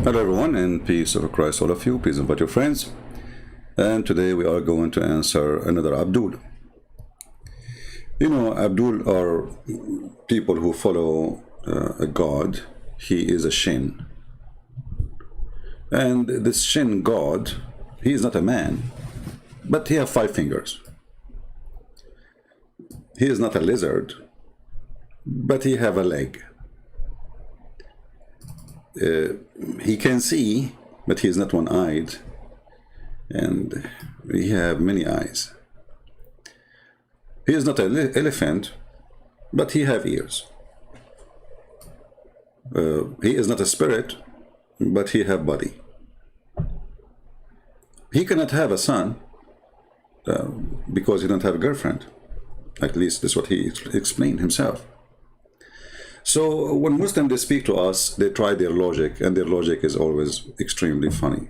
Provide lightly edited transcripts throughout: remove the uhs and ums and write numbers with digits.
Hello everyone, and peace of Christ all of you. Please invite your friends. And today we are going to answer another Abdul. You know, Abdul are people who follow a god. He is a Shin. And this Shin god, he is not a man, but he has 5 fingers. He is not a lizard, but he have a leg. He can see, but he is not one-eyed, and he have many eyes. He is not an elephant, but he have ears. He is not a spirit, but he have body. He cannot have a son because he don't have a girlfriend. At least that's what he explained himself. So when Muslims they speak to us, they try their logic, and their logic is always extremely funny.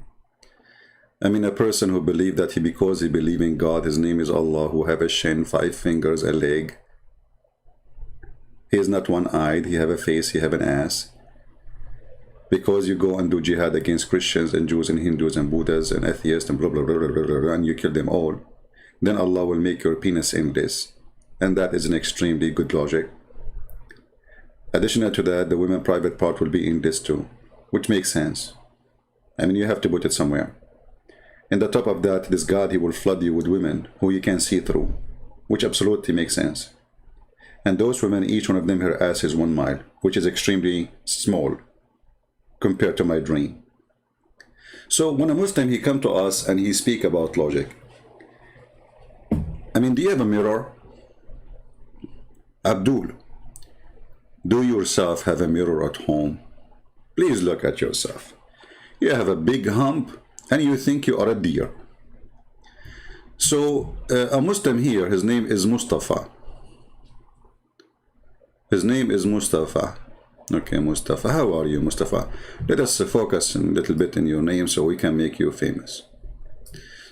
I mean, a person who believes that because he believes in God, his name is Allah, who have a shin, 5 fingers, a leg. He is not one-eyed, he have a face, he have an ass. Because you go and do jihad against Christians and Jews and Hindus and Buddhas and atheists and blah, blah, blah, blah, blah, blah, blah, and you kill them all, then Allah will make your penis endless. And that is an extremely good logic. Additional to that, the women's private part will be in this too, which makes sense. I mean, you have to put it somewhere. And on top of that, this God, he will flood you with women who you can see through, which absolutely makes sense. And those women, each one of them, her ass is 1 mile, which is extremely small compared to my dream. So when a Muslim, he come to us and he speak about logic. I mean, do you have a mirror? Abdul, do you yourself have a mirror at home? Please look at yourself. You have a big hump and you think you are a deer. So a Muslim here, his name is Mustafa. His name is Mustafa. Okay, Mustafa. How are you, Mustafa? Let us focus a little bit in your name so we can make you famous.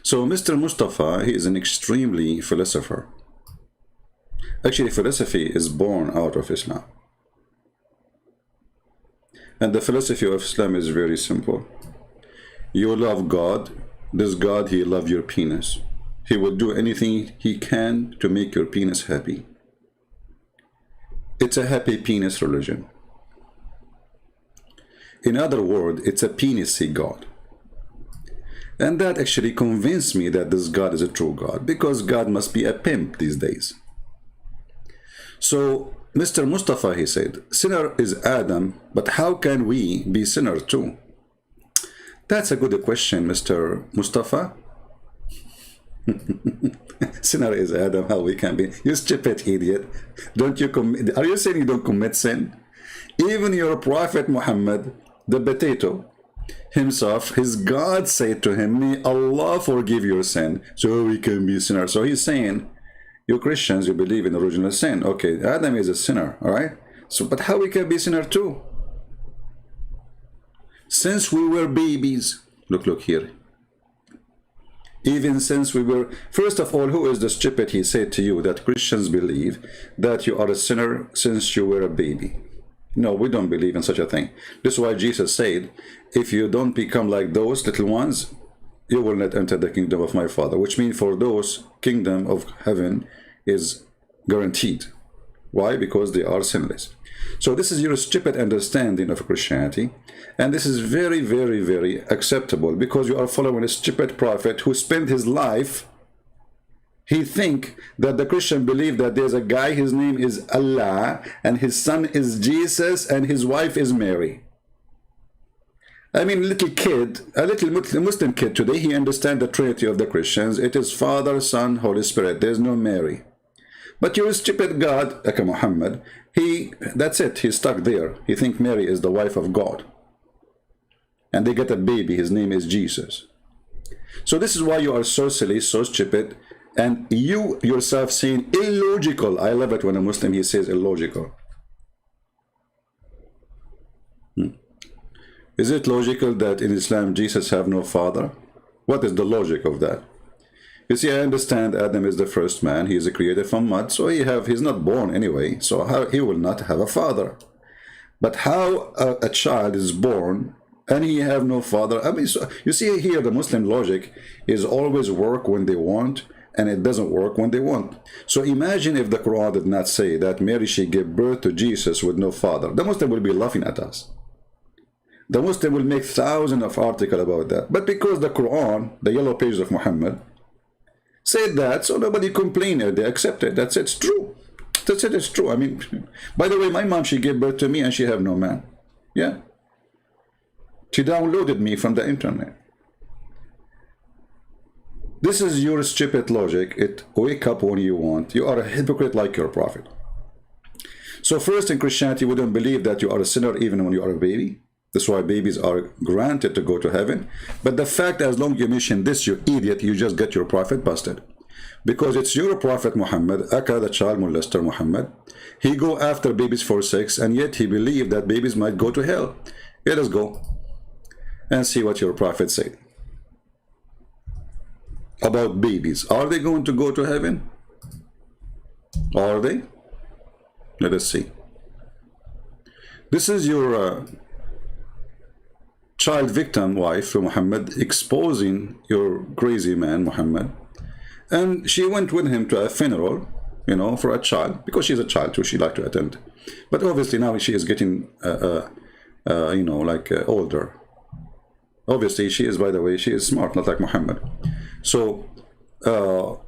So Mr. Mustafa, he is an extremely philosopher. Actually, philosophy is born out of Islam. And the philosophy of Islam is very simple. You love God. This God, he loves your penis. He will do anything he can to make your penis happy. It's a happy penis religion. In other words, it's a penisy God. And that actually convinced me that this God is a true God, because God must be a pimp these days. So Mr. Mustafa, he said, sinner is Adam, but how can we be sinner too? That's a good question, Mr. Mustafa. Sinner is Adam, how we can be? You stupid idiot. Don't you commit? Are you saying you don't commit sin? Even your prophet Muhammad, the potato, himself, his God said to him, may Allah forgive your sin, so we can be sinners. So he's saying, you Christians, you believe in original sin. Okay, Adam is a sinner, all right? So, but how we can be sinner too? Since we were babies, look here. Even since we were, first of all, who is the stupid, he said to you, that Christians believe that you are a sinner since you were a baby? No, we don't believe in such a thing. This is why Jesus said, if you don't become like those little ones, you will not enter the kingdom of my Father, which means for those, kingdom of heaven is guaranteed. Why? Because they are sinless. So this is your stupid understanding of Christianity, and this is very, very, very acceptable, because you are following a stupid prophet who spent his life, he think that the Christian believe that there's a guy, his name is Allah, and his son is Jesus, and his wife is Mary. I mean, little kid, a little Muslim kid today, he understands the Trinity of the Christians. It is Father, Son, Holy Spirit. There's no Mary. But your stupid God, like Muhammad, that's it. He's stuck there. He thinks Mary is the wife of God. And they get a baby. His name is Jesus. So this is why you are so silly, so stupid, and you yourself saying illogical. I love it when a Muslim, he says illogical. Is it logical that in Islam Jesus have no father? What is the logic of that? You see, I understand Adam is the first man. He is created from mud, so he's not born anyway. So he will not have a father. But how a child is born and he have no father. I mean, so you see here, the Muslim logic is always work when they want, and it doesn't work when they want. So imagine if the Quran did not say that Mary, she gave birth to Jesus with no father. The Muslim will be laughing at us. The Muslim will make thousands of articles about that. But because the Quran, the yellow pages of Muhammad, said that, so nobody complained. They accepted. That's it. It's true. That's it. It's true. I mean, by the way, my mom, she gave birth to me and she have no man. Yeah. She downloaded me from the internet. This is your stupid logic. It wake up when you want. You are a hypocrite like your prophet. So first, in Christianity, we don't believe that you are a sinner even when you are a baby. That's why babies are granted to go to heaven. But the fact, as long as you mention this, you idiot, you just get your prophet busted. Because it's your prophet Muhammad, Aka, the child molester Muhammad. He go after babies for sex, and yet he believed that babies might go to hell. Let us go and see what your prophet said about babies. Are they going to go to heaven? Are they? Let us see. This is your child victim wife, Muhammad, exposing your crazy man, Muhammad. And she went with him to a funeral, you know, for a child, because she's a child too, she liked to attend. But obviously now she is getting, you know, like older. Obviously she is, by the way, she is smart, not like Muhammad. So, Allah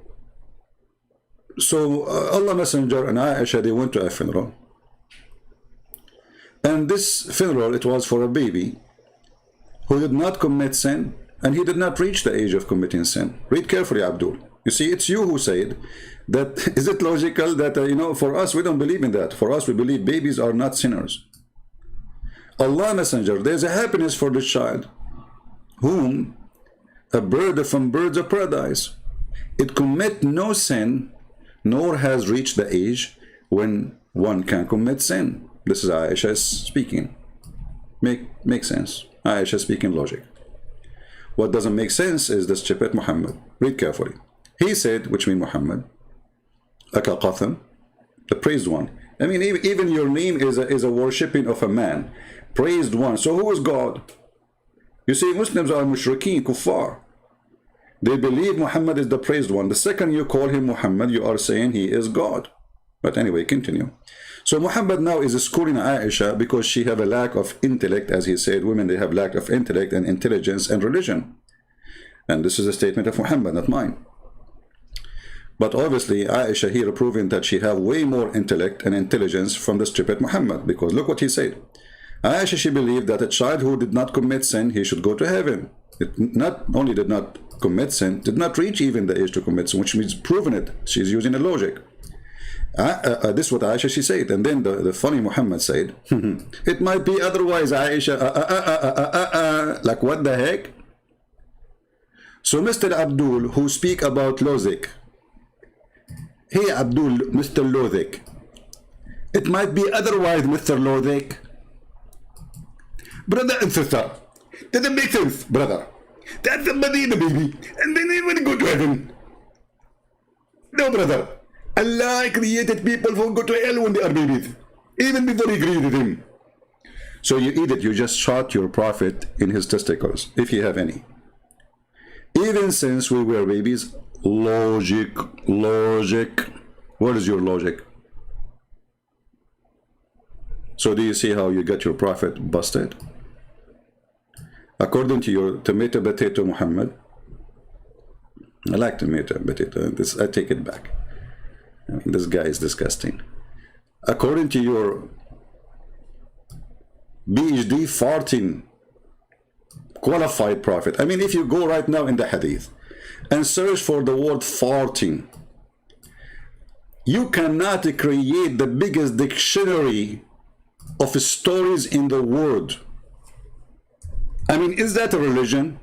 Messenger and Aisha, they went to a funeral. And this funeral, it was for a baby who did not commit sin, and he did not reach the age of committing sin. Read carefully, Abdul. You see, it's you who said that. Is it logical that, you know, for us, we don't believe in that. For us, we believe babies are not sinners. Allah Messenger, there's a happiness for the child, whom a bird from birds of paradise. It commit no sin, nor has reached the age when one can commit sin. This is Aisha speaking. Make sense. Aisha speaking logic. What doesn't make sense is the stupid Muhammad. Read carefully. He said, which means Muhammad, Aka Qatham, the praised one. I mean, even your name is a worshipping of a man. Praised one. So who is God? You see, Muslims are mushrikeen, kuffar. They believe Muhammad is the praised one. The second you call him Muhammad, you are saying he is God. But anyway, continue. So Muhammad now is schooling Aisha because she have a lack of intellect. As he said, women, they have lack of intellect and intelligence and religion. And this is a statement of Muhammad, not mine. But obviously, Aisha here proving that she have way more intellect and intelligence from the stupid Muhammad. Because look what he said. Aisha, she believed that a child who did not commit sin, he should go to heaven. It not only did not commit sin, did not reach even the age to commit sin, which means proven it. She's using a logic. This is what Aisha, she said. And then the funny Muhammad said, it might be otherwise, Aisha. Like what the heck? So Mr. Abdul, who speak about logic, hey Abdul, Mr. Logic, it might be otherwise, Mr. Logic. Brother and sister, doesn't make sense, brother. That's somebody in the baby, and then they want to go to heaven. No, brother. Allah created people who go to hell when they are babies, even before he created him. So you idiot, you just shot your prophet in his testicles, if you have any. Even since we were babies, logic. What is your logic? So do you see how you got your prophet busted? According to your tomato potato Muhammad, I like tomato potato. This, I take it back. I mean, this guy is disgusting. According to your PhD farting qualified prophet, I mean, if you go right now in the hadith and search for the word farting, you cannot create the biggest dictionary of stories in the world. I mean, is that a religion?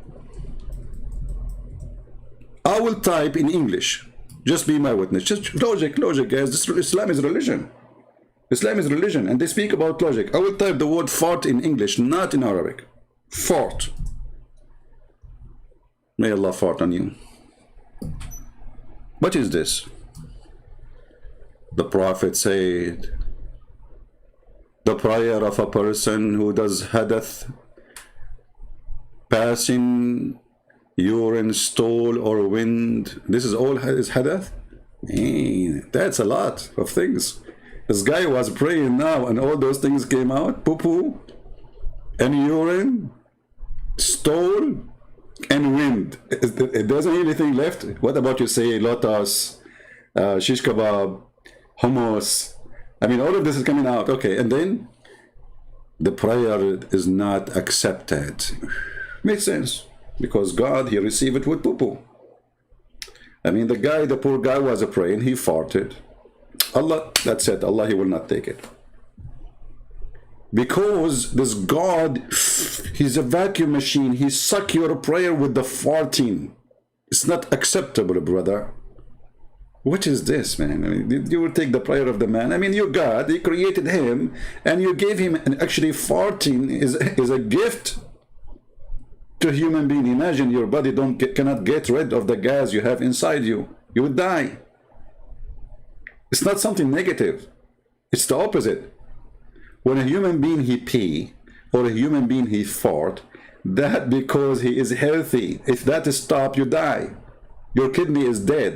I will type in English. Just be my witness. Just logic, guys. Islam is religion. Islam is religion, and they speak about logic. I will type the word fart in English, not in Arabic. Fart. May Allah fart on you. What is this? The Prophet said, the prayer of a person who does hadith passing, urine, stool, or wind. This is all is hadath. That's a lot of things. This guy was praying now, and all those things came out: poo-poo, and urine, stool, and wind. It doesn't anything left. What about you say lotus, shish kebab, hummus? I mean, all of this is coming out. Okay, and then the prayer is not accepted. Makes sense, because God, he received it with poo-poo. I mean, the poor guy was praying, he farted. Allah, that's it. Allah, he will not take it. Because this God, he's a vacuum machine. He suck your prayer with the farting. It's not acceptable, brother. What is this, man? I mean, you will take the prayer of the man. I mean, your God, he created him, and you gave him, and actually farting is a gift to a human being. Imagine your body cannot get rid of the gas you have inside you. You would die. It's not something negative. It's the opposite. When a human being he pee, or a human being he fart, that because he is healthy. If that is stopped, you die. Your kidney is dead.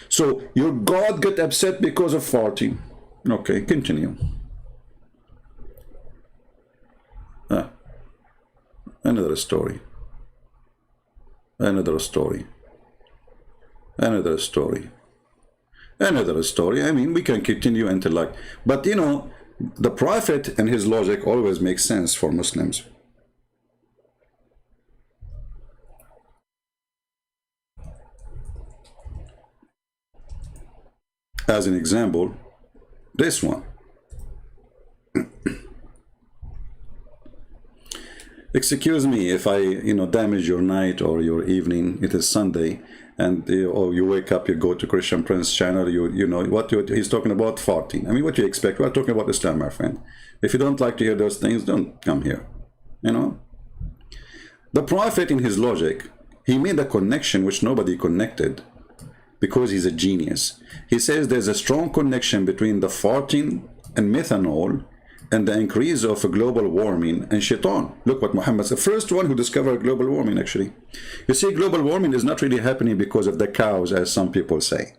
So your God got upset because of farting. Okay, continue. Another story. Another story. Another story. Another story. I mean, we can continue until like, but you know, the Prophet and his logic always makes sense for Muslims. As an example, this one. Excuse me if I, damage your night or your evening. It is Sunday, and you wake up, you go to Christian Prince channel. You know what he's talking about, farting. I mean, what do you expect? We're talking about Islam, my friend. If you don't like to hear those things, don't come here. The Prophet, in his logic, he made a connection which nobody connected, because he's a genius. He says there's a strong connection between the farting and methanol and the increase of global warming and shaitan. Look what Muhammad's the first one who discovered global warming, actually. You see, global warming is not really happening because of the cows, as some people say.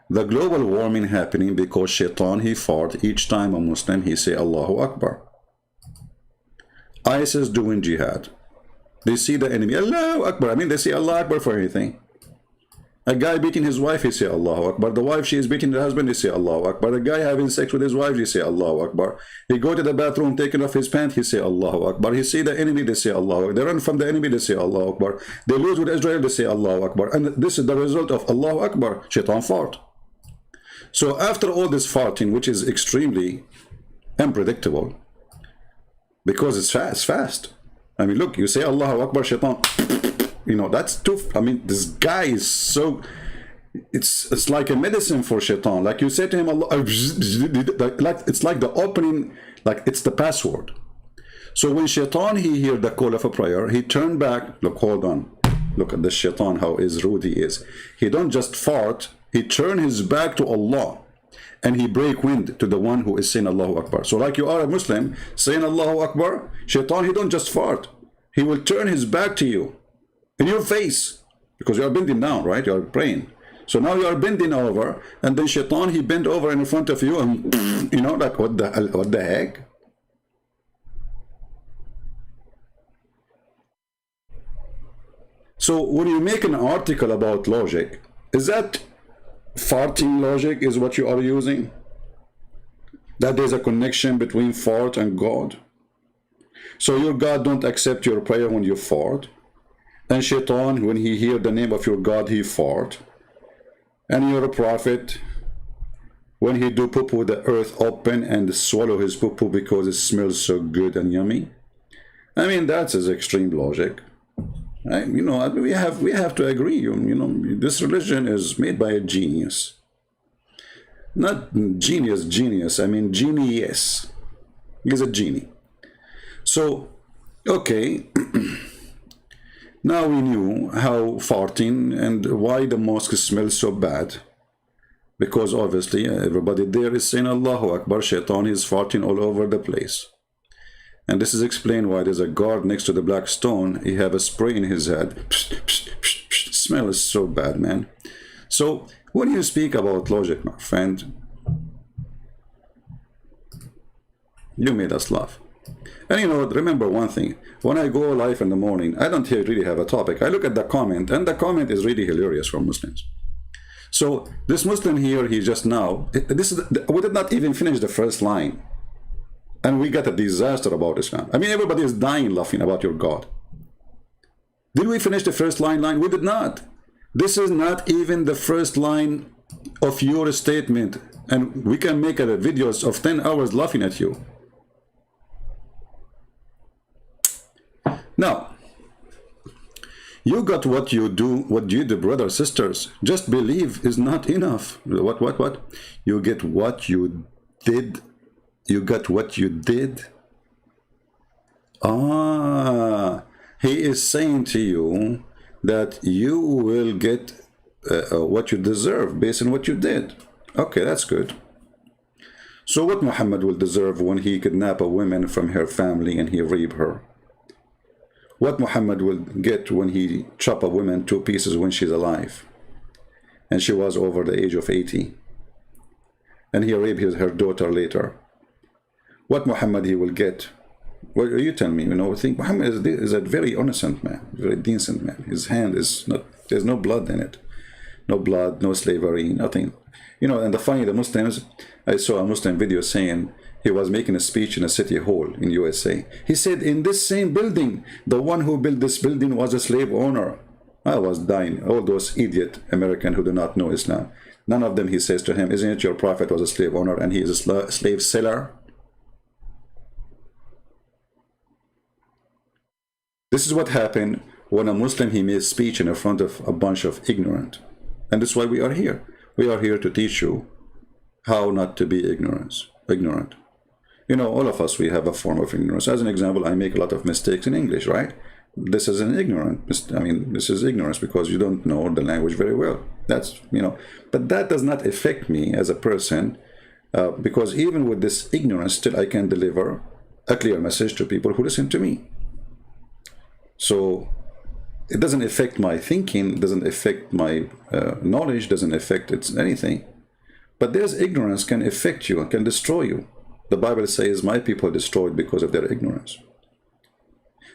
The global warming happening because shaitan, he fart each time a Muslim, he say Allahu Akbar. ISIS doing jihad. They see the enemy, Allahu Akbar. I mean, they say Allahu Akbar for anything. A guy beating his wife, he say Allahu Akbar. The wife, she is beating the husband, he say Allahu Akbar. A guy having sex with his wife, he say Allahu Akbar. He go to the bathroom, taking off his pants, he say Allahu Akbar. He see the enemy, they say Allahu Akbar. They run from the enemy, they say Allahu Akbar. They lose with Israel, they say Allahu Akbar. And this is the result of Allahu Akbar, shaitan fart. So after all this farting, which is extremely unpredictable, because it's fast. I mean, look, you say Allahu Akbar, shaitan, that's too, I mean, this guy is so, it's like a medicine for shaitan. Like you say to him, Allah, like it's like the opening, like it's the password. So when shaitan, he hear the call of a prayer, he turn back, look, hold on. Look at the shaitan, how rude he is. He don't just fart, he turn his back to Allah. And he break wind to the one who is saying Allahu Akbar. So like you are a Muslim, saying Allahu Akbar, shaitan, he don't just fart. He will turn his back to you, in your face, because you are bending down, right? You are praying. So now you are bending over, and then shaitan, he bend over in front of you, and like what the heck? So when you make an article about logic, is that farting logic is what you are using? That there's a connection between fart and God? So your God don't accept your prayer when you fart? And shaitan, when he hear the name of your God, he fart? And your prophet, when he do poo-poo, the earth open and swallow his poo-poo because it smells so good and yummy? I mean, that's his extreme logic. We have to agree. This religion is made by a genius. Not genius. I mean, genius. He's a genie. So, okay. Now we knew how farting and why the mosque smells so bad. Because obviously everybody there is saying Allahu Akbar, shaitan is farting all over the place. And this is explained why there's a guard next to the black stone. He have a spray in his head. Psh, psh, psh, psh. Smell is so bad, man. So when you speak about logic, my friend, you made us laugh. And you know, remember one thing. When I go live in the morning, I don't really have a topic. I look at the comment, and the comment is really hilarious from Muslims. So this Muslim here, he just now, we did not even finish the first line. And we got a disaster about Islam. I mean, everybody is dying laughing about your God. Did we finish the first line? We did not. This is not even the first line of your statement. And we can make videos of 10 hours laughing at you. Now, you got what you do, what you do, brothers, sisters. Just believe is not enough. What? You get what you did. You got what you did. He is saying to you that you will get what you deserve based on what you did. Okay, that's good. So what Muhammad will deserve when he kidnap a woman from her family and he rape her? What Muhammad will get when he chop a woman to pieces when she's alive and she was over the age of 80, and he raped her daughter later? What Muhammad he will get? Well, you tell me. You know, I think Muhammad is a very innocent man, very decent man. His hand is not, there's no blood in it. No blood, no slavery, nothing. You know, and the Muslims, I saw a Muslim video saying he was making a speech in a city hall in USA. He said, in this same building, the one who built this building was a slave owner. I was dying. All those idiot Americans who do not know Islam. None of them, he says to him, isn't it your prophet was a slave owner and he is a slave seller? This is what happened when a Muslim, he made a speech in front of a bunch of ignorant. And that's why we are here. We are here to teach you how not to be ignorant. You know, all of us, we have a form of ignorance. As an example, I make a lot of mistakes in English, right? This is an this is ignorance because you don't know the language very well. That's, you know, but that does not affect me as a person because even with this ignorance, still I can deliver a clear message to people who listen to me. So it doesn't affect my thinking, doesn't affect my knowledge, doesn't affect anything. But there's ignorance can affect you and can destroy you. The Bible says, my people are destroyed because of their ignorance.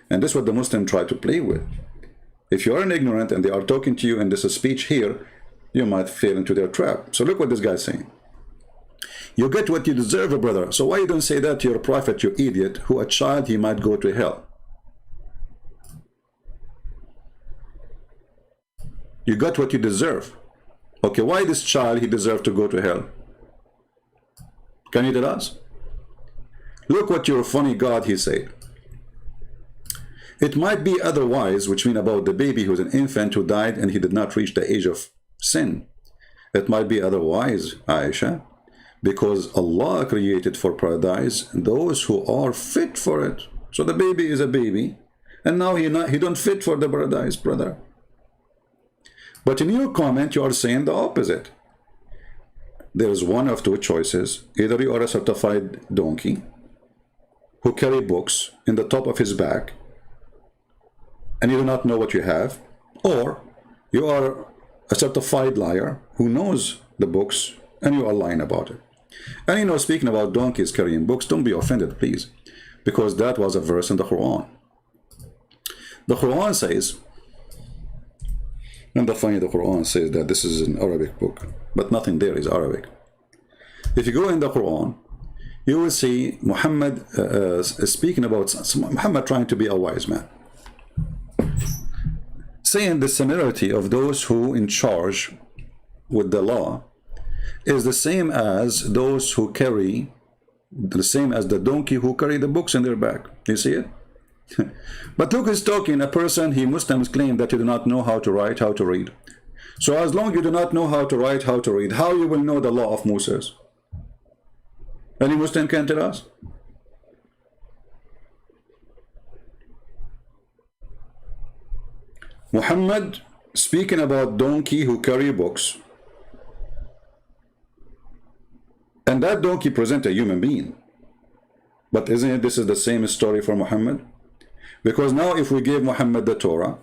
And this is what the Muslims try to play with. If you are an ignorant and they are talking to you and there's a speech here, you might fall into their trap. So look what this guy's saying. You get what you deserve, brother. So why you don't say that to your prophet, you idiot, who a child, he might go to hell? You got what you deserve. Okay, why this child, he deserves to go to hell? Can you tell us? Look what your funny God, he said. It might be otherwise, which means about the baby who's an infant who died and he did not reach the age of sin. It might be otherwise, Aisha, because Allah created for paradise those who are fit for it. So the baby is a baby, and now he don't fit for the paradise, brother. But in your comment, you are saying the opposite. There's one of two choices. Either you are a certified donkey who carry books in the top of his back and you do not know what you have, or you are a certified liar who knows the books and you are lying about it. And you know, speaking about donkeys carrying books, don't be offended, please, because that was a verse in the Quran. The Quran says, and the Quran says that this is an Arabic book, but nothing there is Arabic. If you go in the Quran, you will see Muhammad speaking about Muhammad trying to be a wise man, saying the similarity of those who in charge with the law is the same as those who carry, the same as the donkey who carry the books in their back. You see it? But look, he's talking a person, Muslims claim that you do not know how to write, how to read. So as long as you do not know how to write, how to read, how you will know the law of Moses? Any Muslim can tell us? Muhammad speaking about donkey who carry books, and that donkey present a human being. But isn't it this is the same story for Muhammad? Because now if we give Muhammad the Torah,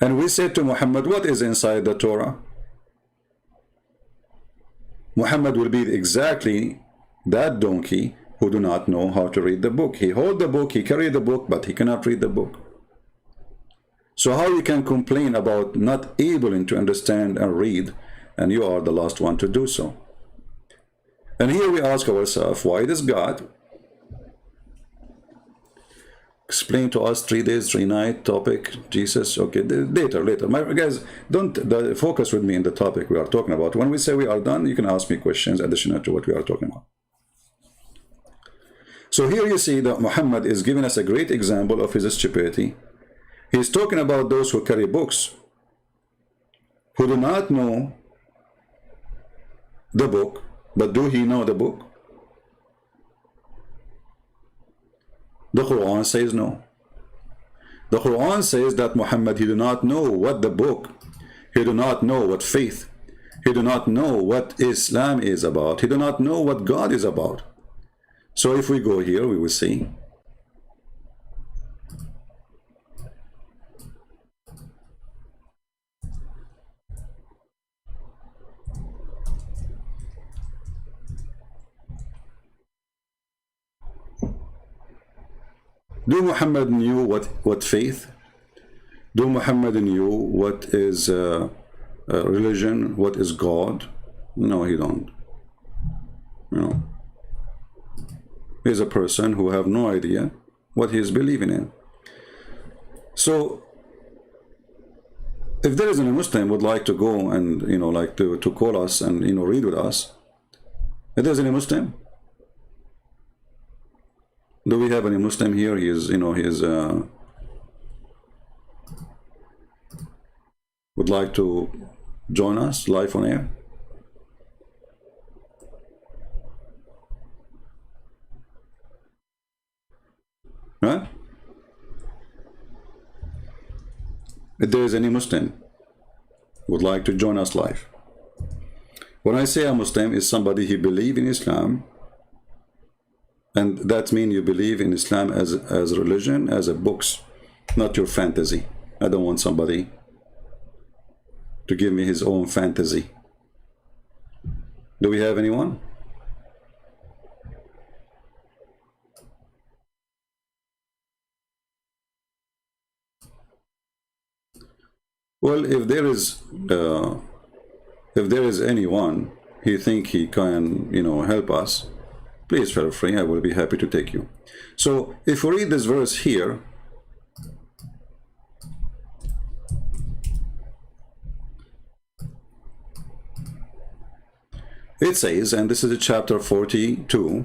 and we say to Muhammad, what is inside the Torah? Muhammad will be exactly that donkey who do not know how to read the book. He hold the book, he carry the book, but he cannot read the book. So how you can complain about not able to understand and read, and you are the last one to do so? And here we ask ourselves, why does God explain to us 3 days, 3 nights topic, Jesus? Okay, later. My guys, don't focus with me in the topic we are talking about. When we say we are done, you can ask me questions additional to what we are talking about. So here you see that Muhammad is giving us a great example of his stupidity. He's talking about those who carry books, who do not know the book, but do he know the book? The Quran says no. The Quran says that Muhammad, he do not know what the book, he do not know what faith, he do not know what Islam is about, he do not know what God is about. So if we go here, we will see do Muhammad knew what faith? Do Muhammad knew what is religion? What is God? No, he don't. You know, he's a person who have no idea what he is believing in. So, if there is a Muslim would like to go and like to call us and read with us, if there's any Muslim. Do we have any Muslim here? He is, would like to join us live on air? Huh? If there is any Muslim would like to join us live. When I say a Muslim, is somebody who believes in Islam. And that means you believe in Islam as religion, as a books, not your fantasy. I don't want somebody to give me his own fantasy. Do we have anyone? Well, if there is anyone he think he can, help us, please feel free, I will be happy to take you. So if we read this verse here, it says, and this is chapter 42,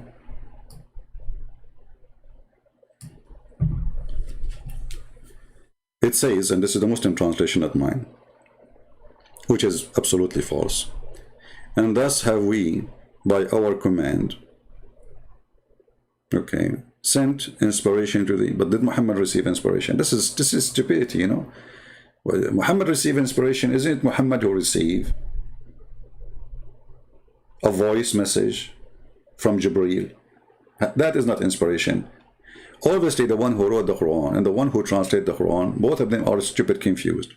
it says, and this is the Muslim translation, not mine, which is absolutely false. And thus have we, by our command, okay, sent inspiration to thee. But did Muhammad receive inspiration? This is stupidity, Well, Muhammad received inspiration. Isn't it Muhammad who received a voice message from Jibreel? That is not inspiration. Obviously, the one who wrote the Quran and the one who translated the Quran, both of them are stupid, confused.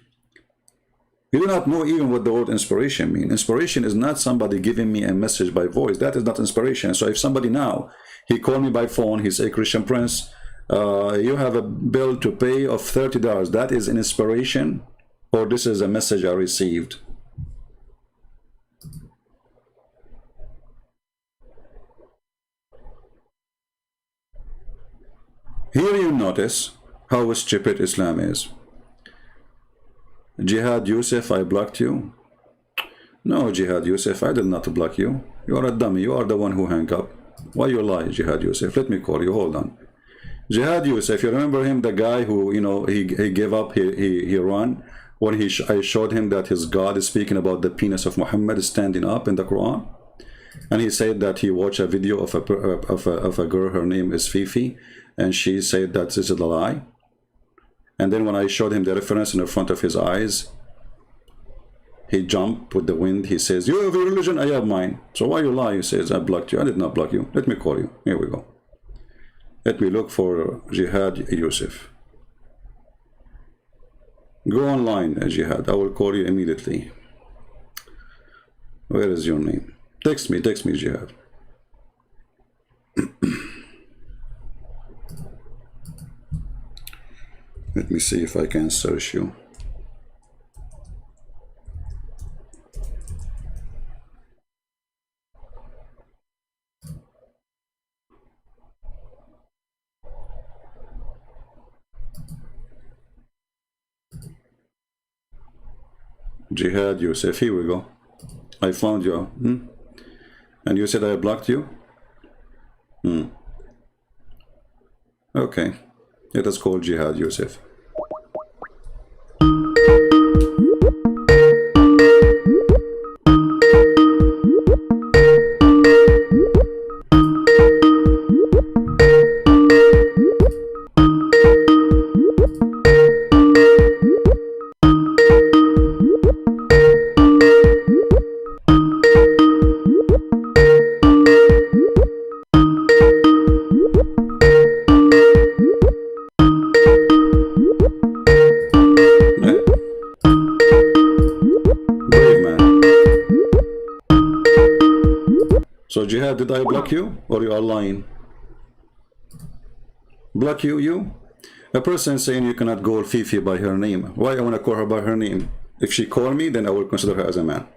You do not know even what the word inspiration means. Inspiration is not somebody giving me a message by voice. That is not inspiration. So if somebody now, he called me by phone, he say, Christian Prince, you have a bill to pay of $30. That is an inspiration, or this is a message I received? Here you notice how stupid Islam is. Jihad Yusuf, I blocked you. No, Jihad Yusuf, I did not block you. You are a dummy. You are the one who hung up. Why you lie, Jihad Yusuf? Let me call you. Hold on. Jihad Yusuf, you remember him, the guy who, he gave up, he ran when I showed him that his God is speaking about the penis of Muhammad standing up in the Quran, and he said that he watched a video of a girl, her name is Fifi, and she said that this is a lie. And then when I showed him the reference in the front of his eyes, he jumped with the wind. He says, you have your religion, I have mine. So why you lie? He says, I blocked you. I did not block you. Let me call you. Here we go. Let me look for Jihad Yusuf. Go online, Jihad. I will call you immediately. Where is your name? Text me, Jihad. Let me see if I can search you. Jihad Yusuf, here we go. I found you. And you said I blocked you? Okay. Let us call Jihad Yusuf. So Jihad, did I block you or you are lying? Block you? A person saying you cannot call Fifi by her name. Why I want to call her by her name? If she call me, then I will consider her as a man.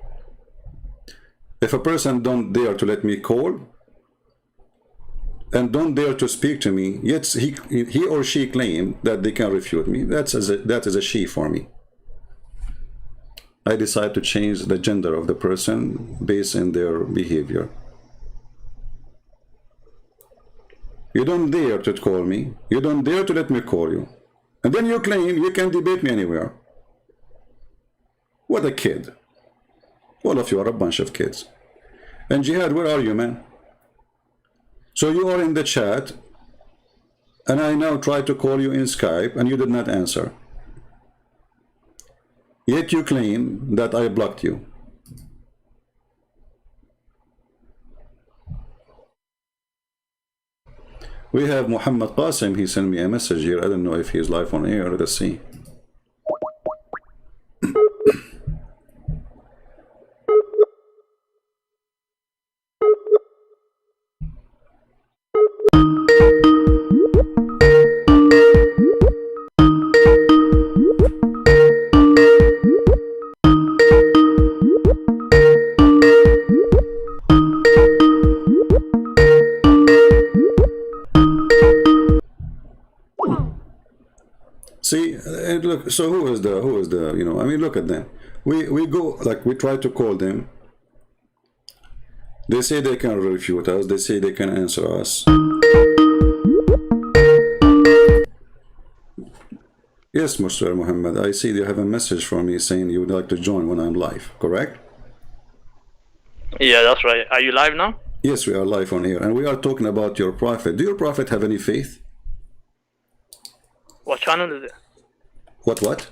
If a person don't dare to let me call and don't dare to speak to me, yet he or she claim that they can refute me, that is a she for me. I decide to change the gender of the person based on their behavior. You don't dare to call me. You don't dare to let me call you. And then you claim you can debate me anywhere. What a kid. All of you are a bunch of kids. And Jihad, where are you, man? So you are in the chat, and I now try to call you in Skype, and you did not answer. Yet you claim that I blocked you. We have Muhammad Qasim. He sent me a message here. I don't know if he's live on air. Let's see. See, look, so who is the, you know, I mean, look at them. We go, like, we try to call them. They say they can refute us. They say they can answer us. Yes, Mr. Muhammad, I see you have a message for me saying you would like to join when I'm live, correct? Yeah, that's right. Are you live now? Yes, we are live on here, and we are talking about your prophet. Do your prophet have any faith? What channel is it? What?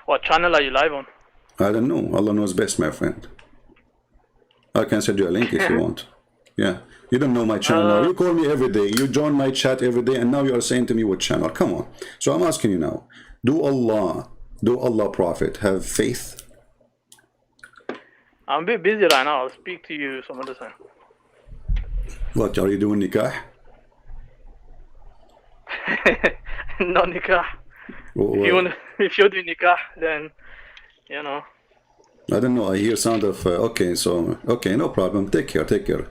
What channel are you live on? I don't know. Allah knows best, my friend. I can send you a link if you want. Yeah. You don't know my channel now. You call me every day. You join my chat every day, and now you are saying to me what channel. Come on. So I'm asking you now. Do Allah Prophet have faith? I'm a bit busy right now. I'll speak to you some other time. What, are you doing nikah? No nikah. Well, if you're doing nikah, then, you know. I don't know. I hear sound of, okay, so, okay, no problem. Take care.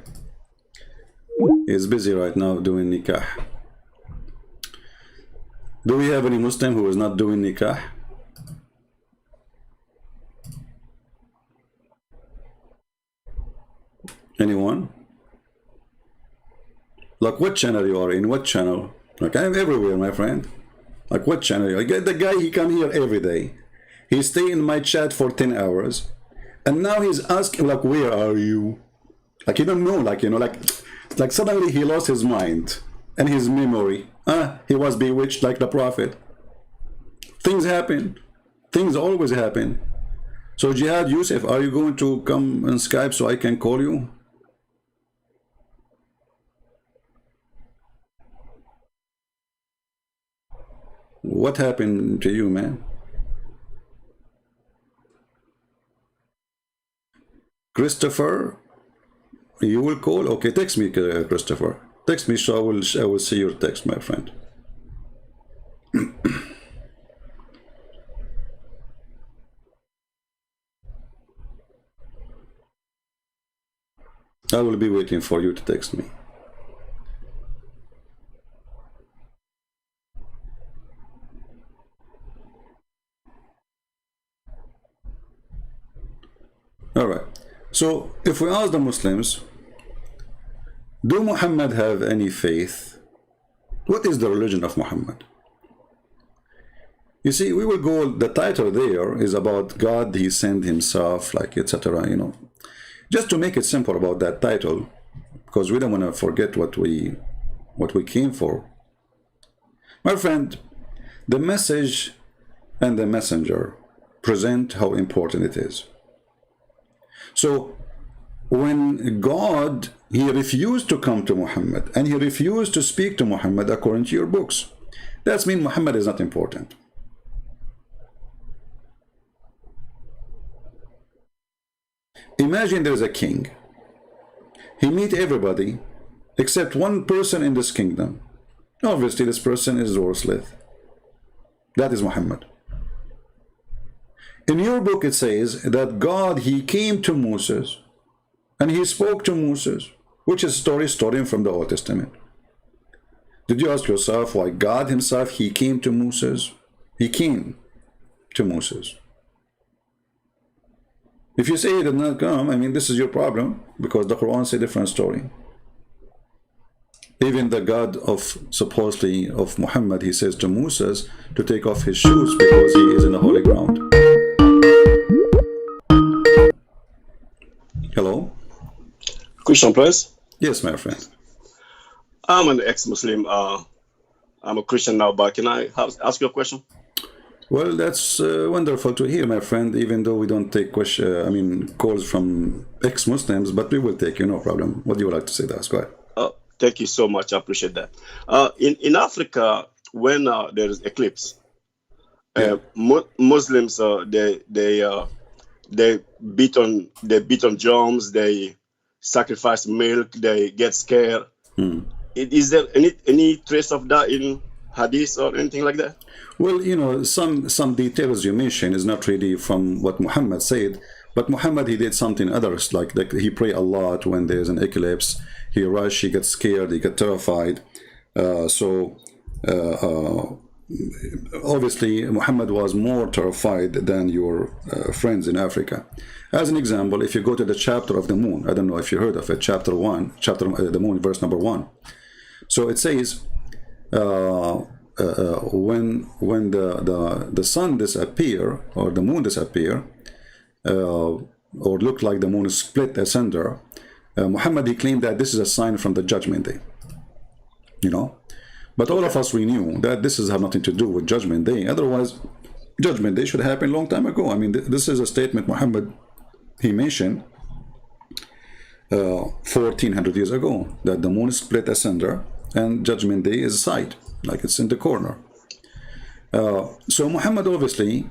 He's busy right now doing nikah. Do we have any Muslim who is not doing nikah? Anyone? Like what channel you are in? What channel? Like I'm everywhere, my friend. Like what channel? I get the guy, he come here every day. He stay in my chat for 10 hours. And now he's asking, like, where are you? Like, you don't know, like, you know, like suddenly he lost his mind and his memory. He was bewitched like the prophet. Things happen. Things always happen. So Jihad Yusuf, are you going to come on Skype so I can call you? What happened to you, man? Christopher, you will call? Okay, text me, Christopher. Text me, so I will see your text, my friend. I will be waiting for you to text me. All right. So if we ask the Muslims, do Muhammad have any faith? What is the religion of Muhammad? You see, we will go, the title there is about God, he sent himself, like, etc., you know. Just to make it simple about that title, because we don't want to forget what we came for. My friend, the message and the messenger present how important it is. So when God, he refused to come to Muhammad and he refused to speak to Muhammad according to your books, that means Muhammad is not important. Imagine there's a king. He meets everybody except one person in this kingdom. Obviously, this person is worthless. That is Muhammad. In your book, it says that God, he came to Moses and he spoke to Moses, which is story from the Old Testament. Did you ask yourself why God himself, he came to Moses? He came to Moses. If you say he did not come, I mean, this is your problem, because the Quran says a different story. Even the God of, supposedly, of Muhammad, he says to Moses to take off his shoes because he is in the holy ground. Hello? Christian, please. Yes, my friend. I'm an ex-Muslim. I'm a Christian now, but can I ask you a question? Well, that's wonderful to hear, my friend, even though we don't take calls from ex-Muslims, but we will take you, no problem. What do you like to say to us? Go ahead. Thank you so much. I appreciate that. In Africa, when there is eclipse, Muslims they beat on drums, they sacrifice milk, they get scared. Is there any trace of that in Hadith or anything like that? Well, you know, some details you mentioned is not really from what Muhammad said, but Muhammad, he did something others, like he pray a lot when there's an eclipse. He rush, he gets scared, he gets terrified. Obviously, Muhammad was more terrified than your friends in Africa. As an example, if you go to the chapter of the moon, I don't know if you heard of it, chapter the moon, verse number 1. So it says, when the sun disappear or the moon disappear, or look like the moon is split asunder, Muhammad, he claimed that this is a sign from the judgment day, you know. But all of us, we knew that this has nothing to do with judgment day. Otherwise, judgment day should happen a long time ago. I mean, this is a statement Muhammad, he mentioned 1400 years ago, that the moon is split asunder and judgment day is a side, like it's in the corner. So Muhammad, obviously,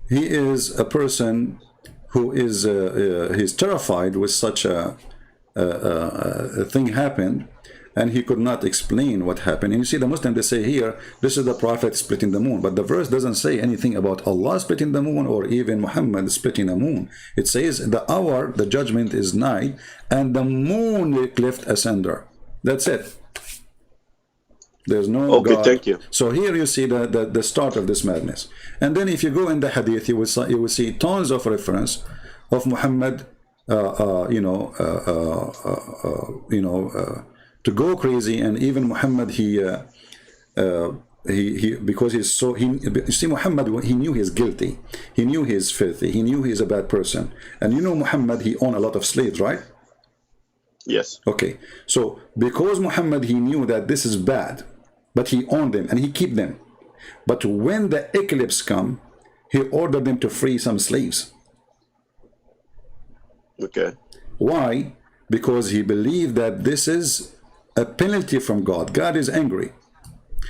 he is a person who is he's terrified with such a thing happened, and he could not explain what happened. And you see, the Muslims, they say here, this is the Prophet splitting the moon, but the verse doesn't say anything about Allah splitting the moon or even Muhammad splitting the moon. It says the hour, the judgment is nigh, and the moon cleft asunder. That's it. There's no okay, God. Thank you. So here you see the start of this madness. And then if you go in the hadith, you will see tons of reference of Muhammad, to go crazy. And even Muhammad, he because he's so, you see, Muhammad, he knew he's guilty, he knew he's filthy, he knew he's a bad person. And you know, Muhammad, he owned a lot of slaves, right? Yes. Okay, so because Muhammad, he knew that this is bad, but he owned them and he keep them. But when the eclipse come, he ordered them to free some slaves. Okay. Why? Because he believed that this is a penalty from God. God is angry.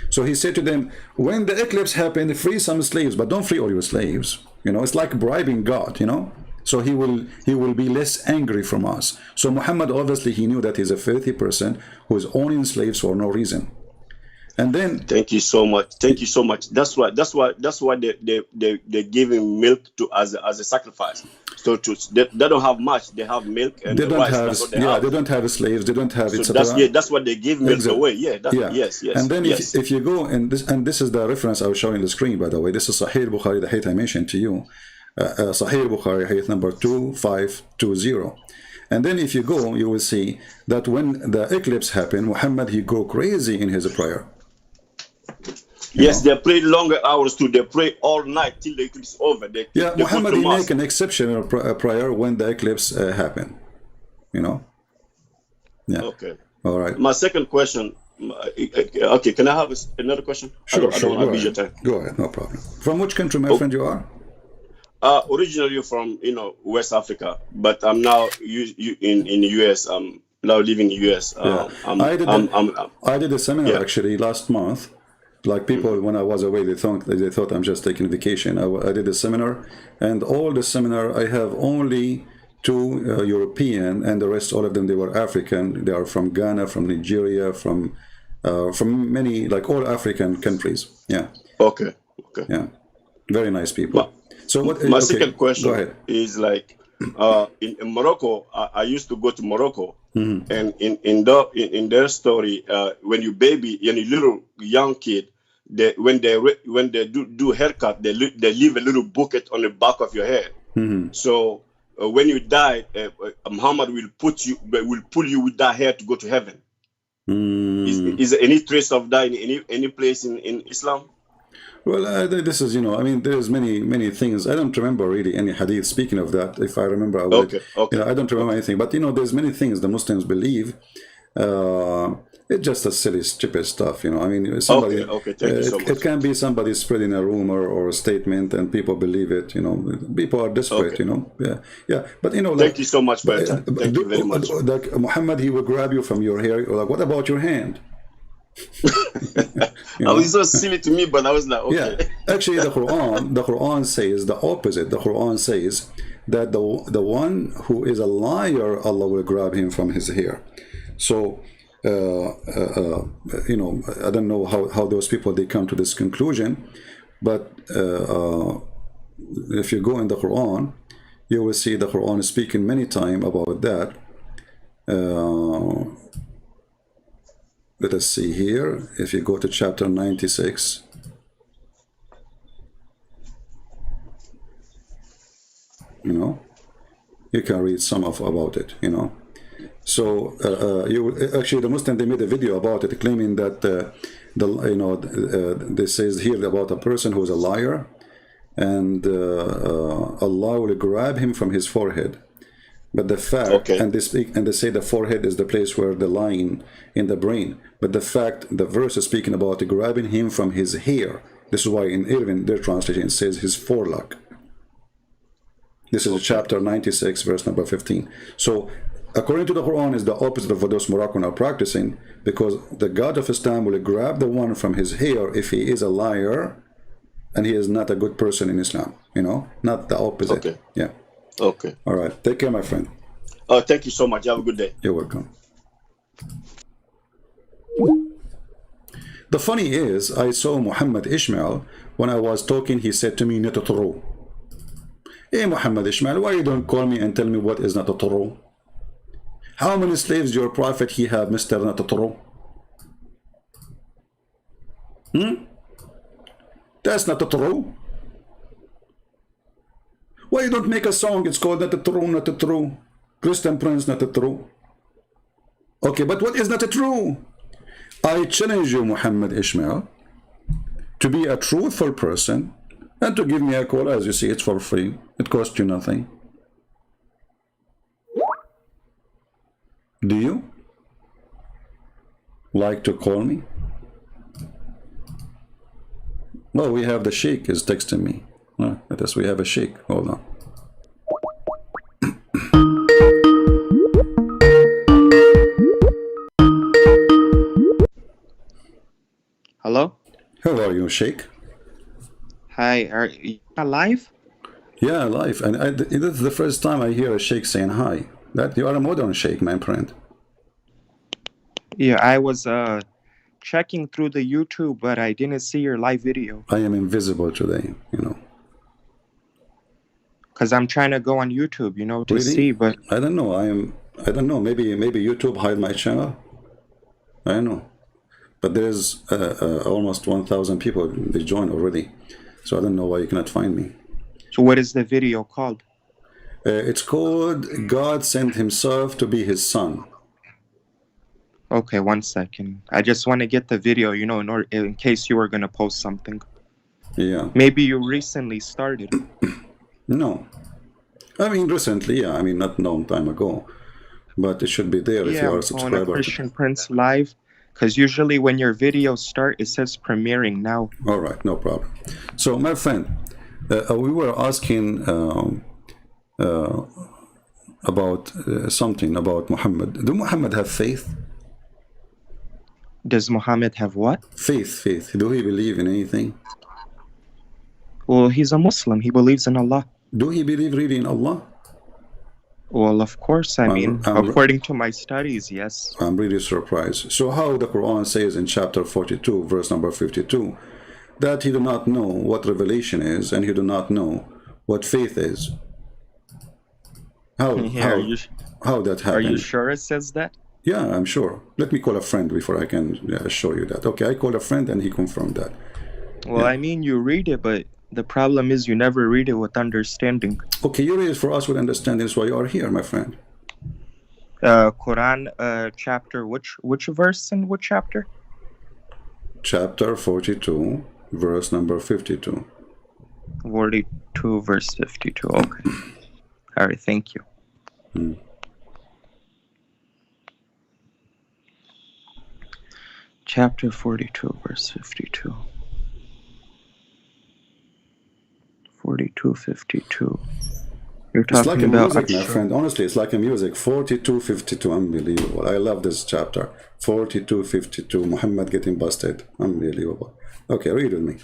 So he said to them, when the eclipse happened, free some slaves, but don't free all your slaves. You know, it's like bribing God, you know. So he will be less angry from us. So Muhammad, obviously, he knew that he's a filthy person who is owning slaves for no reason. And then thank you so much. Thank you so much. That's why they give him milk to as a sacrifice. So they don't have much. They have milk and they don't rice. have, That's what they yeah, have. they don't have slaves. They don't have, So etc. that's what they give milk Exactly. away. Yeah. Yeah. Yes. And then yes. if you go and this is the reference I was showing on the screen, by the way. This is Sahih Bukhari, the hadith I mentioned to you. Sahih Bukhari, hadith number 2520. And then if you go, you will see that when the eclipse happened, Muhammad, he go crazy in his prayer. Yes, they pray longer hours too. They pray all night till the eclipse is over. They Muhammad, he mass. make an exceptional prayer when the eclipse happened. You know? Yeah. Okay. All right. My second question. Okay, can I have another question? Sure, I don't want to abuse your time. Go ahead, no problem. From which country, my friend, you are? Originally from West Africa, but I'm now in the US. I'm now living in the US. I did a seminar actually last month. Like people, when I was away, they thought I'm just taking vacation. I did a seminar, and all the seminar I have only 2 European, and the rest, all of them, they were African. They are from Ghana, from Nigeria, from many, like all African countries. Yeah. Okay. Yeah. Very nice people. So what? My second question go ahead. is like in Morocco. I used to go to Morocco, and in their story, when you baby and a little young kid, when they do haircut, they leave a little bucket on the back of your head. So when you die, Muhammad will pull you with that hair to go to heaven. Is there any trace of that in any place in Islam? Well, this is, I mean, there's many things. I don't remember really any hadith speaking of that. If I remember, I would. Okay. I don't remember anything. But, there's many things the Muslims believe. It's just a silly, stupid stuff, I mean, somebody. Okay. Thank you so much. It can be somebody spreading a rumor or a statement, and people believe it. People are desperate. Yeah. But thank you so much for your time. Thank you very much. Like Muhammad, he will grab you from your hair. Like, what about your hand? I was so silly to me, but I was like, okay. Yeah. Actually, the Quran says the opposite. The Quran says that the one who is a liar, Allah will grab him from his hair. So, I don't know how those people they come to this conclusion, but if you go in the Quran, you will see the Quran is speaking many times about that. Let us see here. If you go to chapter 96, you can read some about it. So actually, the Muslim, they made a video about it, claiming that this says here about a person who is a liar, and Allah will grab him from his forehead. But the fact, and they say the forehead is the place where the line in the brain. But the fact, the verse is speaking about grabbing him from his hair. This is why in Irvin, their translation, it says his forelock. This is chapter 96, verse number 15. So, according to the Quran, is the opposite of what those Moroccans are practicing, because the God of Islam will grab the one from his hair if he is a liar, and he is not a good person in Islam. Not the opposite. Okay. Yeah. Okay. All right. Take care, my friend. Thank you so much. Have a good day. You're welcome. The funny is, I saw Muhammad Ishmael when I was talking. He said to me, "Not true." Hey, Muhammad Ishmael, why you don't call me and tell me what is not true? How many slaves your prophet he have, Mr. Not true? That's not true. Why you don't make a song? It's called Not True, Not True. Christian Prince, Not True. Okay, but what is not true? I challenge you, Muhammad Ishmael, to be a truthful person and to give me a call. As you see, it's for free. It costs you nothing. Do you like to call me? Well, we have the Sheikh is texting me. Let us, we have a Sheikh. Hold on. Hello? you, Sheikh? Hi, are you alive? Yeah, live. And this is the first time I hear a Sheikh saying hi. That you are a modern Sheikh, my friend. Yeah, I was checking through the YouTube, but I didn't see your live video. I am invisible today, you know. Because I'm trying to go on YouTube, you know, to Really? see, but I don't know. I don't know. Maybe YouTube hide my channel. I don't know. But there's almost 1,000 people. They joined already. So I don't know why you cannot find me. so what is the video called? It's called God Sent Himself to Be His Son. Okay, 1 second. I just want to get the video, you know, in case you were going to post something. Yeah. Maybe you recently started. No. I mean, recently, yeah. I mean, not a long time ago. But it should be there if you are a on a subscriber. Christian Prince Live. Because usually when your videos start, it says premiering now. All right, no problem. So, my friend, we were asking about something about Muhammad. Do Muhammad have faith? Does Muhammad have what? Faith. Do he believe in anything? Well, he's a Muslim. He believes in Allah. Do he believe really in Allah? Well, of course, I mean, according to my studies, yes. I'm really surprised. So how the Quran says in chapter 42, verse number 52, that he do not know what revelation is and he do not know what faith is. How that happened? Are you sure it says that? Yeah, I'm sure. Let me call a friend before I can show you that. Okay, I called a friend and he confirmed that. Well, I mean, you read it, but the problem is you never read it with understanding. Okay, you read it for us with understanding. That's why you are here, my friend. Quran chapter, which verse and what chapter? Chapter 42, verse number 52. 42, verse 52. Okay. All right, thank you. Chapter 42, verse 52. 42:52. You're talking it's like about a music, my friend. Honestly, it's like a music. 42:52. Unbelievable. I love this chapter. 42:52. Muhammad getting busted. Unbelievable. Okay, read with me.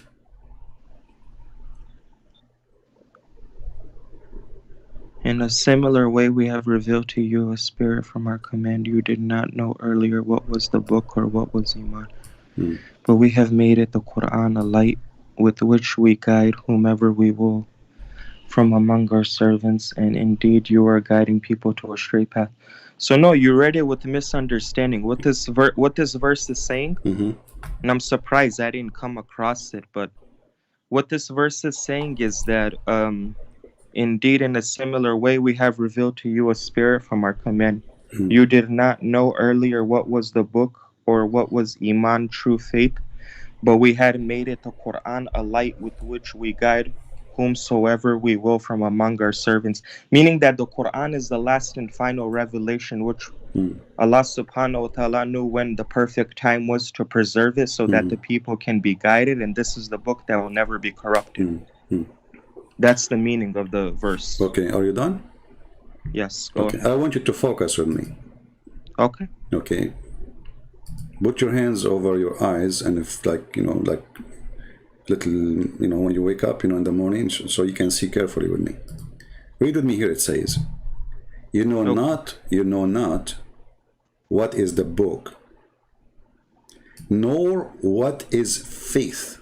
In a similar way, we have revealed to you a spirit from our command. You did not know earlier what was the book or what was Iman. But we have made it the Quran a light with which we guide whomever we will from among our servants, and indeed you are guiding people to a straight path. So no, you read it with misunderstanding. What this verse is saying, and I'm surprised I didn't come across it, but what this verse is saying is that indeed in a similar way we have revealed to you a spirit from our command. You did not know earlier what was the book or what was Iman, true faith, but we had made it the Quran a light with which we guide whomsoever we will from among our servants. Meaning that the Quran is the last and final revelation which Allah subhanahu wa ta'ala knew when the perfect time was to preserve it so that the people can be guided, and this is the book that will never be corrupted. That's the meaning of the verse. Okay, are you done? Yes, go okay. ahead. I want you to focus with me. Okay. Okay. Put your hands over your eyes, and if like little, when you wake up, in the morning, so you can see carefully with me. Read with me here. It says, you know not what is the book, nor what is faith.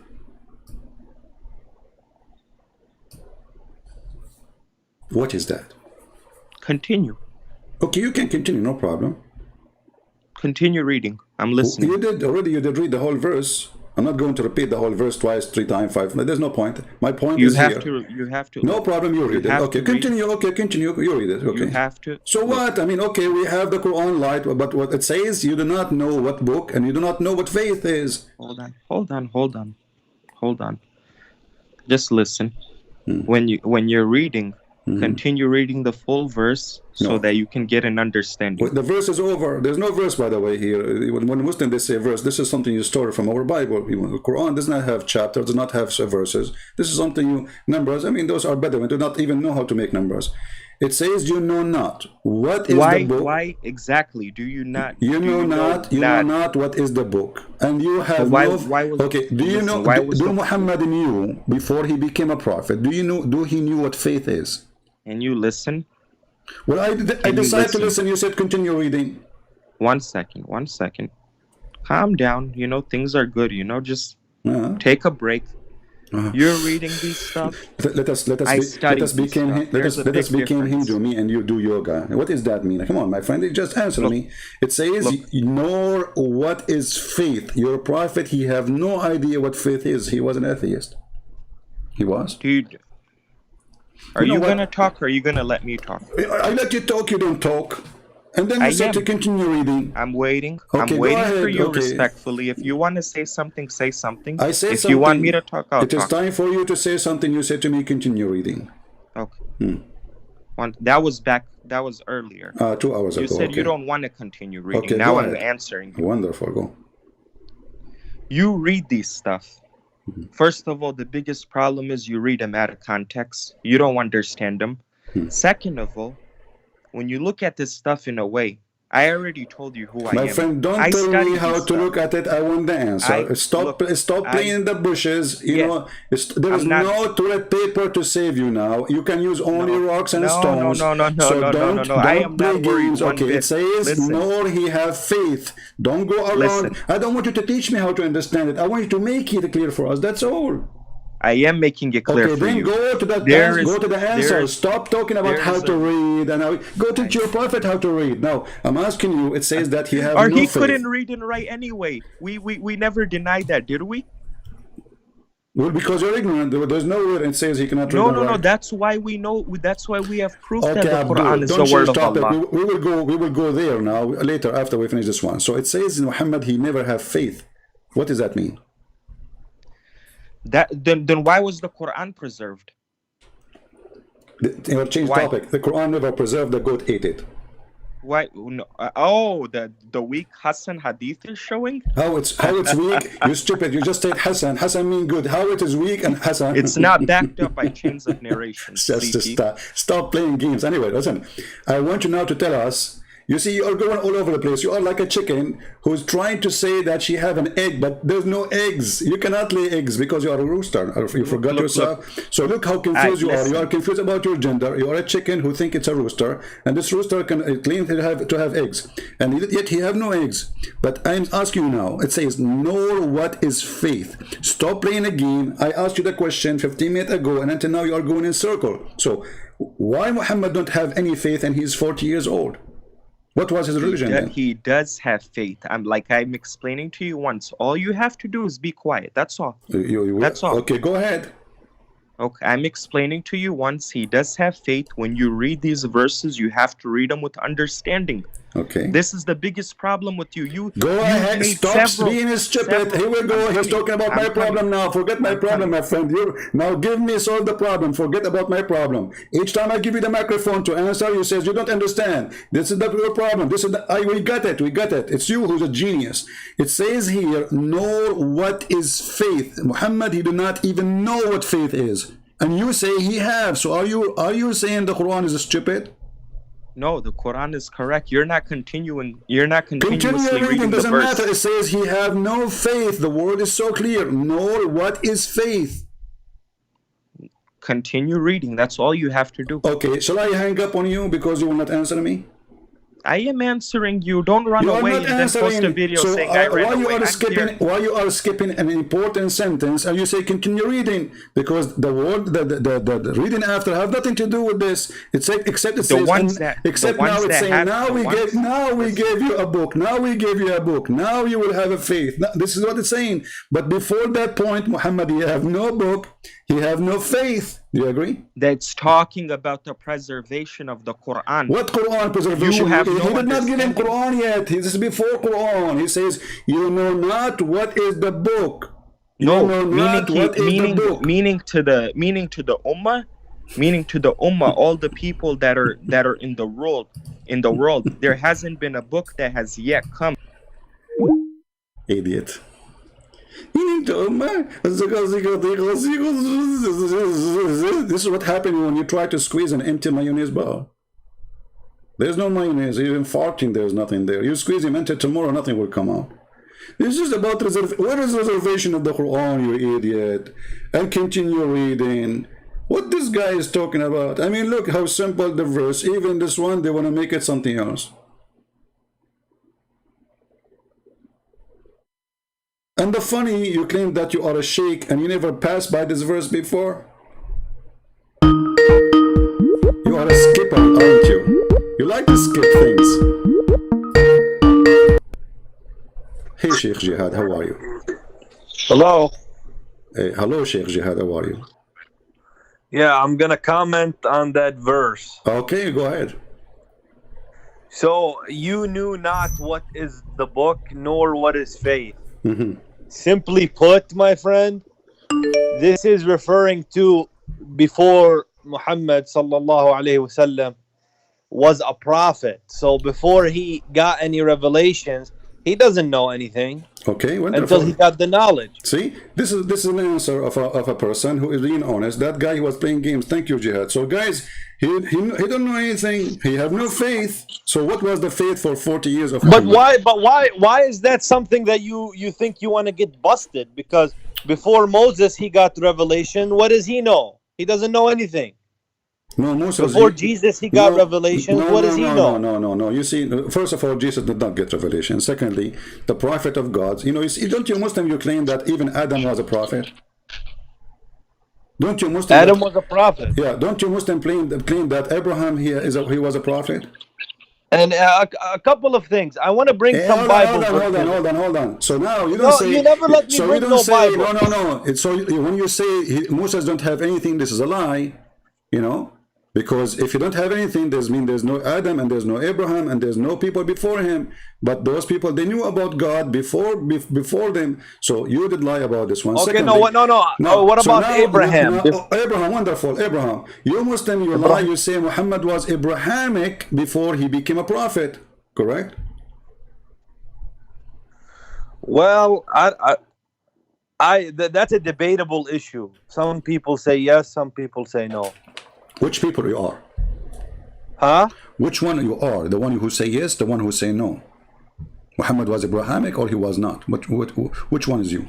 What is that? Continue. Okay, you can continue, no problem. Continue reading. I'm listening. You did read the whole verse. I'm not going to repeat the whole verse twice, 3 times, 5. There's no point. My point is here. You have to. No problem. You read it. Okay, continue. Okay, continue. You read it. Okay. You have to. So what? I mean, okay, we have the Quran light, but what it says, you do not know what book, and you do not know what faith is. Hold on. Just listen. When you're reading, continue reading the full verse so that you can get an understanding. The verse is over. There's no verse, by the way, here. When Muslims they say verse, this is something you store from our Bible. The Quran does not have chapters, does not have verses. This is something numbers. I mean, those are better. We do not even know how to make numbers. It says you know not. What is the book? Why exactly do you not? You know not what is the book, and you have why was, okay. Do you know? Do Muhammad knew before he became a prophet? Do you know? Do he knew what faith is? And you listen. Well, I decided to listen. You said continue reading. 1 second. Calm down. You know things are good. You know, just take a break. You're reading these stuff. Let us become Hindu, me and you do yoga. What does that mean? Come on, my friend, just answer me. It says, nor what is faith. Your prophet, he have no idea what faith is. He was an atheist. He was. Dude, are you gonna talk or are you gonna let me talk? I let you talk, you don't talk. And then you said to continue reading. I'm waiting. Okay, I'm waiting for you respectfully. If you want to say something, say something. I say if something. You want me to talk, I'll talk. It is time for you to say something. You said to me, continue reading. Okay. That was earlier. 2 hours ago. You said you don't want to continue reading. Okay, now I'm answering you. Wonderful. Go. You read these stuff. First of all, the biggest problem is you read them out of context. You don't understand them. Second of all, when you look at this stuff in a way, I already told you who I am. My friend, don't tell me how to look at it. I want the answer. Stop playing in the bushes. You know, there is no toilet paper to save you now. You can use only rocks and stones. No. Don't I am play not worried games. one Okay, bit. it says, Listen. nor he have faith. Don't go around. Listen. I don't want you to teach me how to understand it. I want you to make it clear for us. That's all. I am making it clear for you. Go to the answer. Stop talking about how to read and go teach your prophet how to read. Now I'm asking you. It says that he have no faith. He couldn't read and write anyway. We never denied that, did we? Well, because you're ignorant. There's nowhere it says he cannot read and write. No. That's why we know. That's why we have proof that the Quran is the word of Allah. We will go there now later after we finish this one. So it says in Muhammad he never have faith. What does that mean? Then why was the Quran preserved? Change topic. The Quran never preserved. The goat ate it. Why? No. The weak Hassan hadith is showing. How it's weak? You stupid! You just said Hassan. Hassan mean good. How it is weak and Hassan? It's not backed up by chains of narration. Just stop playing games. Anyway, listen. I want you now to tell us. You see, you are going all over the place. You are like a chicken who's trying to say that she have an egg, but there's no eggs. You cannot lay eggs because you are a rooster. You forgot yourself. So look how confused you are. You are confused about your gender. You are a chicken who think it's a rooster, and this rooster can claim to have eggs, and yet he have no eggs. But I'm asking you now. It says, "Know what is faith." Stop playing a game. I asked you the question 15 minutes ago, and until now you are going in circle. So why Muhammad don't have any faith and he's 40 years old? What was his religion then? He does have faith. I'm explaining to you once. All you have to do is be quiet. That's all. That's all. Okay, go ahead. Okay, I'm explaining to you once. He does have faith. When you read these verses, you have to read them with understanding. Okay. This is the biggest problem with you. Go ahead. Stop being stupid. Here we go. He's talking about my problem now. Forget my problem, my friend. Now give me solve the problem. Forget about my problem. Each time I give you the microphone to answer, you says you don't understand. This is your problem. We got it. We got it. It's you who's a genius. It says here, know what is faith. Muhammad, he did not even know what faith is. And you say he have. So are you saying the Quran is stupid? No, the Quran is correct. You're not continuously reading the doesn't verse. matter. It says he have no faith. The word is so clear. Know what is faith. Continue reading. That's all you have to do. Okay, shall I hang up on you because you will not answer me? I am answering you. Don't run away and then post a video saying I ran away. Why you are skipping an important sentence and you say continue reading? Because the word, the reading after have nothing to do with this. It's except it says now we gave you a book. Now we gave you a book. Now you will have a faith. Now, this is what it's saying. But before that point, Muhammad, he have no book. He have no faith. Do you agree? That's talking about the preservation of the Quran. What Quran preservation? He did not give him Quran yet. This is before Quran. He says, you know not what is the book. Meaning to the ummah, all the people that are in the world, there hasn't been a book that has yet come. Idiot. This is what happens when you try to squeeze an empty mayonnaise bar. There's no mayonnaise. Even farting, there's nothing there. You squeeze him until tomorrow, nothing will come out. This is about what is reservation of the Quran, you idiot? And continue reading. What this guy is talking about? I mean, look how simple the verse. Even this one, they want to make it something else. And the funny, you claim that you are a sheikh and you never passed by this verse before. You are a skipper, aren't you? You like to skip things. Hey, Sheikh Jihad, how are you? Hello. Hey, hello, Sheikh Jihad, how are you? Yeah, I'm gonna comment on that verse. Okay, go ahead. So you knew not what is the book, nor what is faith. Simply put, my friend, this is referring to before Muhammad sallallahu alaihi wasallam was a prophet. So before he got any revelations, he doesn't know anything. Okay, wonderful. Until he got the knowledge. See, this is an answer of a person who is being honest. That guy who was playing games. Thank you, Jihad. So guys, he don't know anything. He have no faith. So what was the faith for 40 years of Muhammad? But why is that something that you think you want to get busted? Because before Moses he got revelation, what does he know? He doesn't know anything. No, Moses. Before Jesus he got revelation. What does he know? No. You see, first of all, Jesus did not get revelation. Secondly, the prophet of God. You know, don't you Muslim, you claim that even Adam was a prophet? Don't you Muslim? Adam was a prophet. Yeah, don't you Muslim claim that Abraham he was a prophet? And a couple of things. I want to bring some Bible. Hold on. So now you don't say. You never let me bring no Bible. No. So when you say Moses don't have anything, this is a lie. You know, because if you don't have anything, there's no Adam and there's no Abraham and there's no people before him. But those people, they knew about God before them. So you did lie about this one. Okay, Secondly, no. What about Abraham? Abraham, wonderful. Abraham. You Muslim, you lie. You say Muhammad was Abrahamic before he became a prophet. Correct? Well, that's a debatable issue. Some people say yes, some people say no. Which people you are? Huh? Which one you are? The one who say yes, the one who say no? Muhammad was Abrahamic or he was not? Which one is you?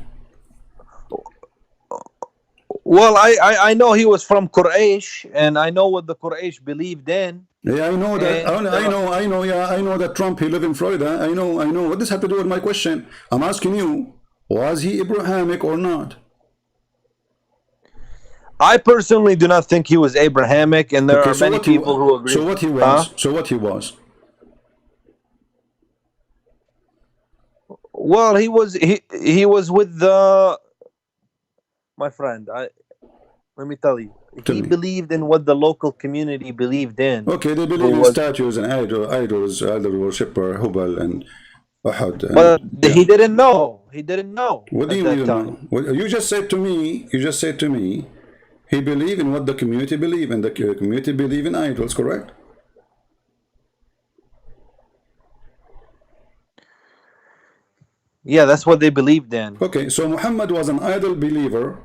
Well, I know he was from Quraysh, and I know what the Quraysh believed in. Yeah, I know that. I know that Trump, he live in Florida. I know. What does have to do with my question? I'm asking you, was he Abrahamic or not? I personally do not think he was Abrahamic, and there are many people who agree. So what he was? So what he was? Well, he was with my friend. Let me tell you, he believed in what the local community believed in. Okay, they believe in statues and idols, idol worshipper, Hubal and Ahad. But he didn't know. He didn't know. What do you mean? You just said to me. He believed in what the community believe, and the community believe in idols, correct? Yeah, that's what they believed in. Okay, so Muhammad was an idol believer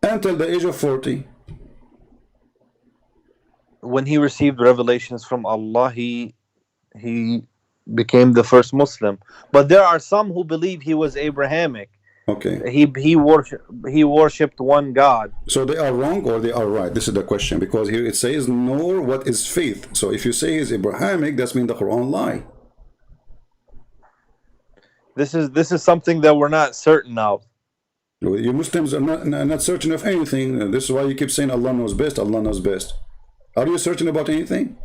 until the age of 40. When he received revelations from Allah, he became the first Muslim. But there are some who believe he was Abrahamic. Okay. He worshipped one God. So they are wrong or they are right? This is the question, because here it says, nor what is faith. So if you say he's Abrahamic, that means the Quran lie. This is something that we're not certain of. You Muslims are not certain of anything. This is why you keep saying Allah knows best, Allah knows best. Are you certain about anything?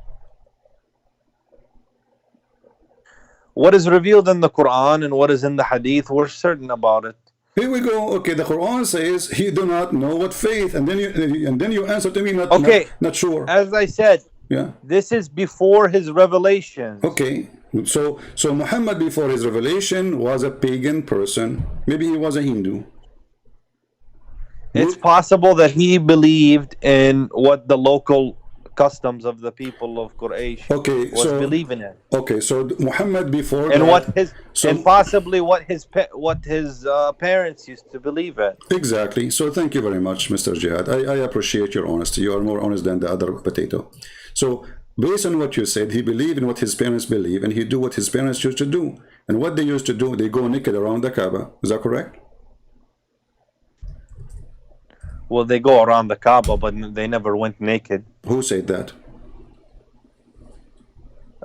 What is revealed in the Quran and what is in the Hadith, we're certain about it. Here we go. Okay, the Quran says he do not know what faith, and then you answer to me not sure. As I said, yeah, this is before his revelation. Okay, so Muhammad before his revelation was a pagan person. Maybe he was a Hindu. It's possible that he believed in what the local customs of the people of Quraysh was believing in. Okay, so Muhammad before and and possibly what his parents used to believe in. Exactly. So thank you very much, Mr. Jihad. I appreciate your honesty. You are more honest than the other potato. So Based on what you said, he believed in what his parents believe, and he do what his parents used to do. And what they used to do, they go naked around the Kaaba. Is that correct? Well, they go around the Kaaba, but they never went naked. Who said that?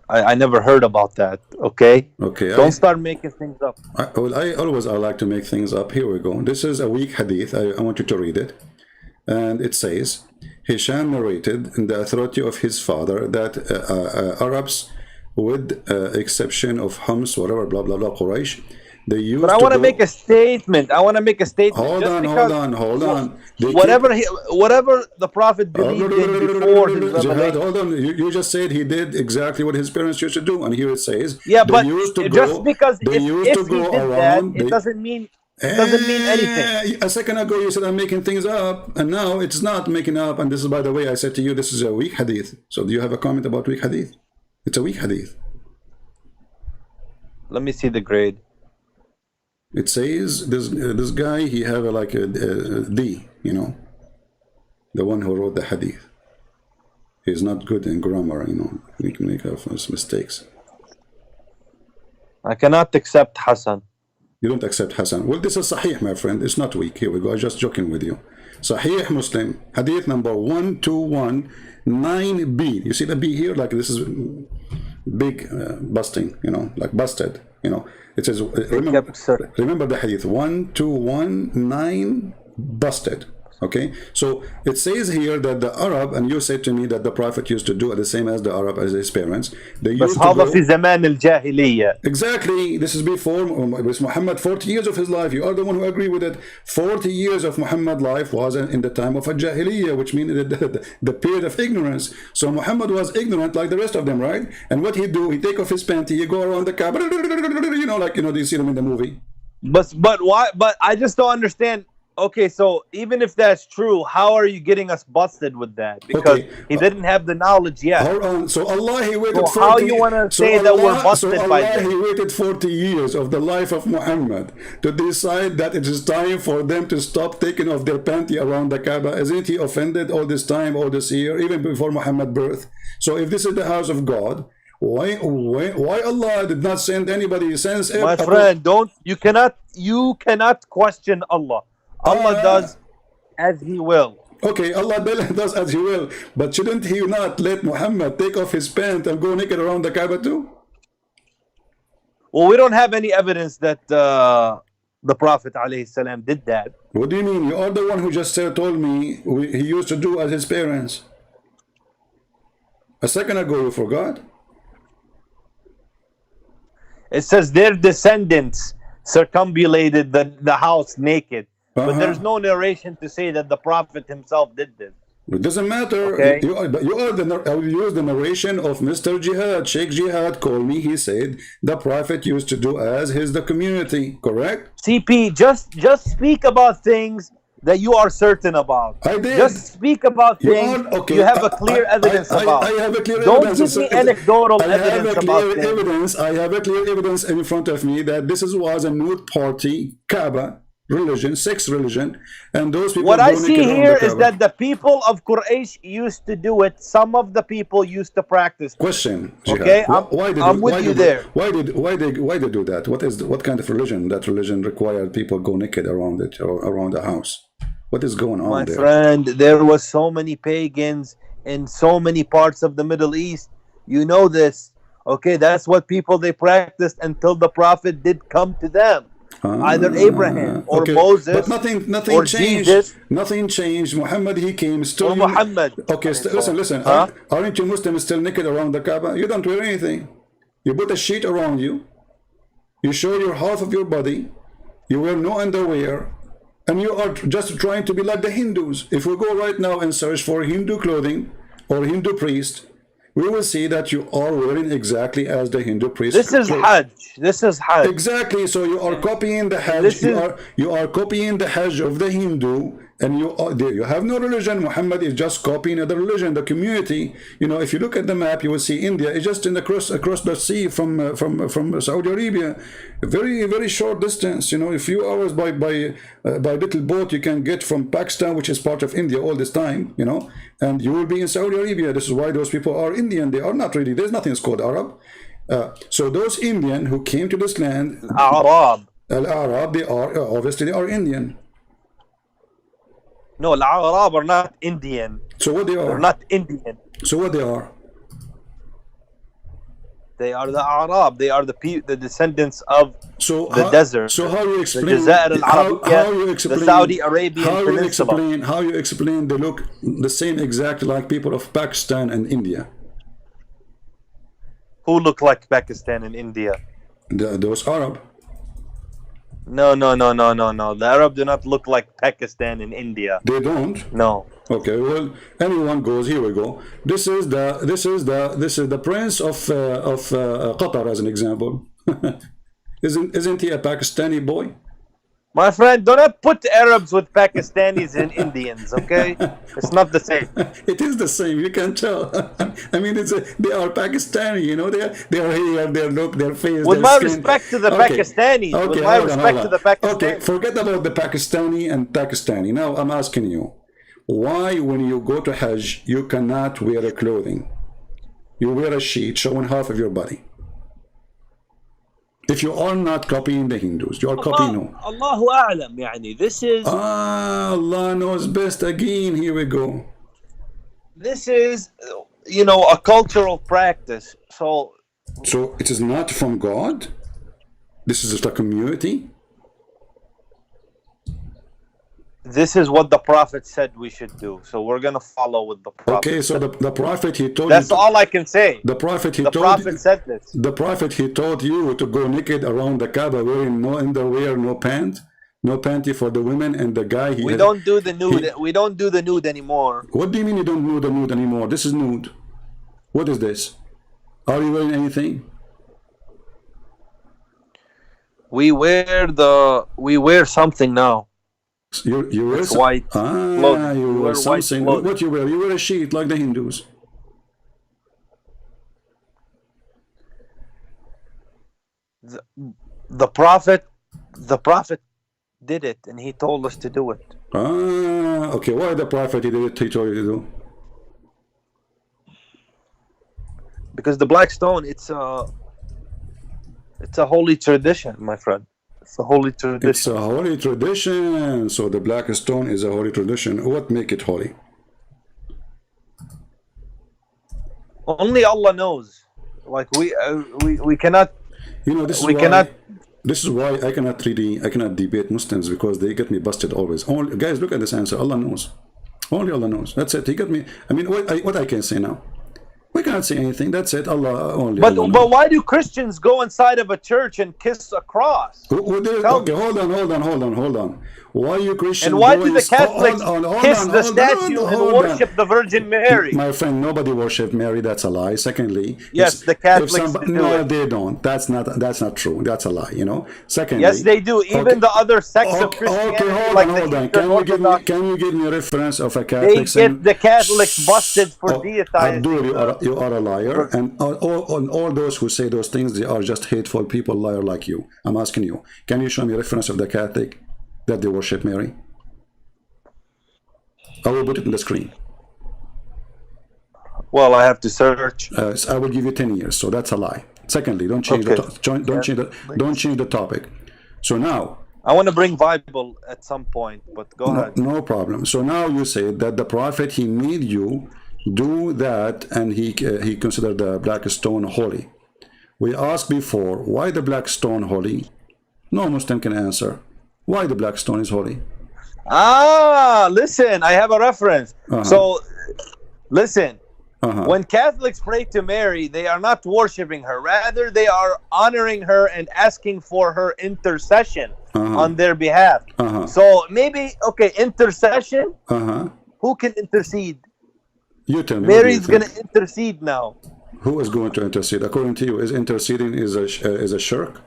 I never heard about that. Okay. Okay. Don't start making things up. I like to make things up. Here we go. This is a weak hadith. I want you to read it. And it says, Hisham narrated in the authority of his father that Arabs, with exception of Hams, whatever, blah, blah, blah, Quraysh, they used But I want to make a statement. Hold on. Whatever the Prophet believed in before his revelation. Hold on. You just said he did exactly what his parents used to do. And here it says, yeah, but just because if he did that, it doesn't mean anything. A second ago you said I'm making things up, and now it's not making up. And this is, by the way, I said to you, this is a weak hadith. So do you have a comment about weak hadith? It's a weak hadith. Let me see the grade. It says this guy, he have like a D, you know, the one who wrote the hadith. He's not good in grammar, you know. He can make mistakes. I cannot accept Hassan. You don't accept Hassan. Well, this is Sahih, my friend. It's not weak. Here we go. I'm just joking with you. Sahih Muslim, hadith number 1219b. You see the B here? Like this is big busting, you know, like busted, you know. It says, remember the hadith, 1219 busted. Okay, so it says here that the Arab, and you said to me that the Prophet used to do the same as the Arab, as his parents. They used to go, exactly. This is before with Muhammad, 40 years of his life. You are the one who agree with it. 40 years of Muhammad life was in the time of a Jahiliyyah, which means the period of ignorance. So Muhammad was ignorant like the rest of them, right? And what he do? He take off his panty, he go around the Kaaba, you know, like, you know, do you see them in the movie? But why? But I just don't understand. Okay, so even if that's true, how are you getting us busted with that? Because he didn't have the knowledge yet. So Allah, he waited 40 how you want to say that we're busted by that? He waited 40 years of the life of Muhammad to decide that it is time for them to stop taking off their panty around the Kaaba. Isn't he offended all this time, all this year, even before Muhammad's birth? So if this is the house of God, why Allah did not send anybody? My friend, you cannot question Allah. Allah does as He will. Okay, Allah does as He will. But shouldn't He not let Muhammad take off his pants and go naked around the Kaaba too? Well, we don't have any evidence that the Prophet ﷺ did that. What do you mean? You are the one who just told me he used to do as his parents. A second ago you forgot. It says their descendants circumambulated the house naked. But there's no narration to say that the Prophet himself did this. It doesn't matter. Okay. I will use the narration of Mr. Jihad. Sheikh Jihad called me. He said the Prophet used to do as the community. Correct? CP, just speak about things that you are certain about. I did. Just speak about things you have a clear evidence about. I have a clear Don't evidence. Don't give me anecdotal evidence about things. I have a clear evidence in front of me that this was a nude party, Kaaba religion, sex religion, and those people. What I see here is that the people of Quraysh used to do it. Some of the people used to practice. Question. Okay, I'm with you there. Why they do that? What kind of religion? That religion required people go naked around it or around the house. What is going on there? My friend, there was so many pagans in so many parts of the Middle East. You know this. Okay, that's what people they practiced until the Prophet did come to them. Either Abraham or Moses, but nothing or changed. Jesus. Nothing changed. Muhammad, he came still. Or Muhammad. Okay, listen. Aren't you Muslims still naked around the Kaaba? You don't wear anything. You put a sheet around you. You show your half of your body. You wear no underwear, and you are just trying to be like the Hindus. If we go right now and search for Hindu clothing or Hindu priest, we will see that you are wearing exactly as the Hindu priest. This is Hajj. This is Hajj. Exactly. So you are copying the Hajj. You are copying the Hajj of the Hindu and you have no religion. Muhammad is just copying other religion. The community, you know, if you look at the map, you will see India is just in across the sea from Saudi Arabia, very short distance. You know, a few hours by little boat you can get from Pakistan, which is part of India all this time. You know, and you will be in Saudi Arabia. This is why those people are Indian. They are not really. There's nothing that's called Arab. So those Indian who came to this land, Arab. Al-Arab, they are Indian. No, Al-Arab are not Indian. So what they They're are? not Indian. So what they are? They are the Arab. They are the descendants of So the desert. So how you The explain? Jazair al-Arabiya, the Saudi Arabian Peninsula. How you explain they look the same exactly like people of Pakistan and India? Who look like Pakistan and India? Those Arab. No. The Arab do not look like Pakistan and India. They don't. No. Okay, well, anyone goes. Here we go. This is the prince of Qatar, as an example. Isn't he a Pakistani boy? My friend, do not put Arabs with Pakistanis and Indians, okay? It's not the same. It is the same. You can tell. I mean, they are Pakistani. You know, they are here, their look, their face. With their my skin. respect to the Okay. Pakistanis. Okay, With my hold on, respect hold to on. the Pakistanis. Okay, forget about the Pakistani and Pakistani. Now I'm asking you, why when you go to Hajj you cannot wear a clothing? You wear a sheet showing half of your body. If you are not copying the Hindus, you are copying who? Allahu A'lam, يعني. This is Allah knows best again. Here we go. this is, you know, a cultural practice. So it is not from God. This is just a community. this is what the Prophet said we should do. So we're gonna follow with the Prophet. Okay, so the Prophet, he told That's you. all I can say. The Prophet, he The told Prophet said this. The Prophet, he told you to go naked around the Kaaba wearing no underwear, no pant, no panty for the women, and the guy. We don't do the nude. We don't do the nude anymore. What do you mean you don't do the nude anymore? This is nude. What is this? Are you wearing anything? We wear something now. You wear It's white clothing. you We wear wear white something. clothing. What you wear? You wear a sheet like the Hindus. The Prophet did it, and he told us to do it. Okay. Why the Prophet he did it? He told you to do? Because the black stone, it's a holy tradition, my friend. It's a holy tradition. It's a holy tradition. So the black stone is a holy tradition. What make it holy? Only Allah knows. Like we cannot. You know, this is We why, cannot- This is why I cannot debate Muslims, because they get me busted always. Guys, look at this answer. Allah knows. Only Allah knows. That's it. He got me. I mean, what I can say now? We cannot say anything. That's it. Allah only. But Allah but why do Christians go inside of a church and kiss a cross? Okay, hold on. Why you Christians? And why do the hold Catholics on, kiss the hold statue and on. worship the Virgin Mary? My friend, nobody worship Mary. That's a lie. Secondly, Yes, the Catholics do no, it. they don't. That's not true. That's a lie. You know. Secondly, Yes, they do. Even Okay. the other sects of Okay, Christianity, hold like on. the Can Eastern you give me? Orthodox, Can you give me a reference of a they Catholic? get the Catholics busted for deitizing. Abdul, you are a liar, and all those who say those things, they are just hateful people, liar like you. I'm asking you, can you show me a reference of the Catholic that they worship Mary? I will put it in the screen. Well, I have to search. So I will give you 10 years, so that's a lie. Secondly, don't change don't change the topic. So now, I want to bring Bible at some point, but go ahead. no problem. So now you say that the Prophet, he made you do that, and he considered the black stone holy. We asked before, why the black stone holy? No Muslim can answer. Why the black stone is holy? Listen, I have a reference. So, listen. When Catholics pray to Mary, they are not worshiping her. Rather, they are honoring her and asking for her intercession on their behalf. So maybe, okay, intercession. Who can intercede? You tell me. Mary's going to intercede now. Who is going to intercede? According to you, is interceding is a shirk?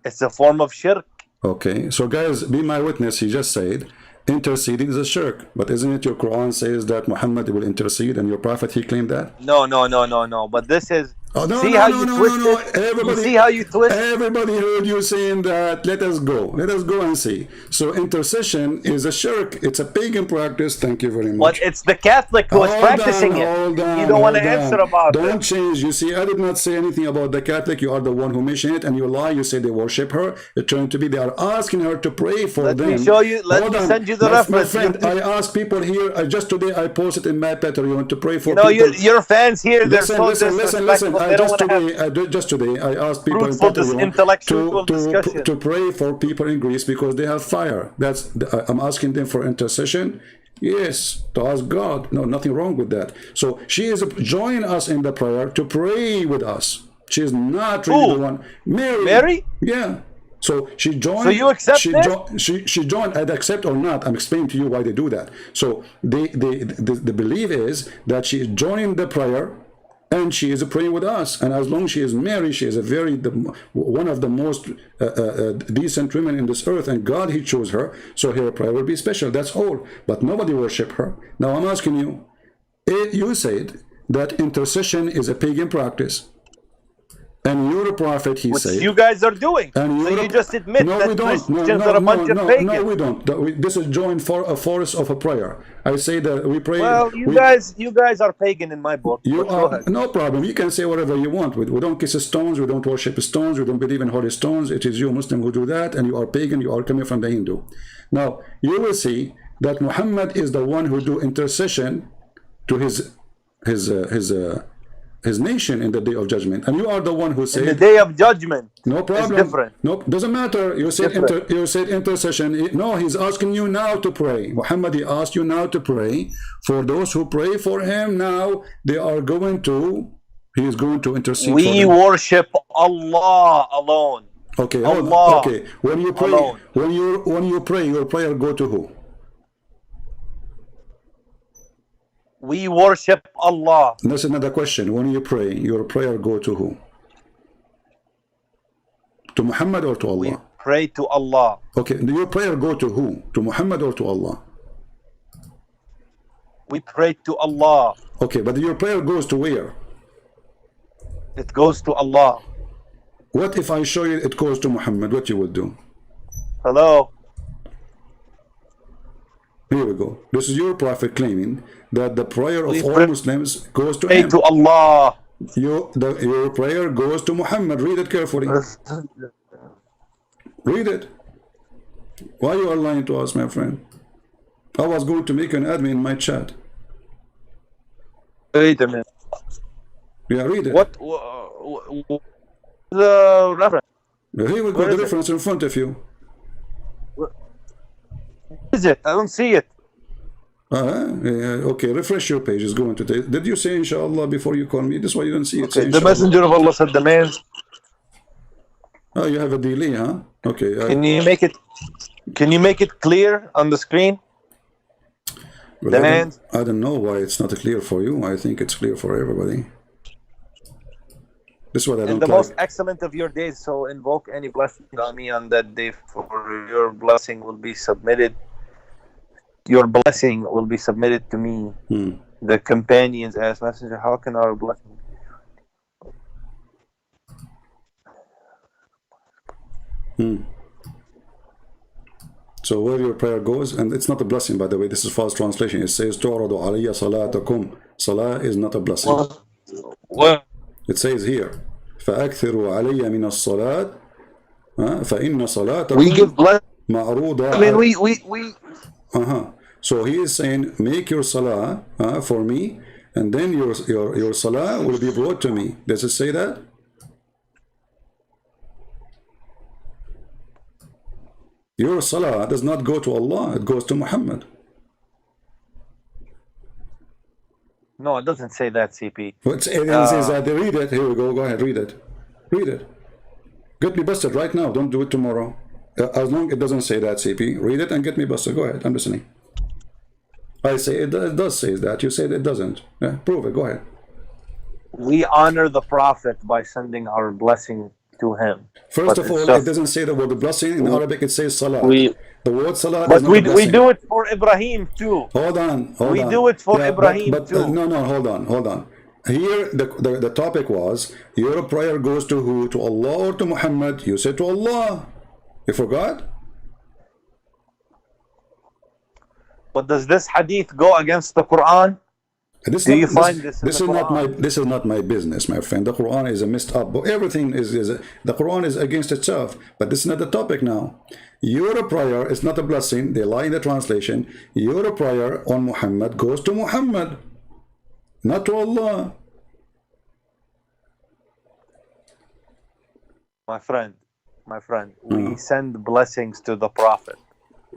It's a form of shirk. Okay, so guys, be my witness. He just said interceding is a shirk, but isn't it your Quran says that Muhammad will intercede, and your prophet, he claimed that? No. But this is. Oh, no, See no, how no, you no, twist no, no. it? Everybody, You see how you twist? everybody heard you saying that. Let us go. Let us go and see. So intercession is a shirk. It's a pagan practice. Thank you very much. But it's the Catholic who is practicing it. Hold on, You don't want to hold answer on. about Don't it. change. You see, I did not say anything about the Catholic. You are the one who mentioned it, and you lie. You say they worship her. It turned to be they are asking her to pray for Let them. me show you. Let Hold me on. send you the My reference. friend, I asked people here. Just today I posted in my Twitter. You want to pray for You know, people. your fans here, they're so Listen. disrespectful. They don't want to have Just today, I asked people in fruitful, Patreon intellectual discussion. to pray for people in Greece because they have fire. I'm asking them for intercession. Yes, to ask God. No, nothing wrong with that. So she is joining us in the prayer to pray with us. She is not really the one. Mary? Yeah. So she joined. So you accept she joined. I'd accept or not. I'm explaining to you why they do that. So the belief is that she is joining the prayer, and she is praying with us. And as long as she is Mary, she is one of the most decent women in this earth, and God, he chose her. So her prayer will be special. That's all. But nobody worship her. Now I'm asking you. You said that intercession is a pagan practice. And you're a prophet, he said. Which you guys are doing. And so you just admit that Christians are a bunch of pagans. No, we don't. This is joined for a force of a prayer. I say that we pray. Well, you guys are pagan in my book. You go are, ahead. no problem. You can say whatever you want. We don't kiss stones. We don't worship stones. We don't believe in holy stones. It is you Muslim who do that, and you are pagan. You are coming from the Hindu. Now you will see that Muhammad is the one who do intercession to his nation in the day of judgment, and you are the one who said in the day of judgment. No problem. It's different. No, doesn't matter. You said intercession. No, he's asking you now to pray. Muhammad, he asked you now to pray for those who pray for him. Now he is going to intercede. We worship Allah alone. Okay, Allah. Okay. When you pray, alone. when you pray, your prayer go to who? We worship Allah. That's another question. When you pray, your prayer go to who? To Muhammad or to Allah? We pray to Allah. Okay, your prayer go to who? To Muhammad or to Allah? We pray to Allah. Okay, but your prayer goes to where? It goes to Allah. What if I show you it goes to Muhammad? What you will do? Hello? Here we go. This is your prophet claiming that the prayer of all Muslims goes to him. To Allah. Your prayer goes to Muhammad. Read it carefully. Read it. Why you are lying to us, my friend? I was going to make an admin in my chat. Wait a minute. Yeah, read it. What the reference? Here we go. The reference in front of you. What is it? I don't see it. Okay, refresh your page. It's going to take. Did you say inshallah before you call me? This is why you don't see it. Okay, the messenger of Allah said the man. Oh, you have a delay, huh? Okay. Can you make it clear on the screen? Well, I don't know why it's not clear for you. I think it's clear for everybody. This is what I don't like. The most excellent of your days, so invoke any blessing on me on that day, for your blessing will be submitted. Your blessing will be submitted to me. The companions asked, Messenger, how can our blessing? So where your prayer goes, and it's not a blessing, by the way, this is false translation. It says, تُعْرَضُ عَلَيَّ صَلَاتَكُمْ. Salah is not a blessing. What? It says here, فَأَكْثِرُوا عَلَيَّ مِنَ الصَّلَاةِ فَإِنَّ صَلَاتَكُمْ We give blessing. مَعْرُوضَ. I mean, we. So he is saying, make your salah for me, and then your salah will be brought to me. Does it say that? Your salah does not go to Allah, it goes to Muhammad. No, it doesn't say that, CP. It says that. Read it. Here we go. Go ahead, read it. Read it. Get me busted right now. Don't do it tomorrow. As long as it doesn't say that, CP. Read it and get me busted. Go ahead. I'm listening. I say it does say that. You said it doesn't. Yeah, prove it. Go ahead. We honor the Prophet by sending our blessing to him. First But of it's all, just- it doesn't say the word blessing. In Arabic, it says salat. we The word salat but is not we a blessing. do it for Ibrahim too. Hold on. We on. do it for Yeah, Ibrahim but too. no, hold on. Here, the topic was, your prayer goes to who? To Allah or to Muhammad? You said to Allah. You forgot? But does this hadith go against the Quran? This Do you find this in this the is not Quran? this is not my business, my friend. The Quran is a messed up book. Everything is the Quran is against itself. But this is not the topic now. Your prayer is not a blessing. They lie in the translation. Your prayer on Muhammad goes to Muhammad, not to Allah. My friend, we send blessings to the Prophet.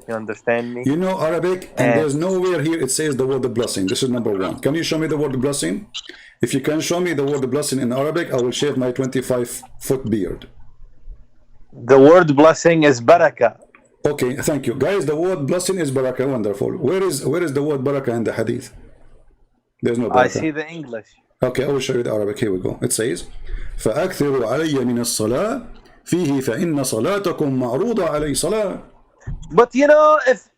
You understand me? You know Arabic, and there's nowhere here it says the word blessing. This is number one. Can you show me the word blessing? If you can show me the word blessing in Arabic, I will shave my 25-foot beard. The word blessing is barakah. Okay, thank you. Guys, the word blessing is barakah. Wonderful. Where is the word barakah in the hadith? There's no barakah. I see the English. Okay, I will show you the Arabic. Here we go. It says, فَأَكْثِرُوا عَلَيَّ مِنَ الصَّلَاةِ فِيهِ فَإِنَّ صَلَاتَكُمْ مَعْرُوضَ عَلَيْهِ صَلَاةً. But you know, if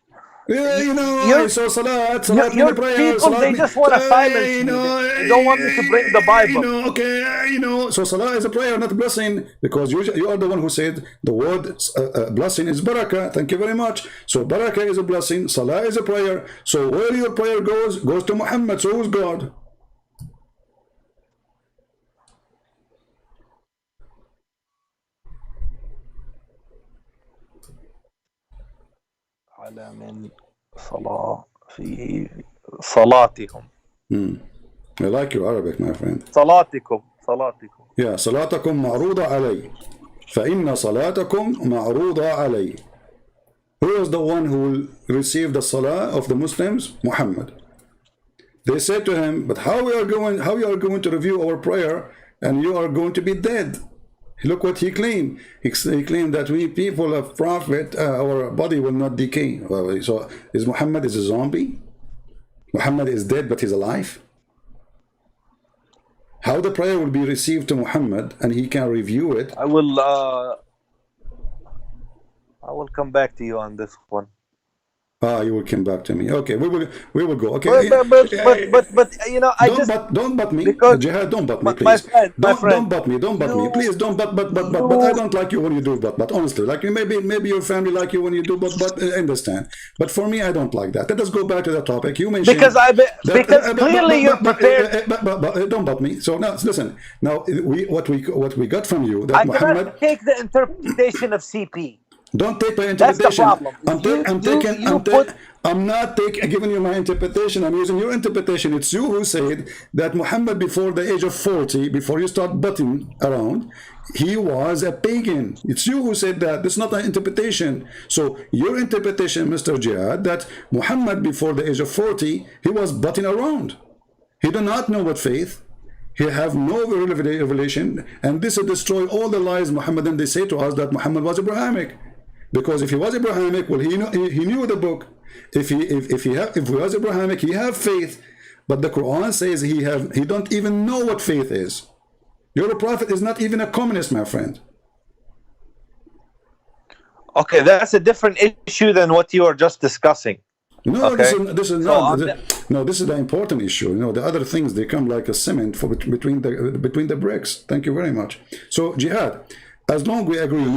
so salat your people, they just want to silence me. They don't want me to bring the Bible. So salah is a prayer, not a blessing, because you are the one who said the word blessing is barakah. Thank you very much. So barakah is a blessing, salah is a prayer. So where your prayer goes to Muhammad. So who's God? على من صلاة فيه صلاتهم. I like your Arabic, my friend. صلاتكم. Yeah, صلاتكم معروضة علي. فإن صلاتكم معروضة علي. Who is the one who will receive the salah of the Muslims? Muhammad. They said to him, but how you are going to review our prayer and you are going to be dead? Look what he claimed. He claimed that we people of Prophet, our body will not decay. So is Muhammad is a zombie? Muhammad is dead, but he's alive? How the prayer will be received to Muhammad and he can review it? I will come back to you on this one. You will come back to me. Okay, we will go. Okay. But you know, don't butt me. Because Jihad, don't butt me, please. My friend, don't butt me. Please don't butt. But I don't like you when you do but honestly, like maybe your family like you when you do but I understand. But for me, I don't like that. Let us go back to the topic. You mentioned because clearly you're prepared. But don't butt me. So now listen. Now what we got from you that I Muhammad cannot take the interpretation of CP. Don't take my interpretation. That's the problem. I'm not giving you my interpretation. I'm using your interpretation. It's you who said that Muhammad, before the age of 40, before you start butting around, he was a pagan. It's you who said that. It's not an interpretation. So your interpretation, Mr. Jihad, that Muhammad, before the age of 40, he was butting around. He did not know what faith. He have no revelation. And this will destroy all the lies Muhammadan. They say to us that Muhammad was Abrahamic. Because if he was Abrahamic, well, he knew the book. If he was Abrahamic, he have faith. But the Quran says he don't even know what faith is. Your prophet is not even a communist, my friend. Okay, that's a different issue than what you are just discussing. No, okay. this is not. This is the important issue. You know, the other things, they come like a cement between the bricks. Thank you very much. So, Jihad, as long we agree, me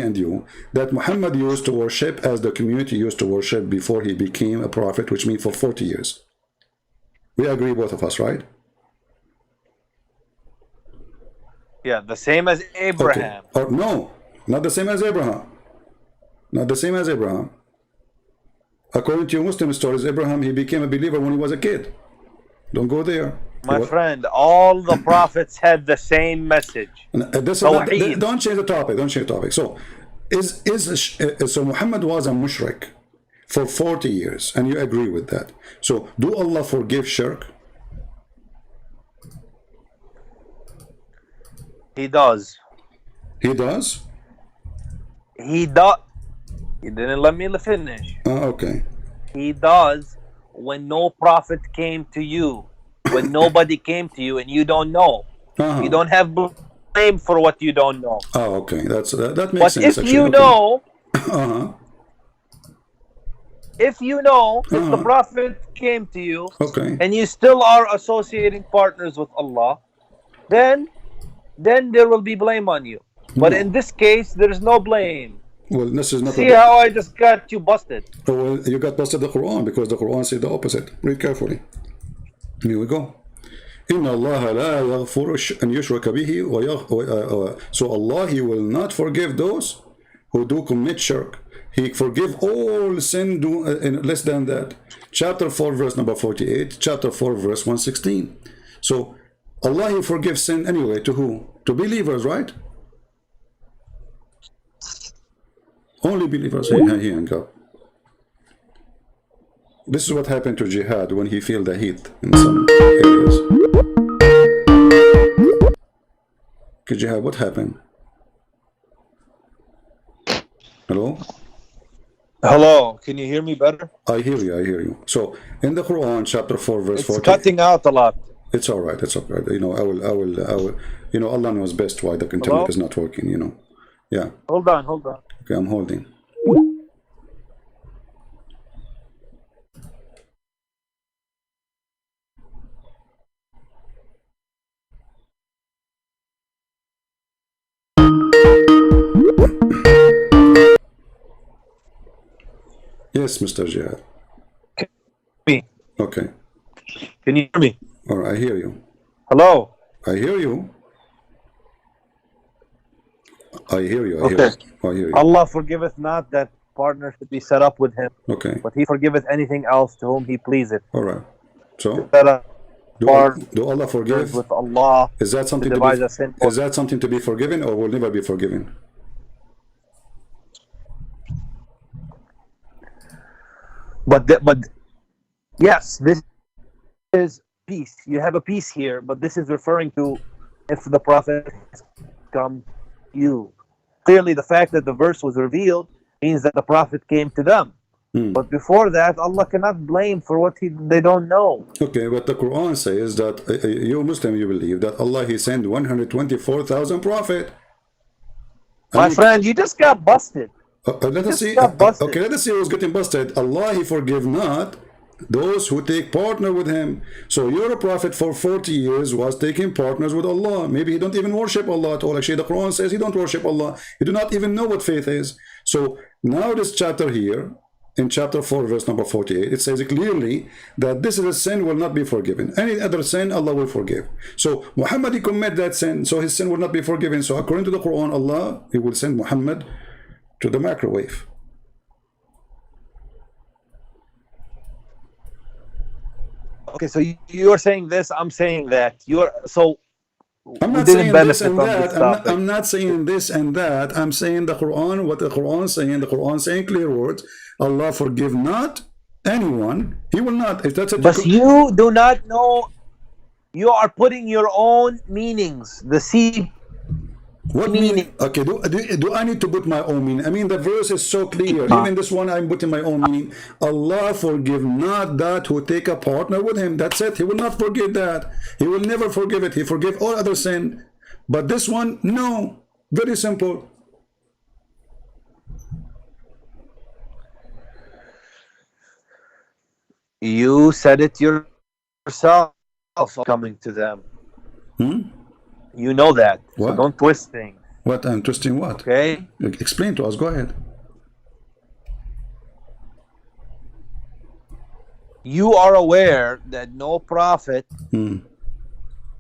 and you, that Muhammad used to worship as the community used to worship before he became a prophet, which means for 40 years. We agree, both of us, right? Yeah, the same as Abraham. Okay. Or no, not the same as Abraham. Not the same as Abraham. According to your Muslim stories, Abraham, he became a believer when he was a kid. Don't go there. My friend, all the prophets had the same message. Don't change the topic. Don't change the topic. So, so Muhammad was a mushrik for 40 years, and you agree with that. So, do Allah forgive shirk? He does. He does? He does. You didn't let me finish. Okay. He does when no prophet came to you. When nobody came to you and you don't know. Uh-huh. You don't have blame for what you don't know. Oh, okay. That makes But sense. if you Okay. know, Uh-huh. if the Prophet came to you Okay. and you still are associating partners with Allah, then there will be blame on you. But No. in this case, there is no blame. Well, this is not See how I just got you busted? Oh, well, you got busted the Quran because the Quran says the opposite. Read carefully. Here we go. إن الله لا يغفر أن يشرك به So Allah, He will not forgive those who do commit shirk. He forgive all sin less than that. Chapter 4 verse number 48, chapter 4 verse 116. So Allah, He forgives sin anyway to who? To believers, right? Only believers. He hang up. This is what happened to Jihad when he feel the heat in some areas. Okay, Jihad, what happened? Hello? Hello, can you hear me better? I hear you. So in the Quran, chapter 4, verse 40. It's cutting out a lot. It's all right. You know, I will. You know, Allah knows best why the internet is not working. You know. Yeah. Hold on. Okay, I'm holding. Yes, Mr. Jihad. Me. Okay. Can you hear me? All right, I hear you. Hello. I hear you. I hear you. Okay. I hear you. Allah forgiveth not that partner should be set up with Him, Okay. but He forgiveth anything else to whom He pleaseth. All right. So Set up do Allah forgive? with Allah. Is that something is that something to be forgiven or will never be forgiven? But yes, this is peace. You have a peace here, but this is referring to if the Prophet has come to you. Clearly, the fact that the verse was revealed means that the Prophet came to them. But before that, Allah cannot blame for what they don't know. Okay, but the Quran says that you Muslim, you believe that Allah, He sent 124,000 prophet. My friend, you just got busted. Let us see. Okay, let us see who's getting busted. Allah, He forgive not those who take partner with Him. So your prophet for 40 years was taking partners with Allah. Maybe he don't even worship Allah at all. Actually, the Quran says he don't worship Allah. He do not even know what faith is. So now this chapter here, in chapter 4, verse number 48, it says clearly that this is a sin will not be forgiven. Any other sin, Allah will forgive. So Muhammad, he commit that sin, so his sin will not be forgiven. So according to the Quran, Allah, He will send Muhammad to the microwave. Okay, so you're saying this, I'm saying that. I'm not saying this and that. I'm not saying this and that. I'm saying the Quran, what the Quran is saying. The Quran is saying clear words. Allah forgive not anyone. He will not. If that's but you do not know. You are putting your own meanings. The seed. What meaning? Okay, do I need to put my own meaning? I mean, the verse is so clear. Even this one, I'm putting my own meaning. Allah forgive not that who take a partner with Him. That's it. He will not forgive that. He will never forgive it. He forgive all other sin. But this one, no. Very simple. You said it yourself coming to them. You know that. What? So don't twist things. What? I'm twisting what? Okay? Explain to us. Go ahead. You are aware that no prophet,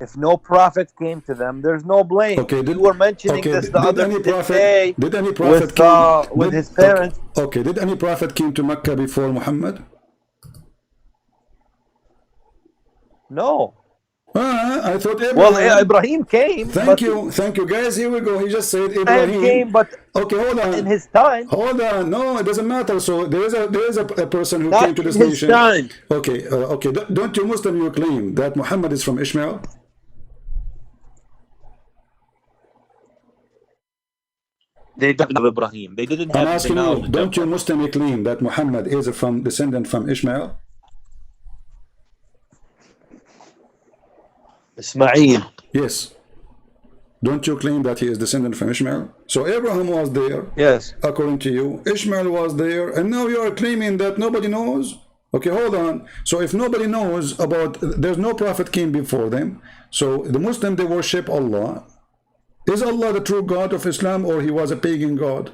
if no prophet came to them, there's no blame. Okay, you were mentioning this the other day did any prophet with his parents. Okay, did any prophet came to Mecca before Muhammad? No. I thought Abraham. Well, Ibrahim came. Thank you, guys. Here we go. He just said Ibrahim came, but okay, hold on. In his time. Hold on. No, it doesn't matter. So there is a person who Not came to this in his nation. time. Okay, okay. Don't you Muslim you claim that Muhammad is from Ishmael? They didn't have Ibrahim. They didn't have. I'm asking you. Don't you Muslim you claim that Muhammad is from descendant from Ishmael? Ismail. Yes. Don't you claim that he is descendant from Ishmael? So Abraham was there, Yes. according to you. Ishmael was there, and now you are claiming that nobody knows? Okay, hold on. So if nobody knows about, there's no prophet came before them. So the Muslim, they worship Allah. Is Allah the true God of Islam, or he was a pagan God?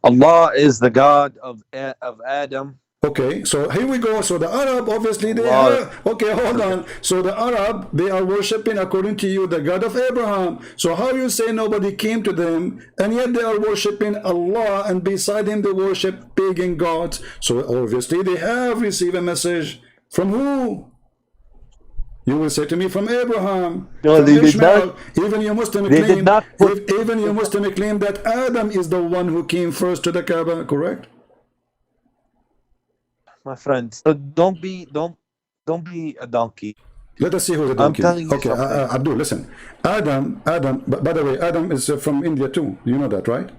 Allah is the God of Adam. Okay, so here we go. So the Arab, obviously, they Allah. are, okay, hold on. So the Arab, they are worshiping, according to you, the God of Abraham. So how you say nobody came to them, and yet they are worshiping Allah, and beside him they worship pagan gods? So obviously they have received a message from who? You will say to me, from Abraham, No, from they did Ishmael. not. Even your Muslim They claim, did not put. even your Muslim claim that Adam is the one who came first to the Kaaba, correct? My friends, so don't be a donkey. Let us see who the I'm donkey telling is. you Okay, something. Abdul, listen. Adam, by the way, Adam is from India too. You know that, right?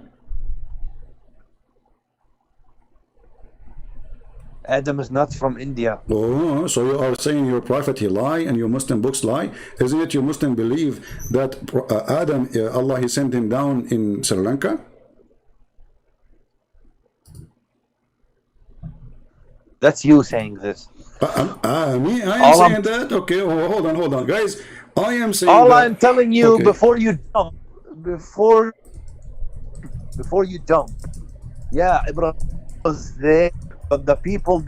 Adam is not from India. Oh, so you are saying your prophet he lie and your Muslim books lie? Isn't it your Muslim believe that Adam, Allah, he sent him down in Sri Lanka? That's you saying this. Me, I am All saying I'm- that. Okay, hold on, guys. I am saying All that. I'm telling you Okay. before you jump, before you jump, yeah, Ibrahim was there, but the people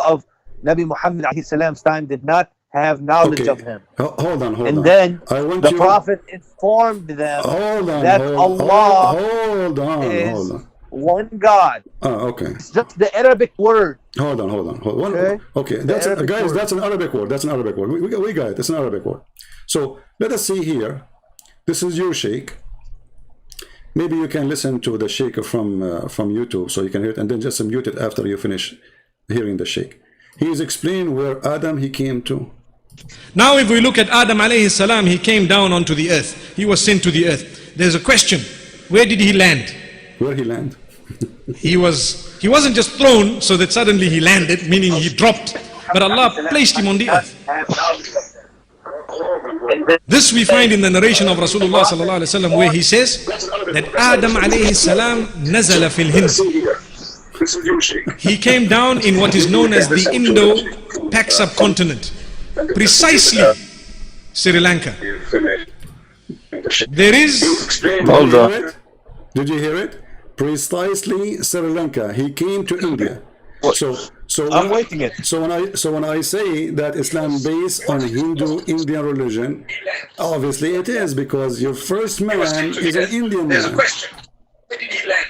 of Nabi Muhammad alayhi salam's time did not have knowledge Okay, of him. hold on. And then I want the you. Prophet informed them Hold on. that Allah hold on. is one God. Okay. It's just the Arabic word. Hold on. Okay. Okay, Arabic guys, word. that's an Arabic word. That's an Arabic word. We got it. It's an Arabic word. So let us see here. This is your sheikh. Maybe you can listen to the sheikh from YouTube, so you can hear it, and then just mute it after you finish hearing the sheikh. He is explaining where Adam he came to. Now if we look at Adam alayhi salam, he came down onto the earth. He was sent to the earth. There's a question. Where did he land? Where he land? He wasn't just thrown so that suddenly he landed, meaning he dropped, but Allah placed him on the earth. This we find in the narration of Rasulullah sallallahu alaihi wasallam, where he says that Adam alayhi salam nazala fil Hind. He came down in what is known as the Indo-Pak subcontinent, precisely Sri Lanka. There is Hold on. Did you hear it? Precisely Sri Lanka. He came to India. So I'm waiting it. So when I say that Islam based on Hindu-Indian religion, obviously it is, because your first man is an Indian man. There's a question. Where did he land?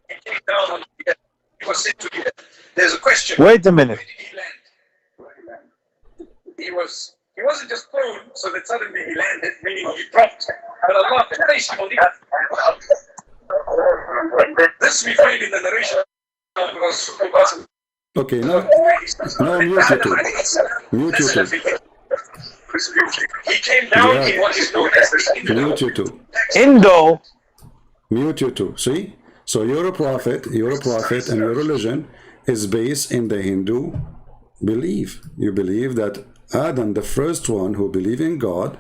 He came down on the earth. He was sent to the earth. There's a question. Wait a minute. Where did he land? He wasn't just thrown so that suddenly he landed, meaning he dropped. But Allah placed him on the earth. This we find in the narration of Rasulullah. Okay, now mute YouTube. Mute YouTube. He came down in what is known as the Mute YouTube. Indo. Mute YouTube. See? So you're a prophet, and your religion is based in the Hindu belief. You believe that Adam, the first one who believed in God,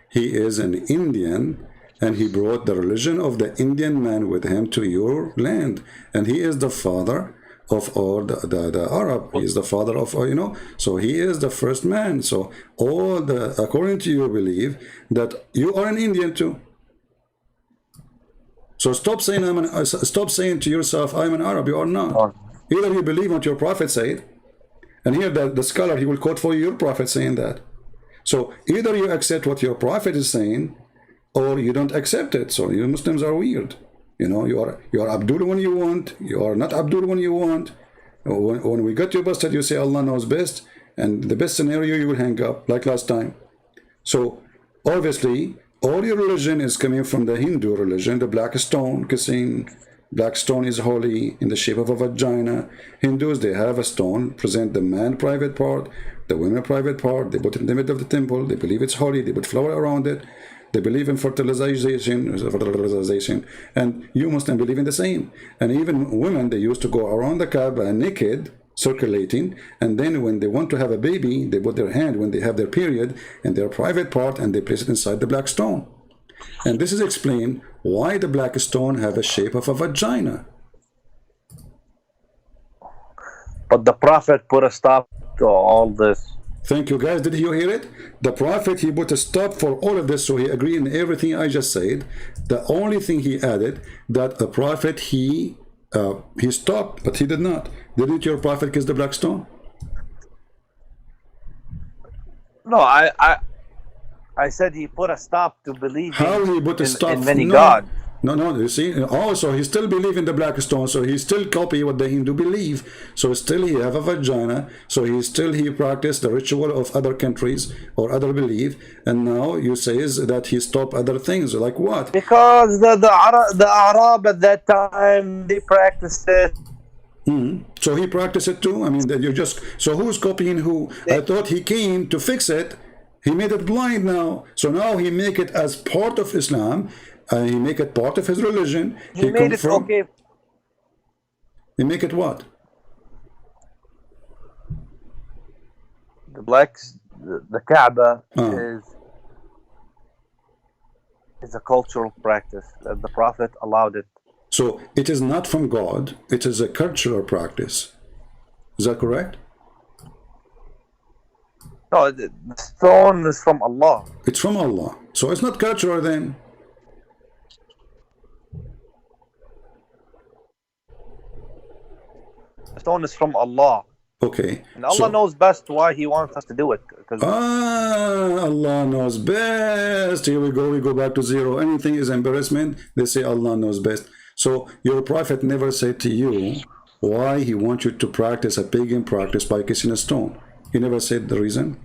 he is an Indian, and he brought the religion of the Indian man with him to your land, and he is the father of all the Arab. He is the father of, so he is the first man. So according to your belief, that you are an Indian too. So stop saying to yourself, I'm an Arab. You are not. Either you believe what your prophet said, and here the scholar, he will quote for you your prophet saying that. So either you accept what your prophet is saying, or you don't accept it. So you Muslims are weird. You are Abdul when you want. You are not Abdul when you want. When we got you busted, you say Allah knows best, and the best scenario you will hang up like last time. So obviously all your religion is coming from the Hindu religion, the black stone, kissing. Black stone is holy in the shape of a vagina. Hindus, they have a stone, present the man private part, the women private part. They put it in the middle of the temple. They believe it's holy. They put flower around it. They believe in fertilization, and you Muslims believe in the same. And even women, they used to go around the Kaaba naked, circulating, and then when they want to have a baby, they put their hand when they have their period in their private part and they place it inside the black stone. And this is explained why the black stone have a shape of a vagina. But the Prophet put a stop to all this. Thank you, guys. Did you hear it? The Prophet, he put a stop for all of this, so he agreed in everything I just said. The only thing he added, that the Prophet, he stopped, but he did not. Didn't your Prophet kiss the black stone? No, I said he put a stop to believing How he put a stop? in many no, gods. No, you see, also he still believe in the black stone, so he still copy what the Hindu believe. So still he have a vagina, so he practice the ritual of other countries or other belief, and now you says that he stop other things, like what? Because the Arab at that time, they practiced it. So he practiced it too? I mean, that you just, so who's copying who? I thought he came to fix it. He made it blind now. So now he make it as part of Islam. He make it part of his religion. He made it okay. He make it what? The Kaaba is a cultural practice. The Prophet allowed it. So it is not from God. It is a cultural practice. Is that correct? No, the stone is from Allah. It's from Allah. So it's not cultural then. The stone is from Allah. Okay. And Allah knows best why He wants us to do it. Allah knows best. Here we go. We go back to zero. Anything is embarrassment. They say Allah knows best. So your Prophet never said to you why he wants you to practice a pagan practice by kissing a stone. He never said the reason.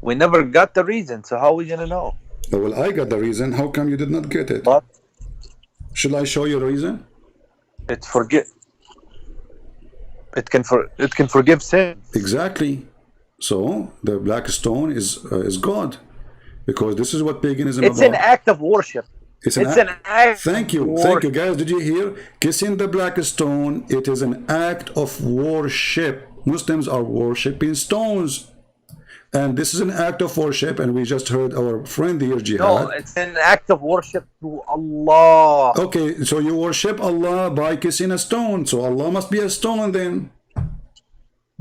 We never got the reason, so how are we gonna know? Well, I got the reason. How come you did not get it? But should I show you the reason? It can forgive sin. Exactly. So the black stone is God, because this is what paganism is It's about. an act of worship. It's an act. Thank you, guys. Did you hear? Kissing the black stone. It is an act of worship. Muslims are worshiping stones, and this is an act of worship. And we just heard our friend here, Jihad. No, it's an act of worship to Allah. Okay, so you worship Allah by kissing a stone. So Allah must be a stone then,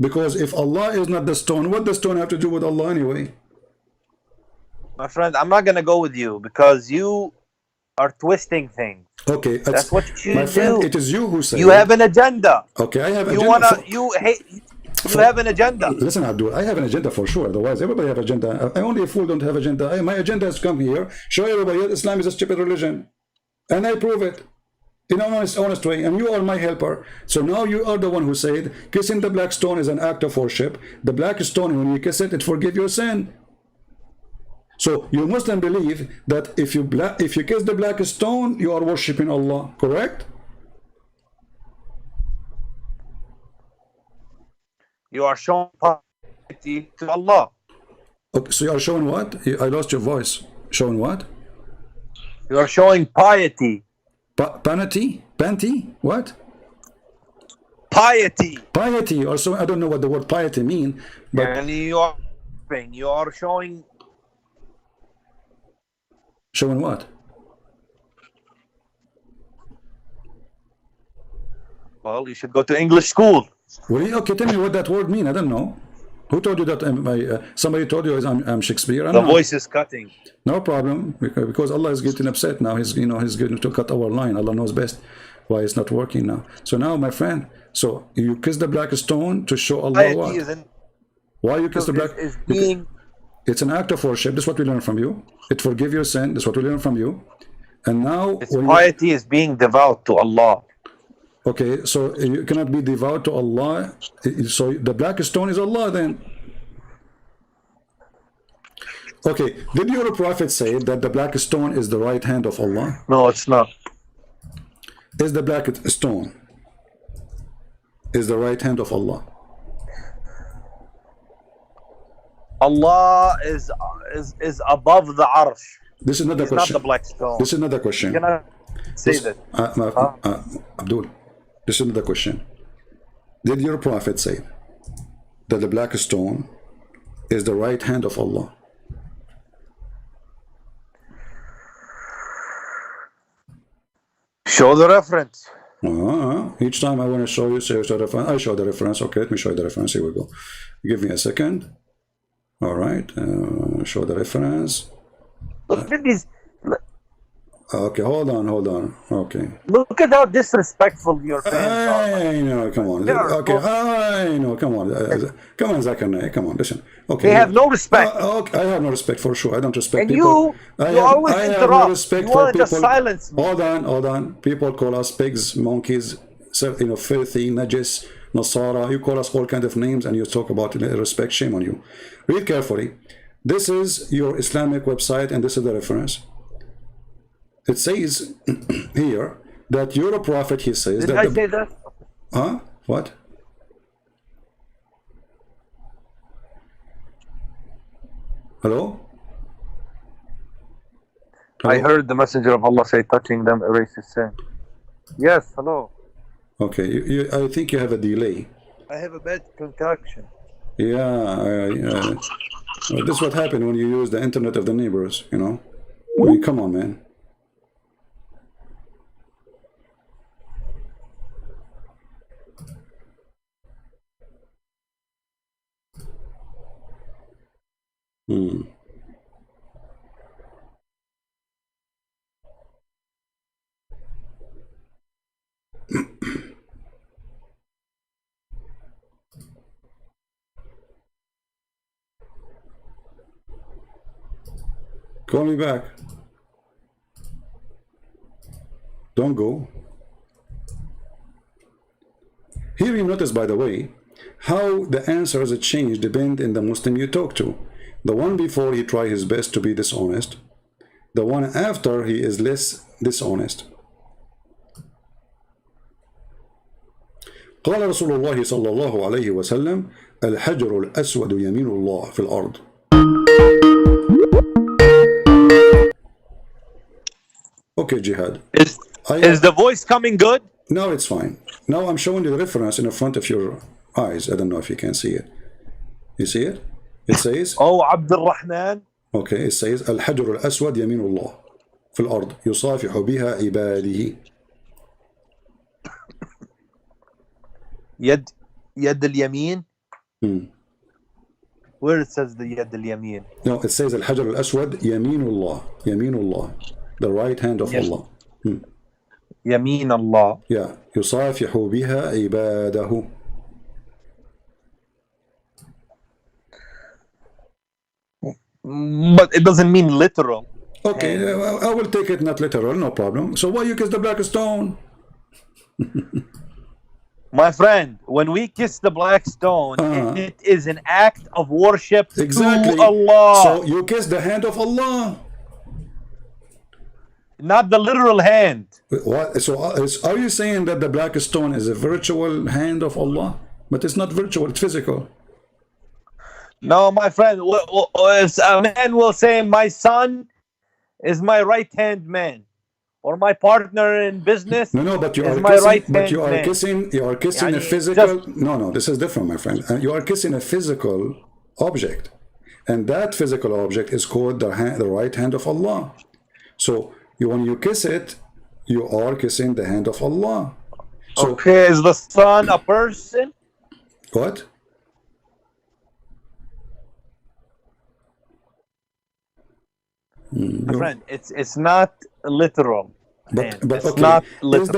because if Allah is not the stone, what does the stone have to do with Allah anyway? My friend, I'm not gonna go with you because you are twisting things. Okay, that's what you my friend, do. it is you who said you have an agenda. Okay, I have an agenda. You have an agenda. Listen, Abdul, I have an agenda for sure. Otherwise, everybody have agenda. I only a fool don't have agenda. My agenda is come here, show everybody that Islam is a stupid religion, and I prove it in an honest way. And you are my helper. So now you are the one who said kissing the black stone is an act of worship. The black stone, when you kiss it, it forgives your sin. So you Muslim believe that if you kiss the black stone, you are worshiping Allah, correct? You are showing piety to Allah. Okay, so you are showing what? I lost your voice. Showing what? You are showing piety. Panty? Panty? What? Piety. Piety. Also, I don't know what the word piety mean, but and you are showing. Showing what? Well, you should go to English school. Really? Okay, tell me what that word mean. I don't know. Who told you that? Somebody told you I'm Shakespeare? The voice is cutting. No problem, because Allah is getting upset now. He's going to cut our line. Allah knows best why it's not working now. So now, my friend, so you kiss the black stone to show Allah what? Why you kiss the black? It's an act of worship. This is what we learn from you. It forgives your sin. This is what we learn from you. And now, piety is being devout to Allah. Okay, so you cannot be devout to Allah. So the black stone is Allah then. Okay, did your Prophet say that the black stone is the right hand of Allah? No, it's not. Is the black stone is the right hand of Allah? Allah is above the arsh. This is not the question. Not the black stone. This is not the question. say that. Abdul, listen to the question. Did your prophet say that the black stone is the right hand of Allah? Show the reference. Each time I want to show you, say the reference. I show the reference. Okay, let me show you the reference. Here we go. Give me a second. All right. Show the reference. Look at these. Okay, hold on. Okay. Look at how disrespectful your fans are. I know, come on. Okay, I know, come on. Come on, Zakir, come on, listen. Okay. They have no respect. Okay, I have no respect for sure. I don't respect And people. you always I interrupt. have no respect You for want to people. silence me. Hold on. People call us pigs, monkeys, filthy, najis, Nasara. You call us all kinds of names and you talk about respect. Shame on you. Read carefully. This is your Islamic website and this is the reference. It says here that you're a prophet, he says. Did I say that? Huh? What? Hello? I heard the messenger of Allah say, touching them erases sin. Yes, hello. Okay, I think you have a delay. I have a bad concoction. Yeah. This is what happened when you use the internet of the neighbors, you know? I mean, come on, man. Call me back. Don't go. Here you notice, by the way, how the answers change depend on the Muslim you talk to. The one before, he tried his best to be dishonest. The one after, he is less dishonest. قال رسول الله صلى الله عليه وسلم الحجر الأسود يمين الله في الأرض. Okay, Jihad. Is the voice coming good? No, it's fine. Now I'm showing you the reference in the front of your eyes. I don't know if you can see it. You see it? It says, Oh, Abdul Rahman. Okay, it says الحجر الأسود يمين الله في الأرض يصافح بها عباده. يد اليمين. Where it says the يد اليمين? No, it says الحجر الأسود يمين الله. يمين الله, the right hand of Allah. يمين الله. Yeah, يصافح بها عباده. But it doesn't mean literal. Okay, I will take it not literal, no problem. So why you kiss the black stone? My friend, when we kiss the black stone, it is an act of worship Exactly. to Allah. So you kiss the hand of Allah. Not the literal hand. What? So are you saying that the black stone is a virtual hand of Allah? But it's not virtual, it's physical. No, my friend, a man will say, my son is my right-hand man, or my partner in business but you is are my kissing, right-hand but you are man. kissing a physical. No, this is different, my friend. You are kissing a physical object, and that physical object is called the right hand of Allah. So when you kiss it, you are kissing the hand of Allah. So, okay, is the son a person? What? My friend, it's not literal. But it's okay, not literal. Is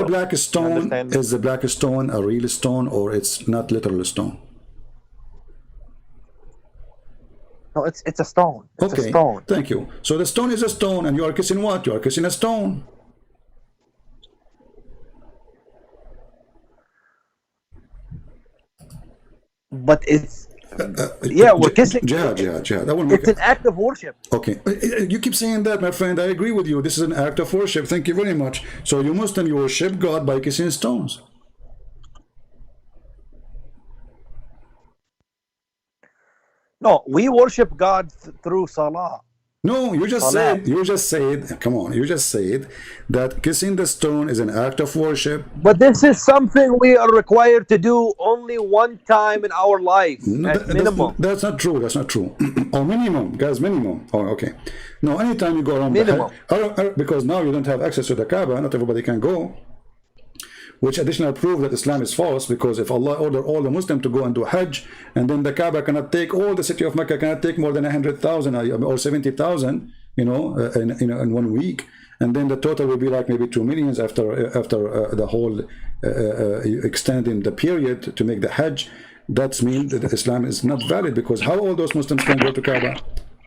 the black stone a real stone or it's not literal stone? No, it's a stone. It's a stone. Thank you. So the stone is a stone, and you are kissing what? You are kissing a stone. But it's we're kissing. Jihad. It's an act of worship. Okay, you keep saying that, my friend. I agree with you. This is an act of worship. Thank you very much. So you Muslim, you worship God by kissing stones. No, we worship God through salah. No, you just Salat. said, come on, you just said that kissing the stone is an act of worship. But this is something we are required to do only one time in our life, No, at minimum. that's not true. That's not true. Or minimum, guys, minimum. Oh, okay. No, anytime you go around Minimum. because now you don't have access to the Kaaba, not everybody can go. Which additional proof that Islam is false, because if Allah ordered all the Muslims to go and do Hajj, and then the Kaaba cannot take, all the city of Mecca cannot take more than 100,000 or 70,000, in 1 week, and then the total will be like maybe 2 million after the whole extending the period to make the Hajj. That means that Islam is not valid, because how all those Muslims can go to Kaaba?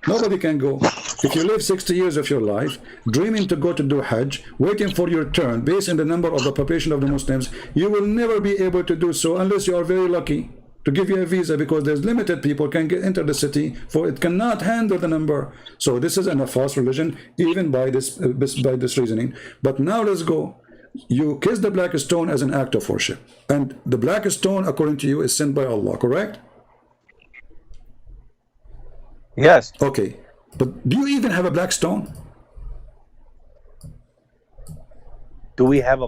Nobody can go. If you live 60 years of your life dreaming to go to do Hajj, waiting for your turn based on the number of the population of the Muslims, you will never be able to do so unless you are very lucky to give you a visa, because there's limited people can enter the city, for it cannot handle the number. So this is a false religion, even by this reasoning. But now let's go. You kiss the black stone as an act of worship, and the black stone, according to you, is sent by Allah, correct? Yes. Okay, but do you even have a black stone? Do we have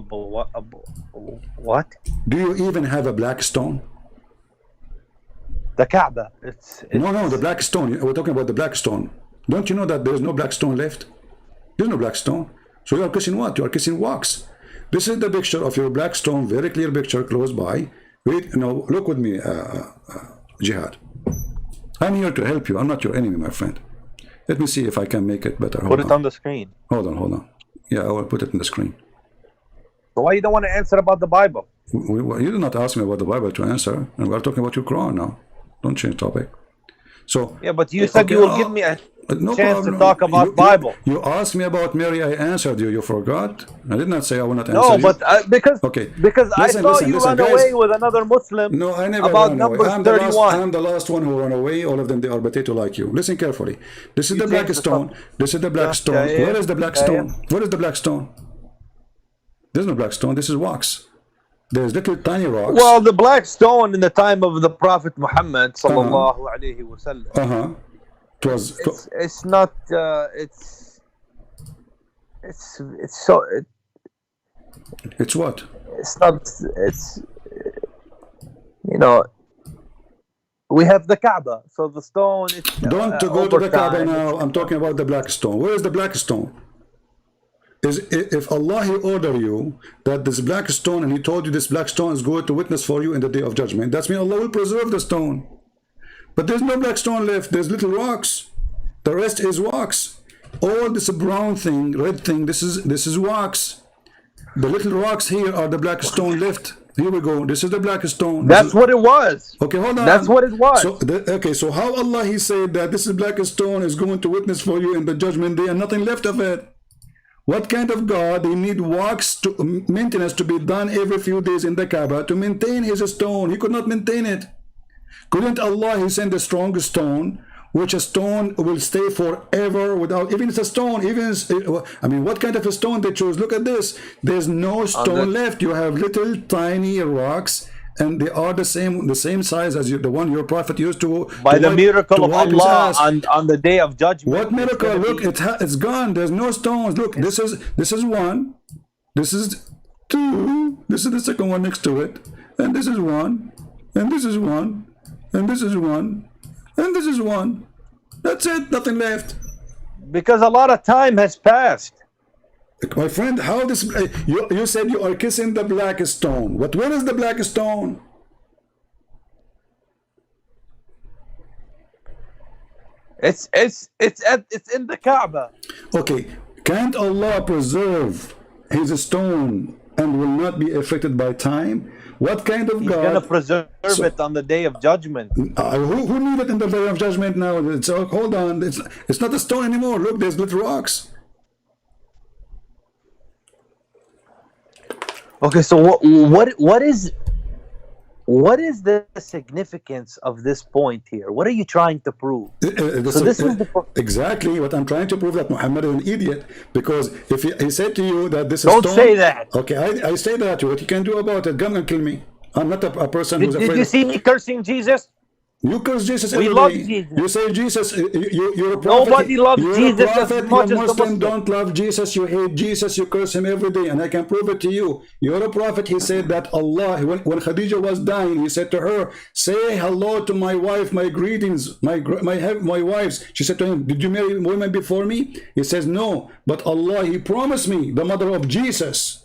what? Do you even have a black stone? The Kaaba. It's No, the black stone. We're talking about the black stone. Don't you know that there is no black stone left? There's no black stone. So you are kissing what? You are kissing wax. This is the picture of your black stone, very clear picture close by. Wait, no, look with me, Jihad. I'm here to help you. I'm not your enemy, my friend. Let me see if I can make it better. Put it on the screen. Hold on. Yeah, I will put it on the screen. So why you don't want to answer about the Bible? You did not ask me about the Bible to answer, and we're talking about your Quran now. Don't change topic. So yeah, but you said you will give me a no chance problem. to talk about Bible. You asked me about Mary. I answered you. You forgot. I did not say I will not answer No, you. but because Listen, I saw you run guys. away with another Muslim. No, I never about ran away. Numbers 31. I'm the last one who ran away. All of them, they are potato like you. Listen carefully. This is the black stone. This is the black stone. Where is the black stone? Where is the black stone? There's no black stone. This is wax. There's little tiny rocks. Well, the black stone in the time of the Prophet Muhammad sallallahu alaihi wasallam. It's not. It's what? It's not. It's we have the Kaaba, so the stone. Don't go to the Kaaba now. I'm talking about the black stone. Where is the black stone? If Allah he ordered you that this black stone, and he told you this black stone is going to witness for you in the day of judgment, that's mean Allah will preserve the stone. But there's no black stone left. There's little rocks. The rest is wax. All this brown thing, red thing, this is wax. The little rocks here are the black stone left. Here we go. This is the black stone. That's what it was. Okay, hold on. That's what it was. So how Allah he said that this is black stone is going to witness for you in the judgment day, and nothing left of it? What kind of God? He need wax to maintenance to be done every few days in the Kaaba to maintain his stone. He could not maintain it. Couldn't Allah he send a strong stone, which a stone will stay forever without, even it's a stone, what kind of a stone they chose? Look at this. There's no stone left. You have little tiny rocks, and they are the same size as the one your prophet used to. By the miracle of Allah on the day of judgment. What miracle? Look, it's gone. There's no stones. Look, this is one. This is two. This is the second one next to it. And this is one. And this is one. And this is one. And this is one. That's it. Nothing left. Because a lot of time has passed. My friend, how this? You said you are kissing the black stone. But where is the black stone? It's in the Kaaba. Okay, can't Allah preserve his stone and will not be affected by time? What kind of He's God? going to preserve it on the day of judgment. Who need it in the day of judgment now? Hold on, it's not a stone anymore. Look, there's little rocks. Okay, so what is the significance of this point here? What are you trying to prove? Exactly what I'm trying to prove, that Muhammad is an idiot, because if he said to you that this is Don't say that. Okay, I say that. What you can do about it? Come and kill me. I'm not a person who's afraid. Did you see me cursing Jesus? You curse Jesus We every love day. Jesus. You say Jesus, you're a prophet. Nobody loves You're Jesus a prophet. as much You're as the Muslim. Muslim. Don't love Jesus. You hate Jesus. You curse him every day. And I can prove it to you. You're a prophet. He said that Allah, when Khadija was dying, he said to her, say hello to my wife, my greetings, my wives. She said to him, did you marry women before me? He says, no. But Allah, he promised me the mother of Jesus.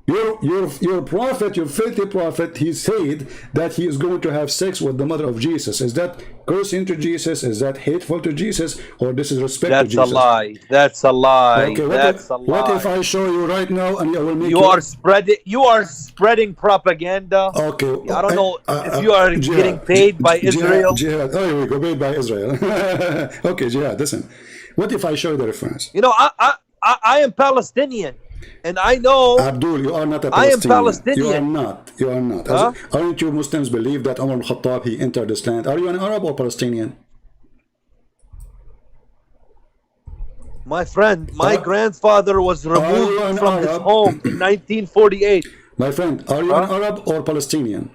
Your prophet, your filthy prophet, he said that he is going to have sex with the mother of Jesus. Is that cursing to Jesus? Is that hateful to Jesus? Or this is respect to That's a Jesus? lie. That's a lie. Okay, That's a lie. what if I show you right now and I will make You are spreading propaganda. Okay. I don't know if you are getting paid by Israel. Jihad. Oh, here we go. Paid by Israel. Okay, Jihad, listen. What if I show you the reference? You know, I am Palestinian. And I know Abdul, you are not a I am Palestinian. Palestinian. You are not. You are not. Huh? Aren't you Muslims believe that Umar al-Khattab, he entered this land? Are you an Arab or Palestinian? My friend, my grandfather was removed from his home in 1948. My friend, are you an Arab or Palestinian?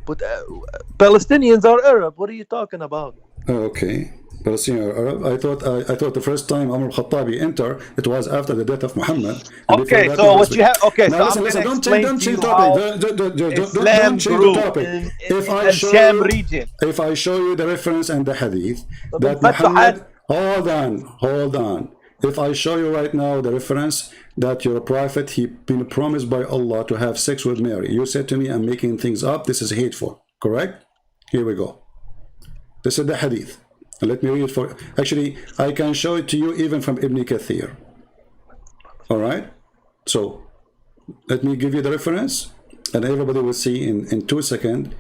But Palestinians are Arab. What are you talking about? Okay. Palestinian or Arab. I thought the first time Umar al-Khattabi entered, it was after the death of Muhammad. Okay, so what you have? Okay, now so listen, I'm listen, don't change topic. Don't change the topic. If I show you the reference and the hadith that Muhammad, hold on. If I show you right now the reference that your prophet, he been promised by Allah to have sex with Mary, you said to me, I'm making things up. This is hateful. Correct? Here we go. This is the hadith. Let me read it for. Actually, I can show it to you even from Ibn Kathir. All right. So let me give you the reference, and everybody will see in 2 seconds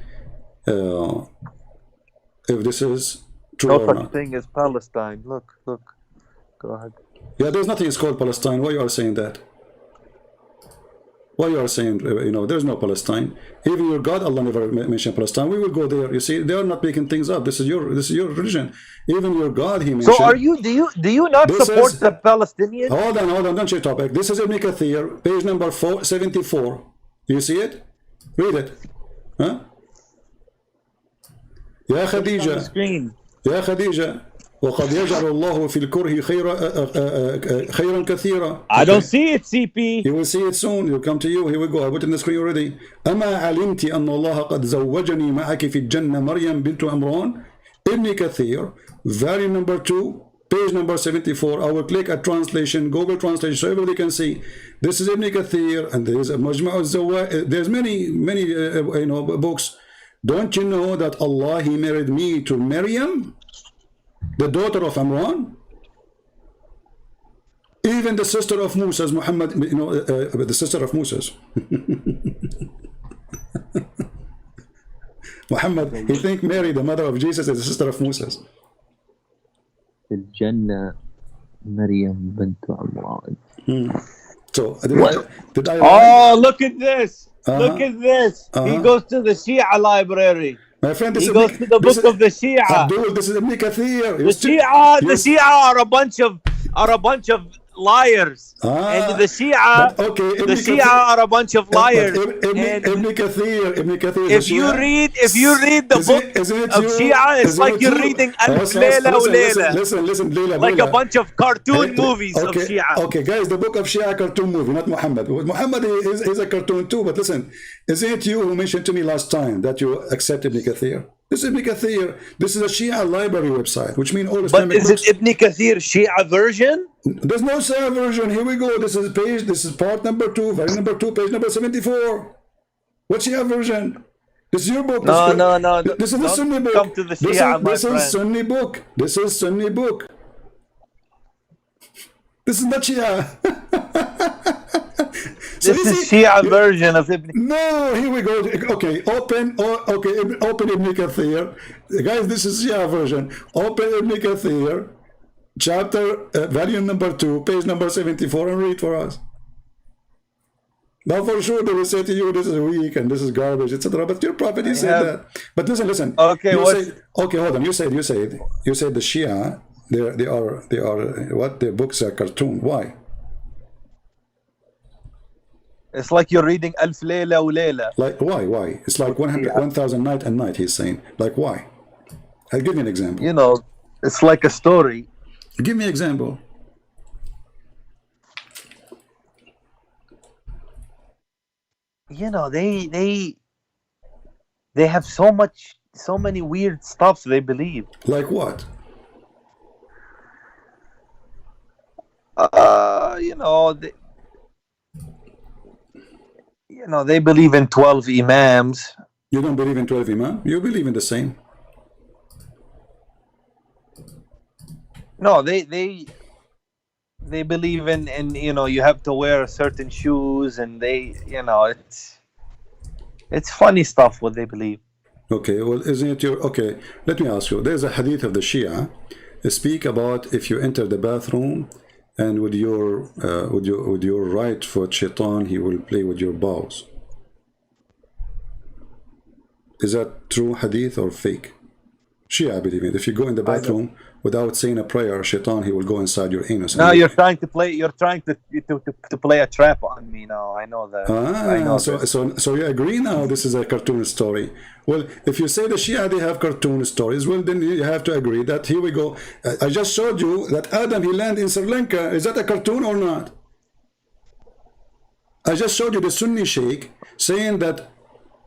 if this is true or not. No such thing as Palestine. Look. Go ahead. Yeah, there's nothing is called Palestine. Why you are saying that? Why you are saying, there's no Palestine. Even your God, Allah never mentioned Palestine. We will go there. You see, they are not making things up. This is your religion. Even your God, he mentioned. So do you not support the Palestinians? Hold on, don't change topic. This is Ibn Kathir, page number 474. You see it? Read it. Huh? يا خديجة يا خديجة وقد يجعل الله في الكره خيرا كثيرا. I don't see it, CP. You will see it soon. It'll come to you. Here we go. I put it in the screen already. أما علمت أن الله قد زوجني معك في الجنة مريم بنت عمران. Ibn Kathir, volume number 2, page number 74. I will click a translation, Google translation, so everybody can see. This is Ibn Kathir, and there is a Majma' al-Zawa'id. There's many books. Don't you know that Allah, he married me to Maryam, the daughter of Imran? Even the sister of Moses, Muhammad, the sister of Moses. Muhammad, he think Mary, the mother of Jesus, is the sister of Moses. الجنة مريم بنت عمران. So did I Oh, look at this. Look at this. He goes to the Shia library. My friend, he goes to the book of the Shia. Abdul, this is Ibn Kathir. The Shia are a bunch of liars. And the Shia, the Shia are a bunch of liars. Ibn Kathir. If you read the book of Shia, it's like you're reading Alf Layla wa Layla. Listen, Layla. Like a bunch of cartoon movies of Shia. Okay, guys, the book of Shia cartoon movie, not Muhammad. Muhammad is a cartoon too, but listen, isn't it you who mentioned to me last time that you accept Ibn Kathir? This is Ibn Kathir. This is a Shia library website, which means all Islamic books. But is it Ibn Kathir Shia version? There's no Shia version. Here we go. This is part number 2, volume number 2, page number 74. What's Shia version? This is your book. No. This is the Sunni book. Come to the Shia, this is Sunni book. This is Sunni book. This is not Shia. This is Shia version of Ibn. No, here we go. Okay, open Ibn Kathir. Guys, this is Shia version. Open Ibn Kathir, chapter, volume number 2, page number 74, and read for us. Now, for sure, they will say to you, this is weak and this is garbage, etc. But your prophet, he said that. But listen. Okay, hold on. You said the Shia, they are what? Their books are cartoon. Why? It's like you're reading Alf Layla wa Layla. Like why? It's like 1,000 night and night. He's saying like why? I'll give you an example. You know, it's like a story. Give me an example. You know, they have so many weird stuff they believe. Like what? You know, they believe in 12 imams. You don't believe in 12 imam? You believe in the same. No, they believe in you know, you have to wear certain shoes, and they, you know, it's funny stuff what they believe. Okay, well, isn't it your... Okay, let me ask you. There's a hadith of the Shia speak about if you enter the bathroom and with your right foot, shaitan, he will play with your bowels. Is that true hadith or fake? Shia, I believe it. If you go in the bathroom without saying a prayer, shaitan, he will go inside your anus. Now you're trying to play a trap on me now. I know that. I know so you agree now this is a cartoon story. Well, if you say the Shia, they have cartoon stories, well, then you have to agree that, here we go. I just showed you that Adam, he landed in Sri Lanka. Is that a cartoon or not? I just showed you the Sunni Sheikh saying that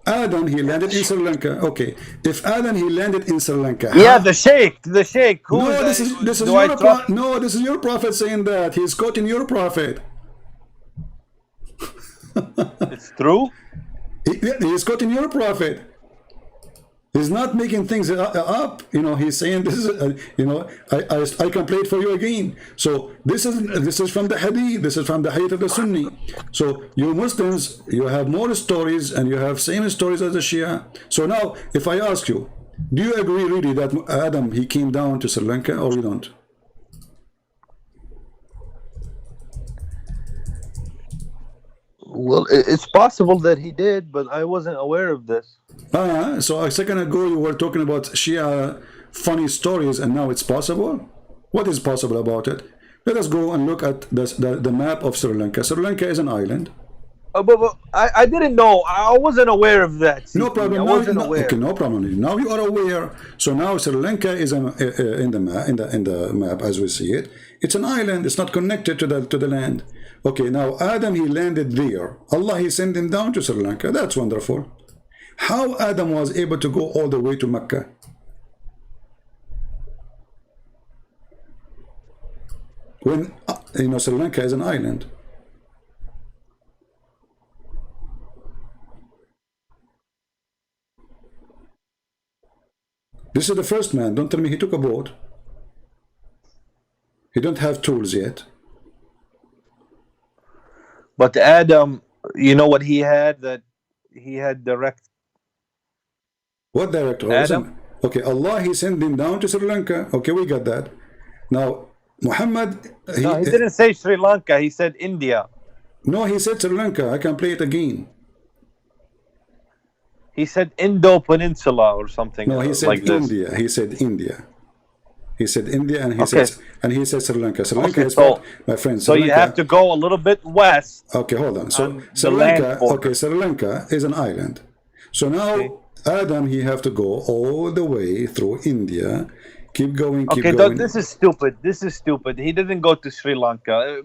Adam, he landed in Sri Lanka. Okay, if Adam, he landed in Sri Lanka. Yeah, the Sheikh. Who no, this is your prophet saying that. He's quoting your prophet. It's true. He's quoting your prophet. He's not making things up. You know, he's saying this is, you know, I can play it for you again. So this is from the hadith. This is from the hadith of the Sunni. So you Muslims, you have more stories and you have same stories as the Shia. So now, if I ask you, do you agree really that Adam, he came down to Sri Lanka, or you don't? Well, it's possible that he did, but I wasn't aware of this. So a second ago you were talking about Shia funny stories, and now it's possible? What is possible about it? Let us go and look at the map of Sri Lanka. Sri Lanka is an island. But I didn't know. I wasn't aware of that. No problem. I wasn't aware. Okay, no problem. Now you are aware. So now Sri Lanka is in the map as we see it. It's an island. It's not connected to the land. Okay, now Adam, he landed there. Allah, he sent him down to Sri Lanka. That's wonderful. How Adam was able to go all the way to Mecca? When you know, Sri Lanka is an island. This is the first man. Don't tell me he took a boat. He don't have tools yet. But Adam, you know what he had? That he had direct. What direct? Adam? Okay, Allah, he sent him down to Sri Lanka. Okay, we got that. Now, Muhammad... He didn't say Sri Lanka. He said India. No, he said Sri Lanka. I can play it again. He said Indo-Peninsula or something. No, he said like India. This. He said India. He said India, and he said Sri Lanka. Sri Lanka is my friend. So you have to go a little bit west. Okay, hold on. So Sri Lanka. Okay, Sri Lanka is an island. So now Adam, he have to go all the way through India. Keep going. Keep going. Okay, this is stupid. This is stupid. He didn't go to Sri Lanka.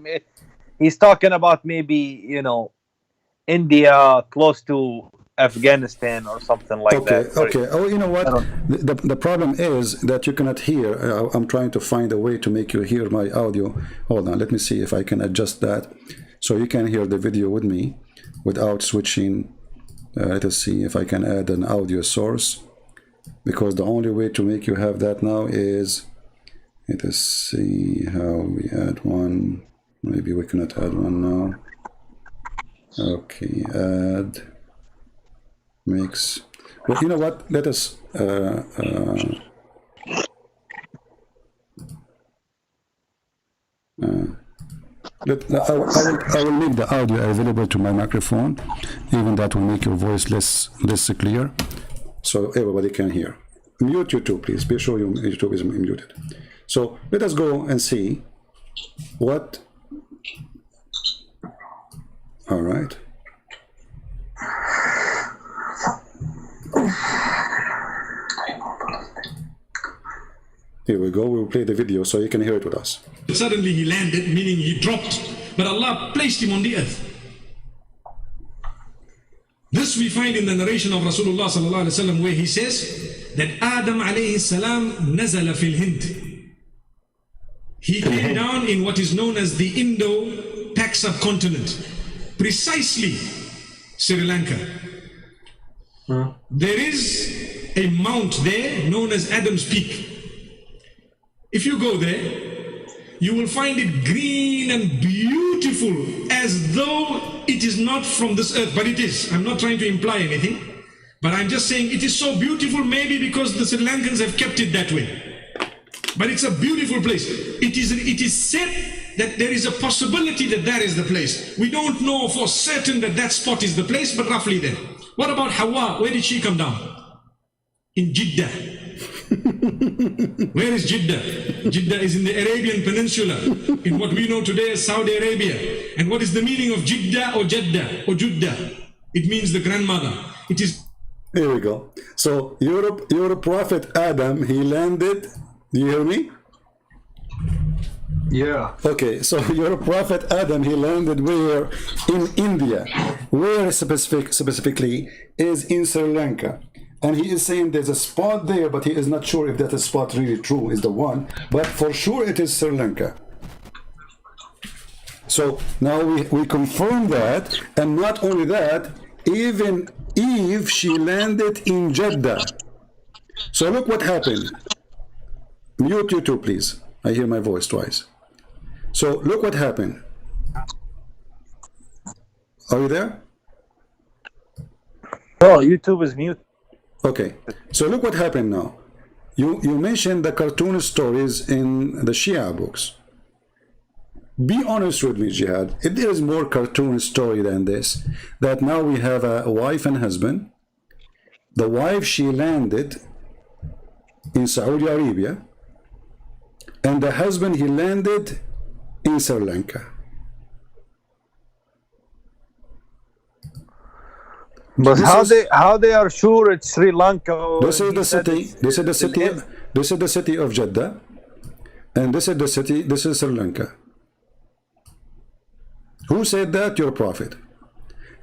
He's talking about maybe, you know, India close to Afghanistan or something like that. Okay. Oh, you know what? The problem is that you cannot hear. I'm trying to find a way to make you hear my audio. Hold on. Let me see if I can adjust that so you can hear the video with me without switching. Let us see if I can add an audio source, because the only way to make you have that now is, let us see how we add one. Maybe we cannot add one now. Okay, add mix. Well, you know what? Let us I will make the audio available to my microphone. Even that will make your voice less clear, so everybody can hear. Mute YouTube, please. Be sure your YouTube is muted. So let us go and see what. All right. Here we go. We'll play the video so you can hear it with us. Suddenly he landed, meaning he dropped, but Allah placed him on the earth. This we find in the narration of Rasulullah sallallahu alaihi wasallam, where he says that Adam alayhi salam nazala fil Hind. He came down in what is known as the Indo-Pak subcontinent, precisely Sri Lanka. There is a mount there known as Adam's Peak. If you go there, you will find it green and beautiful, as though it is not from this earth, but it is. I'm not trying to imply anything, but I'm just saying it is so beautiful, maybe because the Sri Lankans have kept it that way. But it's a beautiful place. It is said that there is a possibility that that is the place. We don't know for certain that that spot is the place, but roughly there. What about Hawa? Where did she come down? In Jeddah. Where is Jeddah? Jeddah is in the Arabian Peninsula, in what we know today as Saudi Arabia. And what is the meaning of Jeddah or Jeddah or Jeddah? It means the grandmother. It is. Here we go. So your prophet Adam, he landed. Do you hear me? Yeah. Okay, so your prophet Adam, he landed where? In India. Where specifically is in Sri Lanka. And he is saying there's a spot there, but he is not sure if that spot really true is the one. But for sure it is Sri Lanka. So now we confirm that. And not only that, even Eve, she landed in Jeddah. So look what happened. Mute you too, please. I hear my voice twice. So look what happened. Are you there? Oh, YouTube is mute. Okay. So look what happened now. You mentioned the cartoon stories in the Shia books. Be honest with me, Jihad. If there is more cartoon story than this, that now we have a wife and husband. The wife, she landed in Saudi Arabia. And the husband, he landed in Sri Lanka. But how they are sure it's Sri Lanka? This is the city. This is the city. This is the city of Jeddah, and this is the city. This is Sri Lanka. Who said that? Your prophet.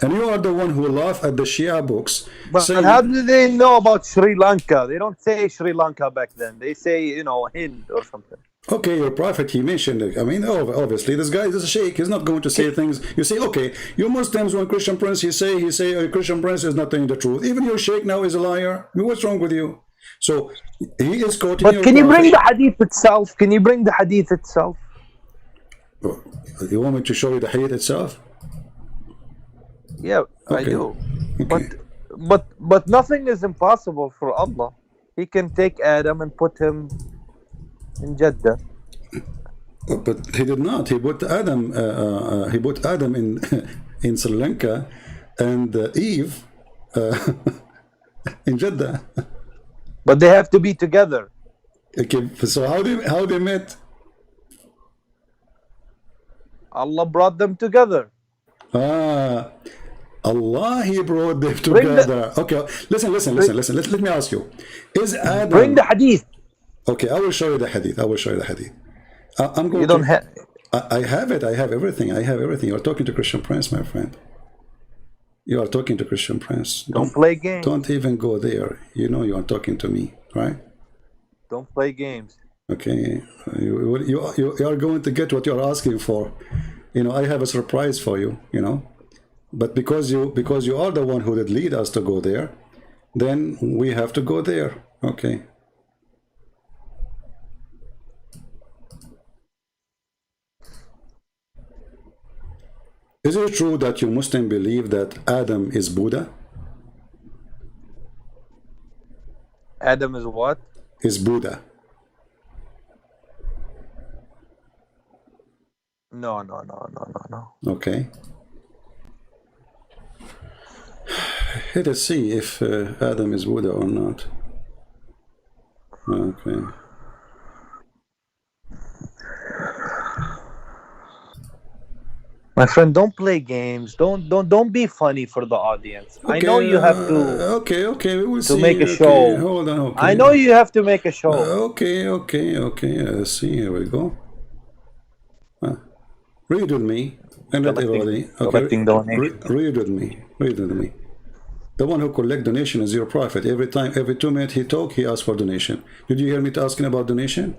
And you are the one who laugh at the Shia books. But saying, how do they know about Sri Lanka? They don't say Sri Lanka back then. They say, you know, Hind or something. okay, your prophet, he mentioned it. I mean, obviously, this guy is a sheikh. He's not going to say things. You say, okay, you Muslims, when Christian Prince, he say a Christian Prince is not telling the truth. Even your sheikh now is a liar. I mean, what's wrong with you? So he is quoting. But can you bring the hadith itself? Can you bring the hadith itself? You want me to show you the hadith itself? Yeah, okay. I do. Okay. But nothing is impossible for Allah. He can take Adam and put him in Jeddah. But he did not. He put Adam. He put Adam in in Sri Lanka, and Eve in Jeddah. But they have to be together. Okay. So how they met? Allah brought them together. Allah, he brought them together. Okay, listen. Let me ask you: is Adam? Bring the hadith. Okay, I will show you the hadith. I'm going. You don't have. I have it. I have everything. You are talking to Christian Prince, my friend. You are talking to Christian Prince. Don't play games. Don't even go there. You know you are talking to me, right? Don't play games. Okay, you are going to get what you are asking for. You know, I have a surprise for you. You know, but because you are the one who did lead us to go there, then we have to go there. Okay. Is it true that you Muslim believe that Adam is Buddha? Adam is what? Is Buddha. No. Okay. Let us see if Adam is Buddha or not. Okay. My friend, don't play games. Don't be funny for the audience. I know Okay, you have okay, we will to make see. a Okay, show. hold on, I okay. know you have to make a show. Okay. Let's see. Here we go. Read with me, and let everybody. Okay, Collecting donations. read with me. Read with me. The one who collect donation is your prophet. Every time, every 2 minutes he talk, he asks for donation. Did you hear me asking about donation?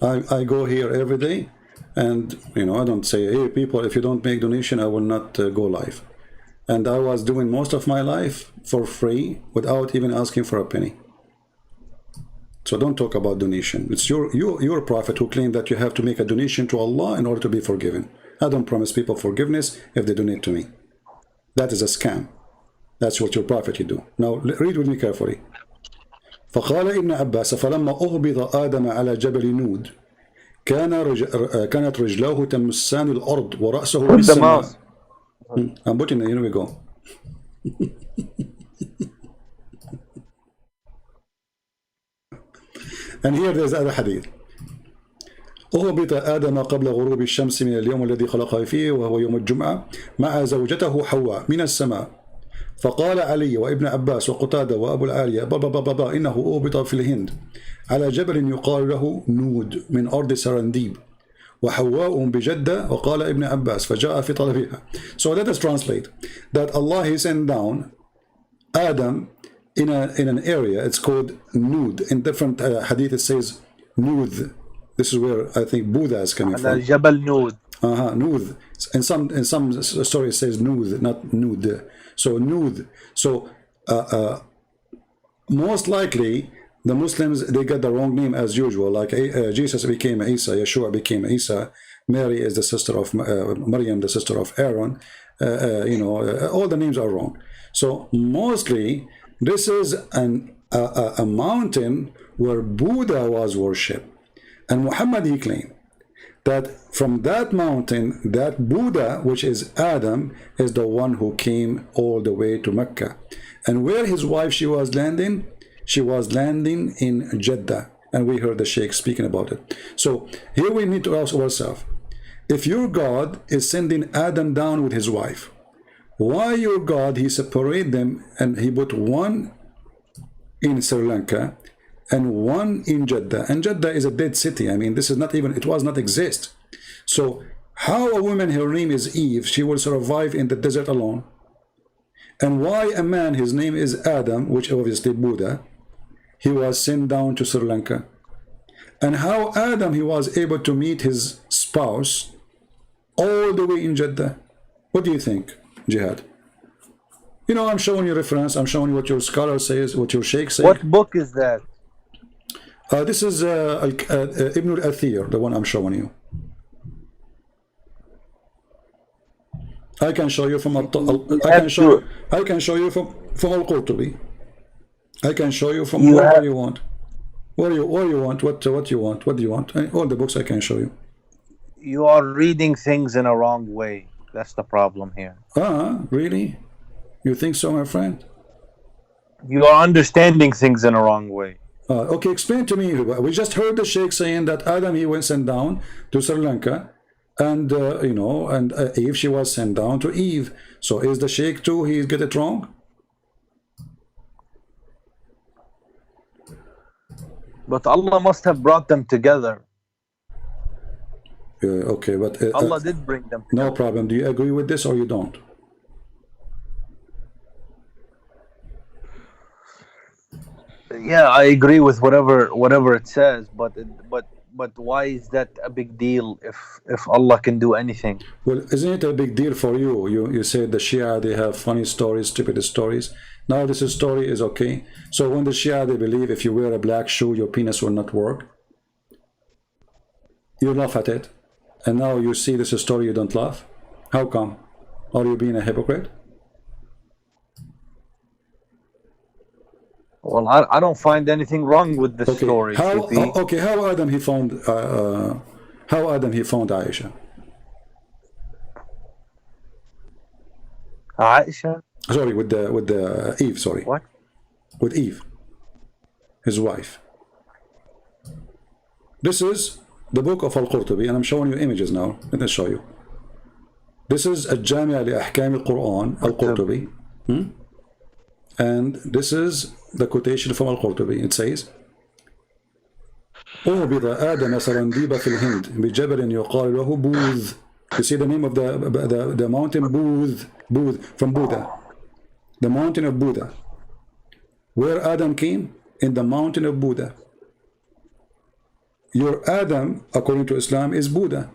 I go here every day, and you know I don't say, hey people, if you don't make donation, I will not go live. And I was doing most of my life for free without even asking for a penny. So don't talk about donation. It's your prophet who claimed that you have to make a donation to Allah in order to be forgiven. I don't promise people forgiveness if they donate to me. That is a scam. That's what your prophet you do. Now read with me carefully. فقال ابن عباس فلما أهبط آدم على جبل نود كانت رجلاه تمسان الأرض ورأسه Put the بالسماء. mouse. I'm putting it, here we go. And here there's other hadith. أهبط آدم قبل غروب الشمس من اليوم الذي خلقه فيه وهو يوم الجمعة مع زوجته حواء من السماء فقال علي وابن عباس وقتادة وأبو العالية بابا إنه أهبط في الهند على جبل يقال له نود من أرض سرنديب وحواء بجدة وقال ابن عباس فجاء في طلبها. So let us translate that Allah he sent down Adam in an area, it's called Nud. In different hadith it says Nud. This is where I think Buddha is coming from. Jabal Nood. Nud. In some stories it says Nud, not Nud. So Nud. So most likely the Muslims, they got the wrong name as usual. Like Jesus became Isa, Yeshua became Isa, Mary is the sister of Maryam, the sister of Aaron. All the names are wrong. So mostly this is a mountain where Buddha was worshipped. And Muhammad, he claimed that from that mountain, that Buddha, which is Adam, is the one who came all the way to Mecca. And where his wife, she was landing in Jeddah. And we heard the Sheikh speaking about it. So here we need to ask ourselves, if your God is sending Adam down with his wife, why your God, he separate them and he put one in Sri Lanka and one in Jeddah? And Jeddah is a dead city. I mean, this is not even, it was not exist. So how a woman, her name is Eve, she will survive in the desert alone? And why a man, his name is Adam, which obviously Buddha, he was sent down to Sri Lanka? And how Adam, he was able to meet his spouse all the way in Jeddah? What do you think, Jihad? You know, I'm showing you reference, I'm showing you what your scholar says, what your sheikh says. What book is that? This is Ibn al-Athir, the one I'm showing you. I can show you from I can show you from Al-Qurtubi. I can show you from wherever you want. What do you want? What do you want? What do you want? All the books I can show you. You are reading things in a wrong way. That's the problem here. Really? You think so, my friend? You are understanding things in a wrong way. Okay, explain to me. We just heard the Sheikh saying that Adam, he went sent down to Sri Lanka, and Eve, she was sent down to Eve. So is the Sheikh too, he get it wrong? But Allah must have brought them together. Okay, but Allah did bring them together. No problem. Do you agree with this or you don't? Yeah, I agree with whatever it says, but why is that a big deal if Allah can do anything? Well, isn't it a big deal for you? You said the Shia, they have funny stories, stupid stories. Now this story is okay. So when the Shia, they believe if you wear a black shoe, your penis will not work. You laugh at it. And now you see this story, you don't laugh. How come? Are you being a hypocrite? Well, I don't find anything wrong with the story. How Adam he found Aisha? Aisha? Sorry, with the Eve. Sorry. What? With Eve, his wife. This is the book of Al-Qurtubi, and I'm showing you images now. Let me show you. This is a Jamia li-Ahkam al-Quran, al-Qurtubi. And this is the quotation from al-Qurtubi. It says, أهبط آدم سرنديب في الهند بجبل يقال له بوذ. You see the name of the mountain, Booth, from Buddha. The mountain of Buddha. Where Adam came? In the mountain of Buddha. Your Adam, according to Islam, is Buddha.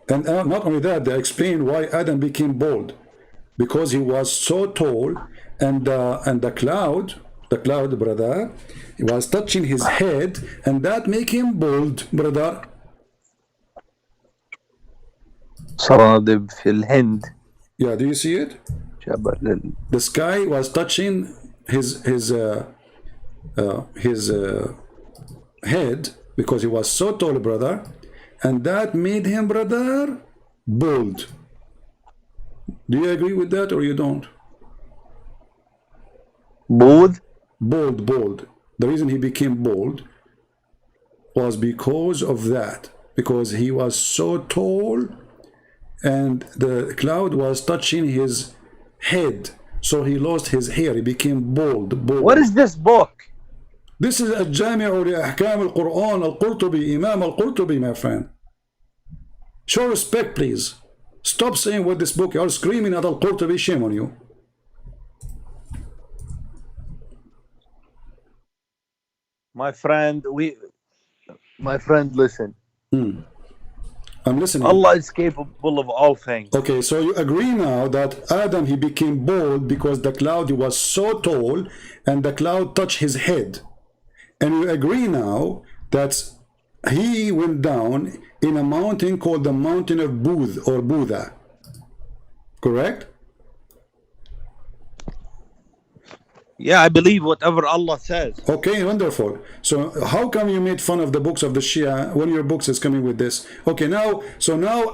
And not only that, they explain why Adam became bald. Because he was so tall, and the cloud, brother, he was touching his head, and that make him bald, brother. صرادب في الهند. Yeah, do you see it? جبل. The sky was touching his head because he was so tall, brother, and that made him, brother, bald. Do you agree with that or you don't? Bald? Bald. The reason he became bald was because of that. Because he was so tall and the cloud was touching his head. So he lost his hair. He became bald. What is this book? This is a Jami'u li Ahkam al-Quran, al-Qurtubi, Imam al-Qurtubi, my friend. Show respect, please. Stop saying what this book, you're screaming at al-Qurtubi, shame on you. My friend, listen. I'm listening. Allah is capable of all things. Okay, so you agree now that Adam, he became bald because the cloud, he was so tall and the cloud touched his head. And you agree now that he went down in a mountain called the mountain of Booth or Buddha. Correct? Yeah, I believe whatever Allah says. Okay, wonderful. So how come you made fun of the books of the Shia when your books is coming with this? Okay, now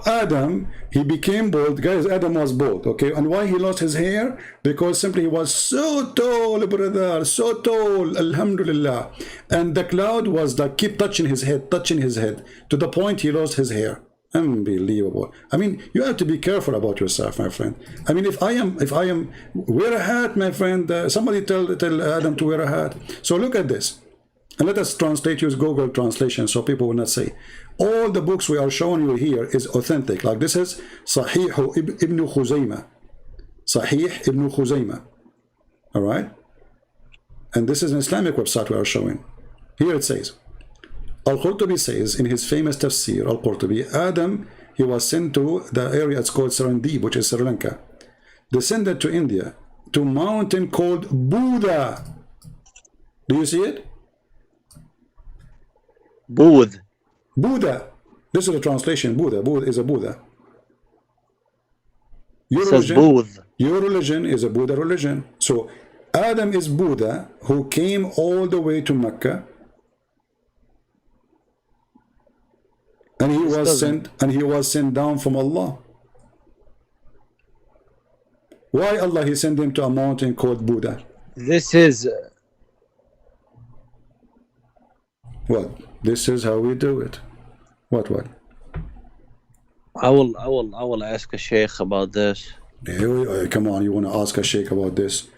Adam, he became bald. Guys, Adam was bald, okay? And why he lost his hair? Because simply he was so tall, brother, so tall, alhamdulillah. And the cloud was like keep touching his head, to the point he lost his hair. Unbelievable. I mean, you have to be careful about yourself, my friend. I mean, if I am, wear a hat, my friend. Somebody tell Adam to wear a hat. So look at this, and let us translate, use Google translation, so people will not say all the books we are showing you here is authentic. Like this is Sahih ibn Khuzaymah, Sahih ibn Khuzaymah. All right, and this is an Islamic website we are showing. Here it says. Al-Qurtubi says in his famous tafsir, Al-Qurtubi, Adam, he was sent to the area it's called Serendip, which is Sri Lanka, descended to India, to a mountain called Buddha. Do you see it? Buddha. This is the translation, Buddha. Buddha is a Buddha. Your religion is a Buddha religion. So Adam is Buddha who came all the way to Mecca. And he was sent down from Allah. Why Allah he sent him to a mountain called Buddha? This is what? This is how we do it. What? I will ask a sheikh about this. Come on, you want to ask a sheikh about this?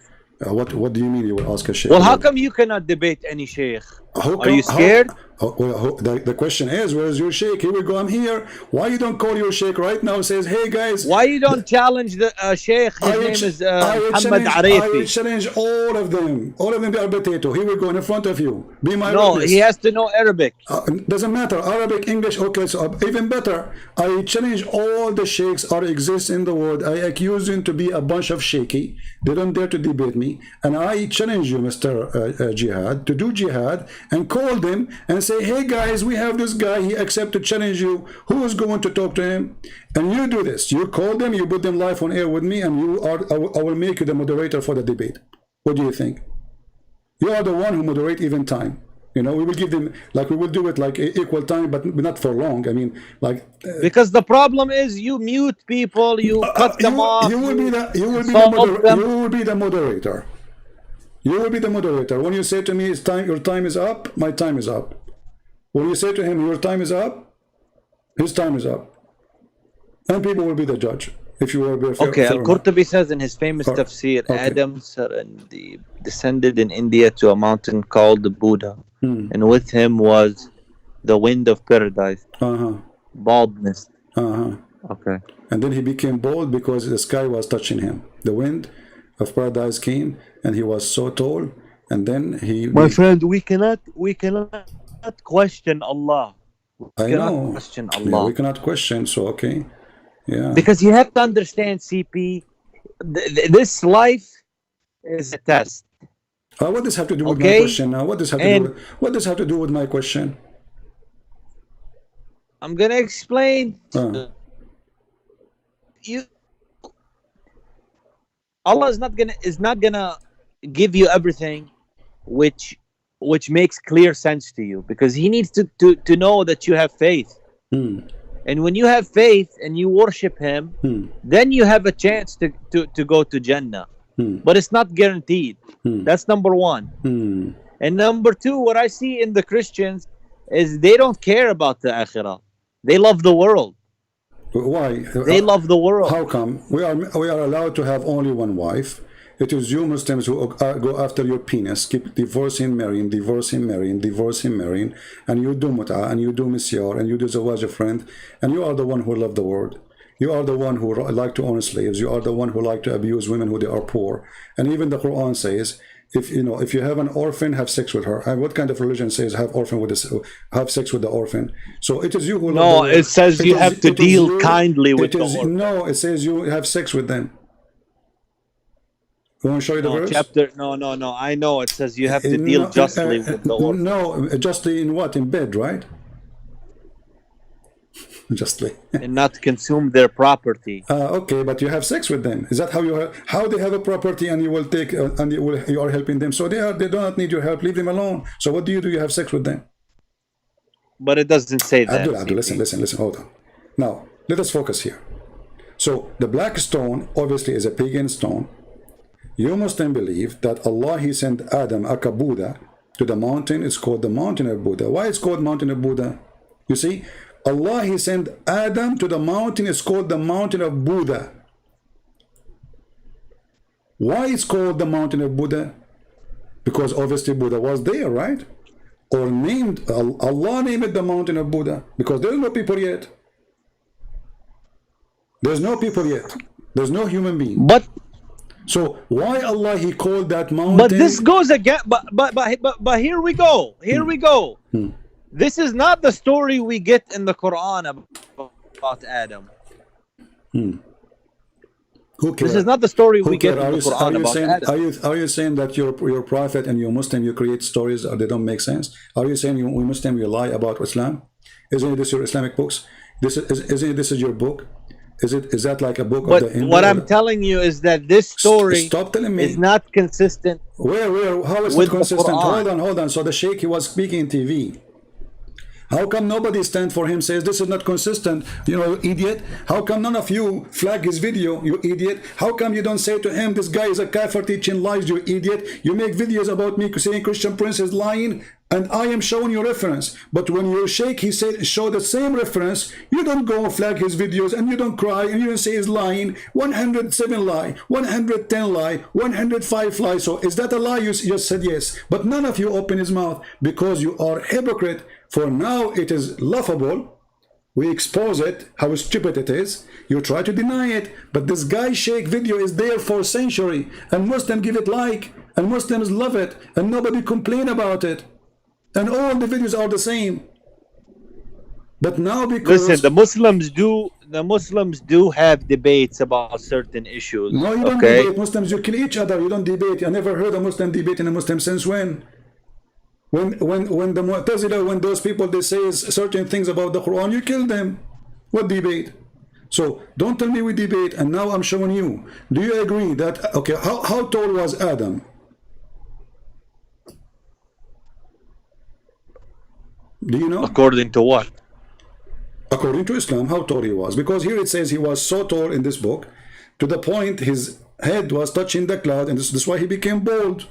What do you mean you will ask a sheikh? Well, how come you cannot debate any sheikh? Are you scared? The question is, where is your sheikh? Here we go, I'm here. Why you don't call your sheikh right now? Says, hey guys. Why you don't challenge the sheikh? His name is Muhammad Arifi. I challenge all of them. All of them are potato. Here we go in front of you. Be my No, witness. he has to know Arabic. Doesn't matter. Arabic, English, okay, so even better. I challenge all the sheikhs are exist in the world. I accuse them to be a bunch of shaky. They don't dare to debate me. And I challenge you, Mr. Jihad, to do jihad and call them and say, hey guys, we have this guy, he accepted to challenge you. Who is going to talk to him? And you do this. You call them, you put them live on air with me, and I will make you the moderator for the debate. What do you think? You are the one who moderate even time. You know, we will give them, like we will do it like equal time, but not for long. I mean, like because the problem is you mute people, you cut them off. You will be the moderator. You will be the moderator. When you say to me, it's time, your time is up, my time is up. When you say to him, your time is up, his time is up. And people will be the judge. If you will be fair. Okay, Al-Qurtubi says in his famous tafsir, Adam descended in India to a mountain called the Buddha, and with him was the wind of paradise, baldness. Okay. And then he became bald because the sky was touching him. The wind of paradise came, and he was so tall, and then he... My friend, we cannot question Allah. I know. Question Allah. Yeah, we cannot question, so okay. Yeah. Because you have to understand, CP, this life is a test. What does have to do with my question now? What does have to do with, what does have to do with my question? I'm gonna explain. Allah is not gonna give you everything which makes clear sense to you, because He needs to know that you have faith. And when you have faith and you worship Him, then you have a chance to go to Jannah. But it's not guaranteed. That's number one. And number two, what I see in the Christians is they don't care about the Akhirah. They love the world. Why? They love the world. How come? We are allowed to have only one wife. It is you Muslims who go after your penis, keep divorcing, marrying, divorcing, marrying, divorcing, marrying, and you do mut'ah, and you do misyar, and you do zawaj, friend, and you are the one who love the world. You are the one who like to own slaves. You are the one who like to abuse women who they are poor. And even the Quran says, if you have an orphan, have sex with her. And what kind of religion says have sex with the orphan? So it is you who love the world. It says you have to deal kindly with the orphan. No, it says you have sex with them. You want to show you the verse? Chapter, no. I know it says you have to deal justly with the orphan. No, justly in what? In bed, right? Justly. And not consume their property. Okay, but you have sex with them. Is that how you have? How they have a property and you will take and you are helping them? So they do not need your help. Leave them alone. So what do? You have sex with them. But it doesn't say that. Abdul, listen. Hold on. Now let us focus here. So the black stone obviously is a pagan stone. You Muslim believe that Allah He sent Adam aka Buddha to the mountain. It's called the mountain of Buddha. Why it's called mountain of Buddha? You see, Allah He sent Adam to the mountain. It's called the mountain of Buddha. Why it's called the mountain of Buddha? Because obviously Buddha was there, right? Or named Allah named it the mountain of Buddha because there's no people yet. There's no people yet. There's no human being. So why Allah He called that mountain? But this goes again. But here we go. This is not the story we get in the Quran about Adam. This is not the story we get in the Quran about Adam. Are you saying that your prophet and your Muslim you create stories or they don't make sense? Are you saying we Muslim you lie about Islam? Isn't this your Islamic books? Isn't this your book? Is that like a book of the Hindu? What I'm telling you is that this story is not consistent. How is it consistent? Hold on. So the Sheikh, he was speaking in TV. How come nobody stand for him, says this is not consistent, you idiot? How come none of you flag his video, you idiot? How come you don't say to him, this guy is a kafir teaching lies, you idiot? You make videos about me saying Christian Prince is lying, and I am showing you reference. But when your Sheikh, he said, show the same reference, you don't go flag his videos, and you don't cry, and you don't say he's lying. 107 lie, 110 lie, 105 lie. So is that a lie? You just said yes. But none of you open his mouth because you are hypocrite. For now it is laughable. We expose it, how stupid it is. You try to deny it, but this guy Sheikh video is there for a century, and Muslims give it like, and Muslims love it, and nobody complain about it, and all the videos are the same. But now because listen, the Muslims do have debates about certain issues. No, you don't debate. Muslims, you kill each other. You don't debate. I never heard a Muslim debate in a Muslim since when? When the Mu'tazila, when those people they say certain things about the Quran, you kill them. What debate? So don't tell me we debate. And now I'm showing you. Do you agree that okay? How tall was Adam? Do you know? According to what? According to Islam, how tall he was? Because here it says he was so tall in this book, to the point his head was touching the cloud, and this is why he became bald.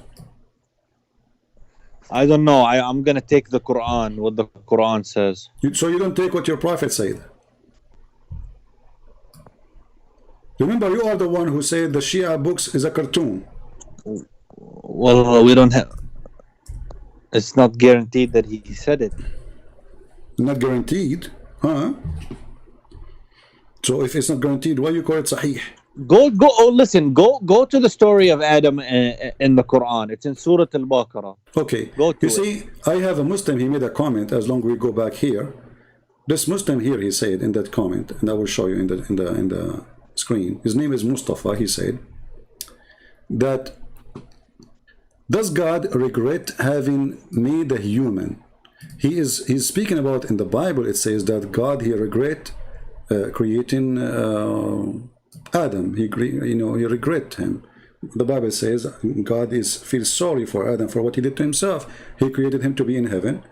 I don't know. I'm gonna take the Quran, what the Quran says. So you don't take what your prophet said. Remember, you are the one who said the Shia books is a cartoon. Well, we don't have. It's not guaranteed that he said it. Not guaranteed, huh? So if it's not guaranteed, why you call it Sahih? Go. Oh, listen. Go to the story of Adam in the Quran. It's in Surah Al-Baqarah. Okay. Go to you see, I have a Muslim. He made a comment. As long as we go back here, this Muslim here, he said in that comment, and I will show you in the screen. His name is Mustafa. He said that, does God regret having made a human? He's speaking about in the Bible. It says that God he regret creating Adam. He regret him. The Bible says God feels sorry for Adam for what he did to himself. He created him to be in heaven,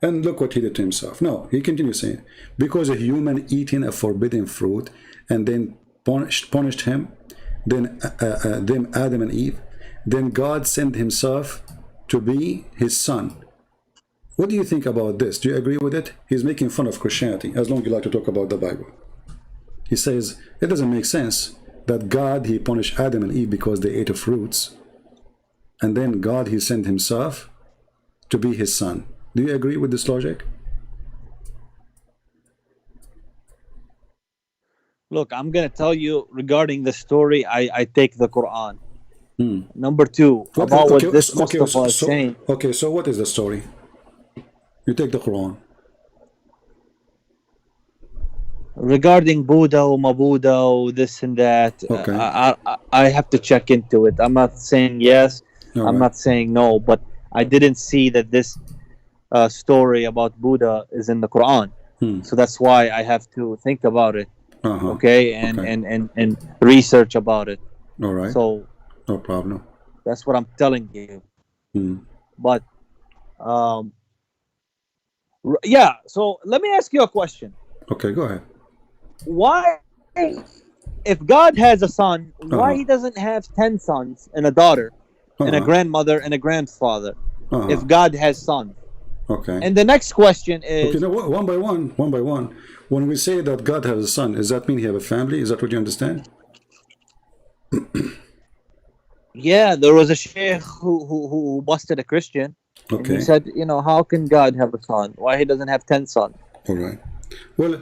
and look what he did to himself. No, he continues saying, because a human eating a forbidden fruit and then punished him, then them Adam and Eve, then God sent himself to be his son. What do you think about this? Do you agree with it? He's making fun of Christianity, as long as you like to talk about the Bible. He says it doesn't make sense that God he punished Adam and Eve because they ate of fruits, and then God he sent himself to be his son. Do you agree with this logic? Look, I'm gonna tell you regarding the story. I take the Quran. Number two, about what this Mustafa is saying. Okay, so what is the story? You take the Quran. Regarding Buddha or Mabuddha or this and that, Okay. I have to check into it. I'm not saying yes, I'm not saying no, but I didn't see that this story about Buddha is in the Quran. So that's why I have to think about it. Okay, and research about it. All right. So no problem. That's what I'm telling you. But yeah. So let me ask you a question. Okay, go ahead. Why, if God has a son, why he doesn't have 10 sons and a daughter and a grandmother and a grandfather? If God has sons. Okay. And the next question is... Okay, now one by one. When we say that God has a son, does that mean he have a family? Is that what you understand? Yeah, there was a sheikh who busted a Christian. Okay. And he said, how can God have a son? Why he doesn't have 10 sons? All right. Well,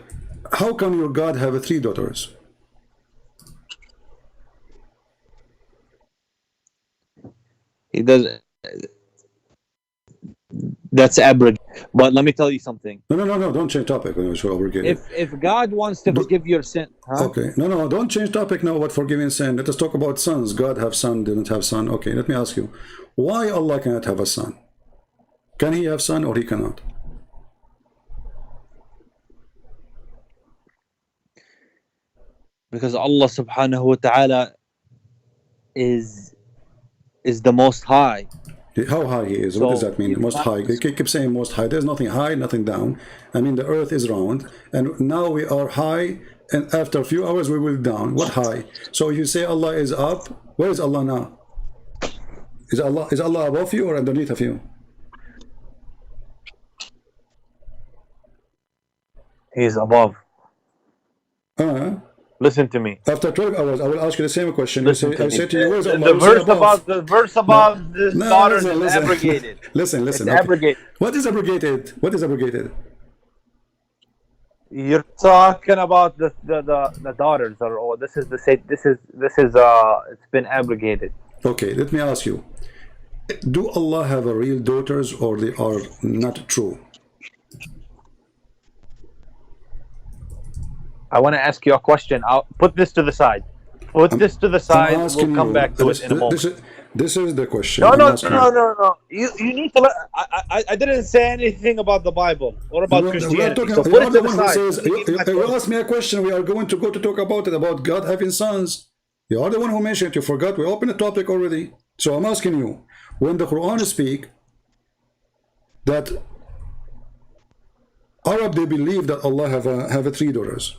how come your God have 3 daughters? He does. That's aberrant. But let me tell you something. No. Don't change topic. If God wants to forgive your sin, Okay. No. Don't change topic now about forgiving sin. Let us talk about sons. God have son, didn't have son. Okay. Let me ask you, why Allah cannot have a son? Can he have son or he cannot? Because Allah subhanahu wa ta'ala is the most high. How high he is? So what does that mean? Most high. You keep saying most high. There's nothing high, nothing down. I mean, the earth is round, and now we are high, and after a few hours we will down. What high? So you say Allah is up. Where is Allah now? Is Allah above you or underneath of you? He is above. Listen to me. After 12 hours, I will ask you the same question. I say to you, where's Allah? The verse about this daughter is abrogated. Listen. It's abrogated. What is abrogated? What is abrogated? You're talking about the daughters, or this is it's been abrogated. Okay, let me ask you. Do Allah have a real daughters or they are not true? I want to ask you a question. I'll put this to the side. We'll come back to it in a moment. This is the question. No. You need to. I didn't say anything about the Bible or about Christianity. So put it to the side. You asked me a question. We are going to go to talk about it, about God having sons. You are the one who mentioned it. You forgot. We opened the topic already. So I'm asking you, when the Quran speak that Arab, they believe that Allah have 3 daughters.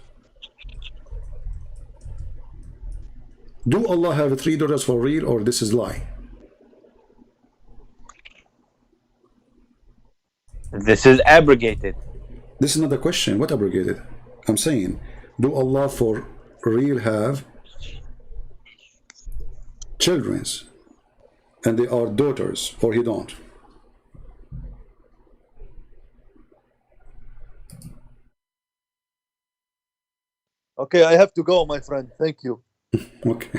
Do Allah have 3 daughters for real, or this is lie? This is abrogated. This is not the question. What abrogated? I'm saying, do Allah for real have childrens and they are daughters, or he don't? Okay, I have to go, my friend. Thank you. Okay.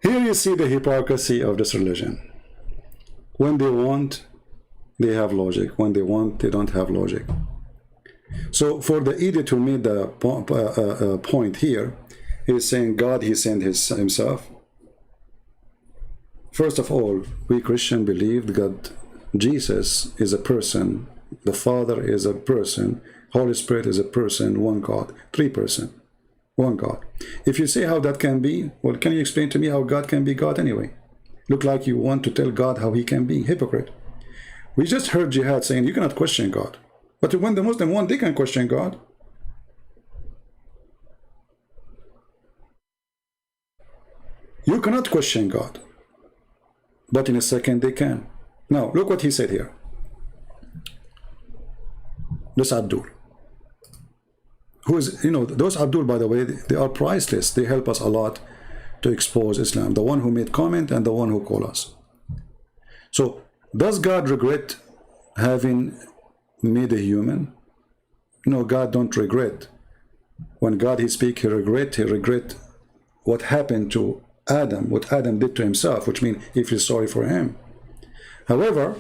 Here you see the hypocrisy of this religion. When they want, they have logic. When they want, they don't have logic. So for the idiot to make the point here, he's saying God, he sent himself. First of all, we Christian believe that Jesus is a person, the Father is a person, Holy Spirit is a person, one God, three person, one God. If you say how that can be, well, can you explain to me how God can be God anyway? Look like you want to tell God how he can be. Hypocrite. We just heard Jihad saying you cannot question God. But when the Muslim want, they can question God. You cannot question God. But in a second they can. Now, look what he said here. This Abdul. Who is, you know, those Abdul, by the way, they are priceless. They help us a lot to expose Islam. The one who made comment and the one who called us. So, does God regret having made a human? No, God don't regret. When God he speak, he regret what happened to Adam, what Adam did to himself, which means he feels sorry for him. However,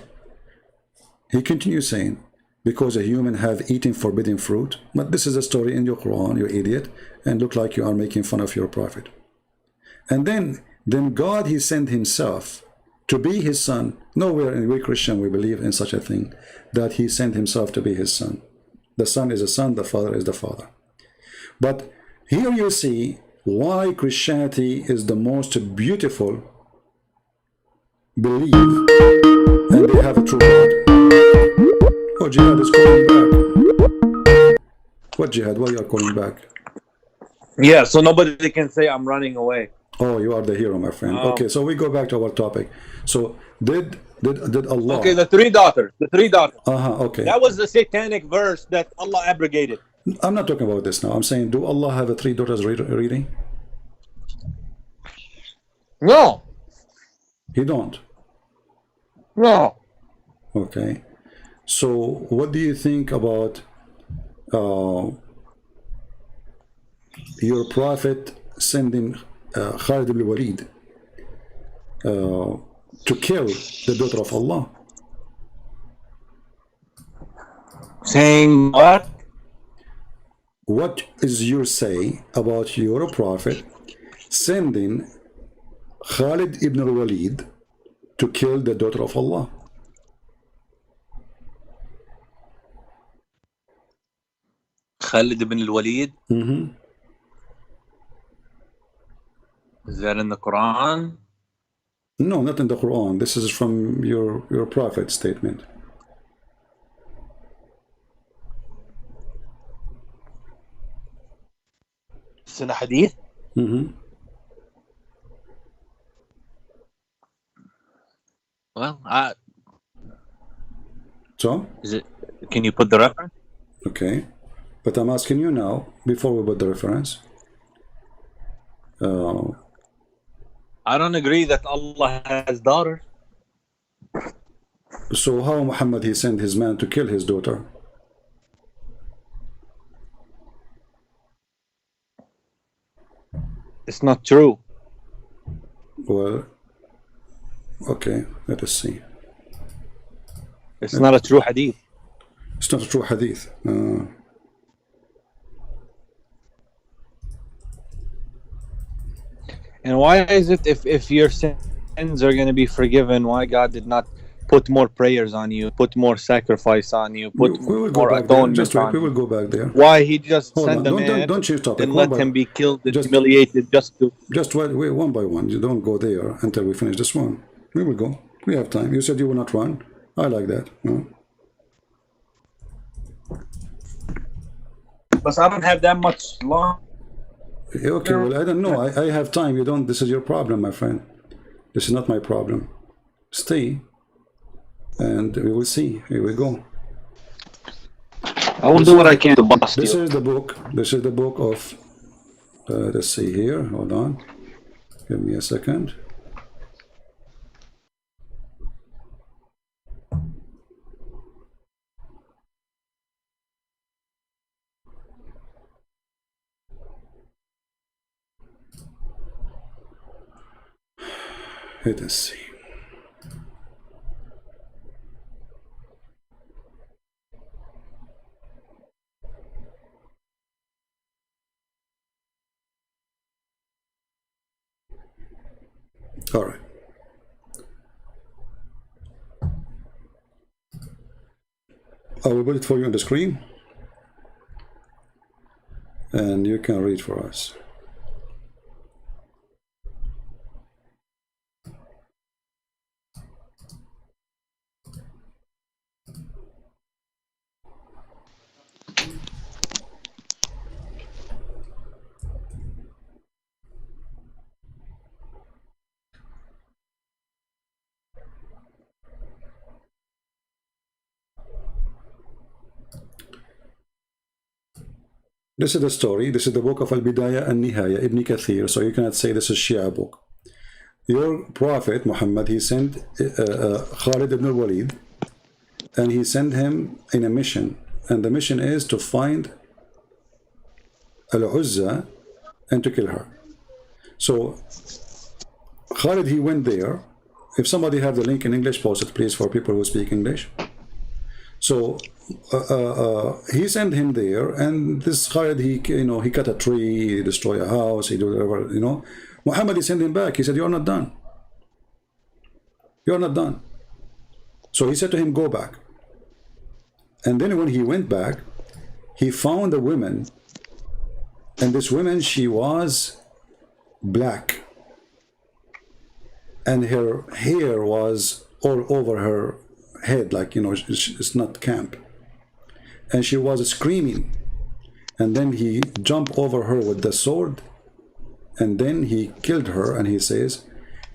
he continues saying, because a human have eaten forbidden fruit, but this is a story in your Quran, you idiot, and look like you are making fun of your prophet. And then God, he sent himself to be his son. Nowhere in we Christian we believe in such a thing, that he sent himself to be his son. The son is a son, the father is the father. But here you see why Christianity is the most beautiful belief, and they have a true God. Oh, Jihad is calling back. What Jihad? Why you are calling back? Yeah, so nobody can say I'm running away. Oh, you are the hero, my friend. Okay, so we go back to our topic. So did Allah? Okay, the three daughters. The three daughters. Okay. That was the satanic verse that Allah abrogated. I'm not talking about this now. I'm saying, do Allah have a three daughters reading? No. He don't. No. Okay. So what do you think about your prophet sending Khalid ibn Walid to kill the daughter of Allah? Saying what? What is your say about your prophet sending Khalid ibn Walid to kill the daughter of Allah? Khalid ibn al-Walid? Is that in the Quran? No, not in the Quran. This is from your prophet's statement. It's in a hadith? Well, So? is it? Can you put the reference? Okay. But I'm asking you now, before we put the reference. I don't agree that Allah has daughters. So how Muhammad he sent his man to kill his daughter? It's not true. Well, okay, let us see. It's not a true hadith. It's not a true hadith. And why is it if your sins are going to be forgiven, why God did not put more prayers on you, put more sacrifice on you, put we will go more back there. atonement Just wait, on we you? will go back there. Why he just Hold sent on. the man Don't change topic. and One let by- him be killed and just- humiliated just to... Just wait one by one. You don't go there until we finish this one. We will go. We have time. You said you will not run. I like that. No? But I don't have that much long. Okay, well, I don't know. I have time. You don't. This is your problem, my friend. This is not my problem. Stay, and we will see. Here we go. I will do what I can to bust This you. is the book. This is the book of. Let's see here. Hold on. Give me a second. Let us see. All right. I will put it for you on the screen, and you can read for us. This is the story. This is the book of Al-Bidayah and Nihaya, Ibn Kathir. So you cannot say this is Shia book. Your prophet, Muhammad, he sent Khalid ibn al-Walid, and he sent him in a mission. And the mission is to find Al-Uzza and to kill her. So Khalid, he went there. If somebody have the link in English, post it, please, for people who speak English. So he sent him there, and this Khalid, he cut a tree, he destroyed a house, he did whatever, Muhammad, he sent him back. He said, "You're not done. You're not done." So he said to him, "Go back." And then when he went back, he found a woman, and this woman, she was black, and her hair was all over her head, like, it's not camp, and she was screaming. And then he jumped over her with the sword, and then he killed her, and he says,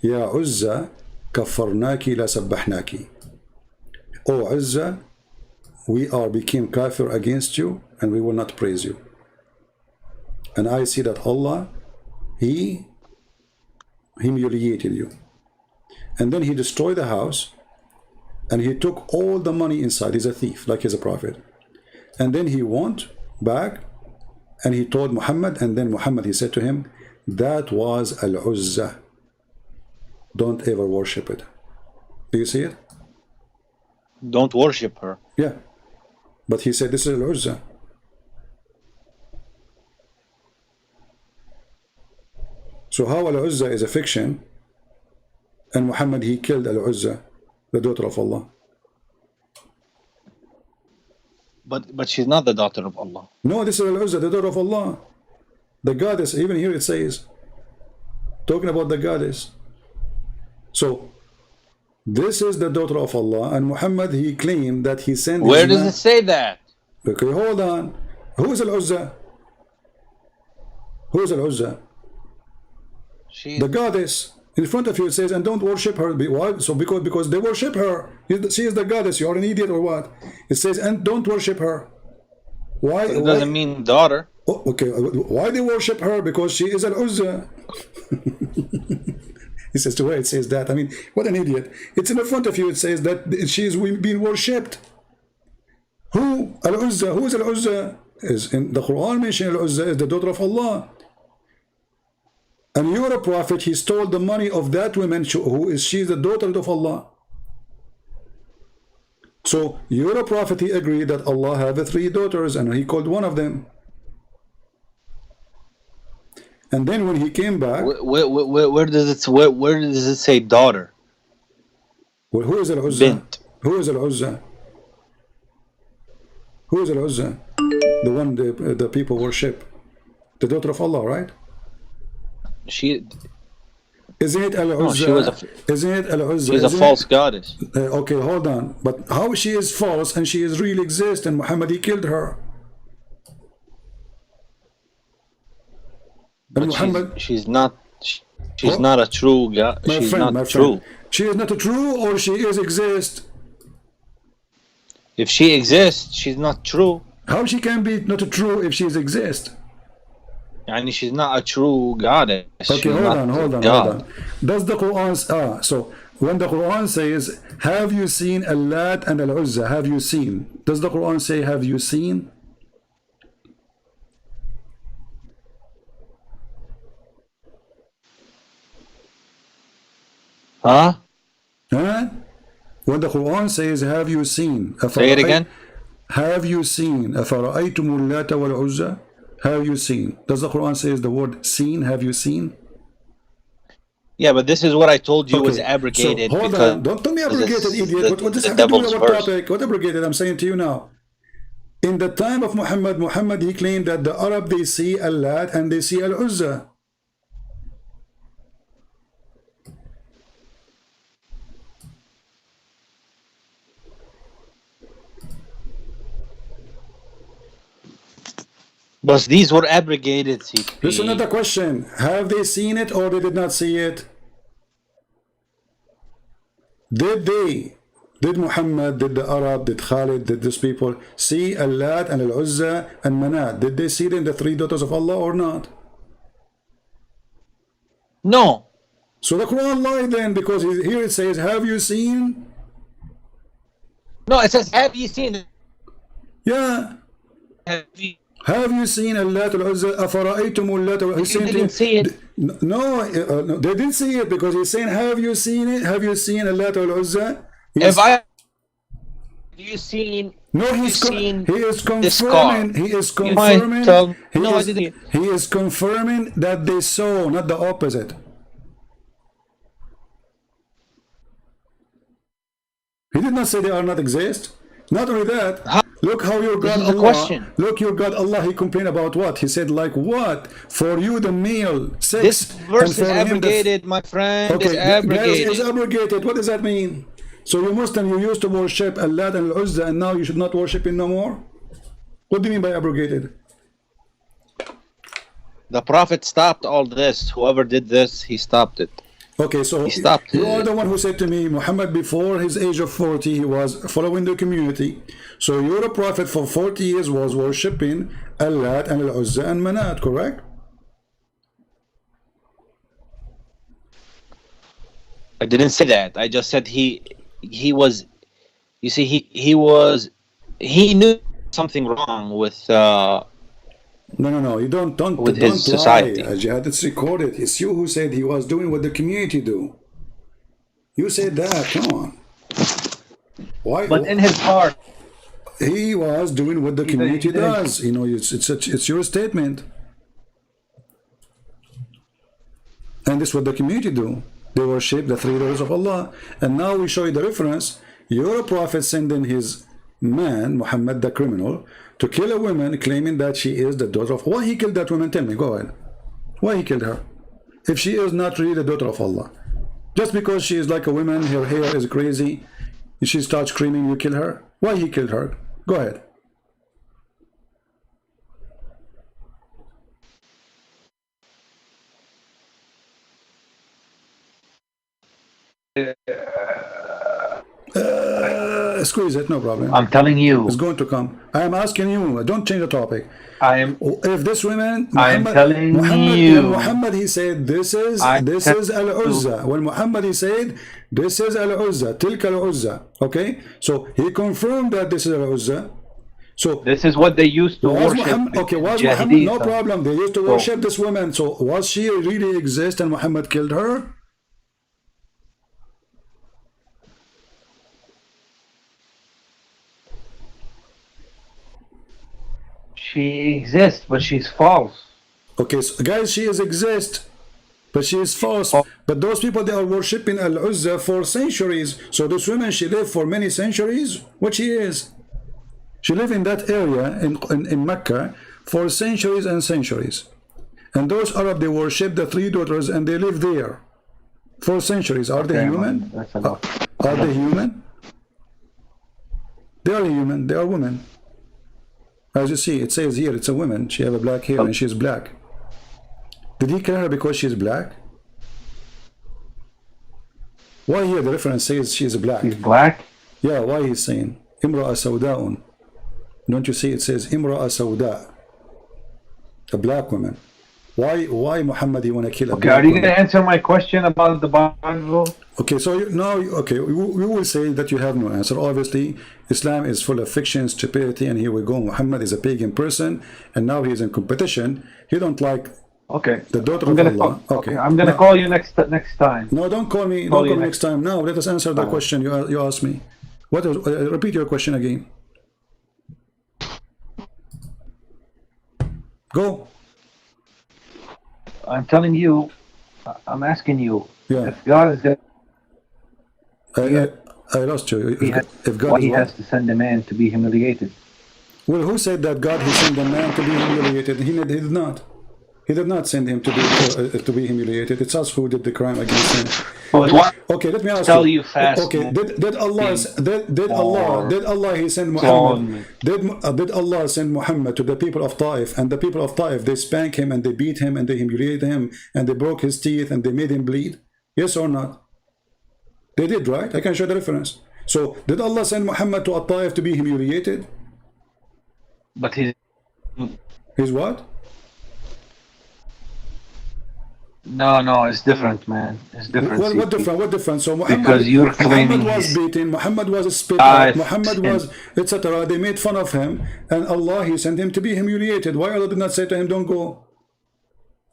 "Ya Uzza, kaffarnaki la sabbahnaki." Oh Uzza, we became kafir against you, and we will not praise you. And I see that Allah, he humiliated you. And then he destroyed the house, and he took all the money inside. He's a thief, like he's a prophet. And then he went back, and he told Muhammad, and then Muhammad, he said to him, "That was Al-Uzza. Don't ever worship it." Do you see it? Don't worship her. Yeah. But he said, this is Al-Uzza. So how Al-Uzza is a fiction, and Muhammad, he killed Al-Uzza, the daughter of Allah. But she's not the daughter of Allah. No, this is Al-Uzza, the daughter of Allah. The goddess, even here it says, talking about the goddess. So, this is the daughter of Allah, and Muhammad, he claimed that he sent Where does it say that? Okay, hold on. Who is Al-Uzza? Who is Al-Uzza? The goddess. In front of you it says, and don't worship her. Why? So because they worship her. She is the goddess. You are an idiot or what? It says, and don't worship her. Why? It doesn't mean daughter. Oh, okay. Why they worship her? Because she is Al-Uzza. He says, to where it says that? I mean, what an idiot. It's in the front of you. It says that she is being worshipped. Who? Al-Uzza. Who is Al-Uzza? Is in the Quran mentioned Al-Uzza is the daughter of Allah. And you're a prophet, he stole the money of that woman she is the daughter of Allah. So you're a prophet, he agreed that Allah have 3 daughters, and he called one of them. And then when he came back, where does it say daughter? Well, who is Al-Uzza? Bint. Who is Al-Uzza? Who is Al-Uzza? The one the people worship. The daughter of Allah, right? Isn't it Al-Uzza? No, isn't it Al-Uzza? She's a false goddess. Okay, hold on. But how she is false and she is really exist, and Muhammad, he killed her. And But Muhammad, she's not She's not a true God. My She's friend, not my true. friend. She is not a true, or she is exist? If she exists, she's not true. How she can be not a true if she is exist? And she's not a true goddess. Okay, She's hold not on. God. Does the Quran so when the Quran says, have you seen Allat and Al-Uzza? Have you seen? Does the Quran say, have you seen? Huh? Huh? When the Quran says, have you seen? Say it again. Have you seen? أَفَرَأَيْتُمُ اللَّاتَ وَالْعُزَّى? Have you seen? Does the Quran say the word seen? Have you seen? Yeah, but this is what I told you was Okay, abrogated. so hold because on. Don't tell me abrogated, idiot. What does the have to do with devil's our verse. topic? What abrogated? I'm saying to you now. In the time of Muhammad, he claimed that the Arab, they see Allat and they see Al-Uzza. But these were abrogated, CP. This is another question. Have they seen it or they did not see it? Did Muhammad, did the Arab, did Khalid, did these people see Allat and Al-Uzza and Manat? Did they see them, the three daughters of Allah, or not? No. So the Quran lied then, because here it says, have you seen? No, it says, have you seen? Yeah. Have you seen Allat Al-Uzza? أَفَرَأَيْتُمُ اللَّاتَ? You didn't see it. No, they didn't see it, because he's saying, have you seen it? Have you seen Allat Al-Uzza? Have you seen? No, he is confirming. He is confirming that they saw, not the opposite. He did not say they are not exist. Not only that, look how your God Allah. Look, your God Allah. He complained about what? He said, like what? For you, the male sex. This verse is abrogated, my friend. Okay, it's abrogated. It's abrogated. What does that mean? So you Muslim, you used to worship Allat and Al-Uzza, and now you should not worship him no more? What do you mean by abrogated? The Prophet stopped all this. Whoever did this, he stopped it. Okay, so he stopped you are the one who said to me, Muhammad, before his age of 40, he was following the community. So you're a prophet for 40 years was worshipping Allat and Al-Uzza and Manat, correct? I didn't say that. I just said he was, you see, he knew something wrong with No, you don't with don't his society. Jihad, it's recorded. It's you who said he was doing what the community do. You said that. Come on. Why? But in his heart, he was doing what the community does. You know, it's your statement. And this is what the community do. They worship the three daughters of Allah. And now we show you the reference. Your prophet sending his man, Muhammad the criminal, to kill a woman claiming that she is the daughter of... Why he killed that woman? Tell me, go ahead. Why he killed her? If she is not really the daughter of Allah. Just because she is like a woman, her hair is crazy, and she starts screaming, you kill her? Why he killed her? Go ahead. Squeeze it, no problem. I'm telling you. It's going to come. I am asking you. Don't change the topic. If this woman, Muhammad, he said, this is Al-Uzza. When Muhammad, he said, this is Al-Uzza, Tilka Al-Uzza. Okay? So he confirmed that this is Al-Uzza. So this is what they used to worship. Was Muhammad, no problem. They used to worship this woman. So was she really exist and Muhammad killed her? She exists, but she's false. Okay, so guys, she is exist, but she is false. But those people, they are worshipping Al-Uzza for centuries. So this woman, she lived for many centuries. What she is? She lived in that area in Mecca for centuries and centuries. And those Arab, they worship the three daughters and they live there for centuries. Are they human? Are they human? They are human. They are women. As you see, it says here, it's a woman. She have a black hair and she's black. Did he kill her because she's black? Why here the reference says she's black? He's black? Yeah, why he's saying Imra'a Sawda'un? Don't you see it says Imra'a Sawda', a black woman? Why Muhammad you want to kill a Okay, black are you woman? going to answer my question about the Bible? Okay, so now, okay, we will say that you have no answer. Obviously, Islam is full of fiction, stupidity, and here we go. Muhammad is a pagan person, and now he's in competition. He don't like Okay. the daughter I'm of gonna Allah. call, Okay, I'm going to call you next time. No, don't call me. Call Don't you call me next next time. Now, let us answer the question you asked me. What? Repeat your question again. Go. I'm telling you, I'm asking you, Yeah. if God is going I lost you. If God why is he what? has to send a man to be humiliated? Well, who said that God he sent a man to be humiliated? He did not. He did not send him to be humiliated. It's us who did the crime against him. Okay, let me ask Tell you fast. Okay, did Allah he send Muhammad? Did Allah send Muhammad to the people of Taif, and the people of Taif they spank him and they beat him and they humiliated him and they broke his teeth and they made him bleed? Yes or not? They did, right? I can show the reference. So did Allah send Muhammad to Taif to be humiliated? But He's what? No, it's different, man. It's different. What different? What different? So Muhammad, Because you're claiming Muhammad was beaten, Muhammad was spit I out, Muhammad was etc. They made fun of him, and Allah he sent him to be humiliated. Why Allah did not say to him, "Don't go"?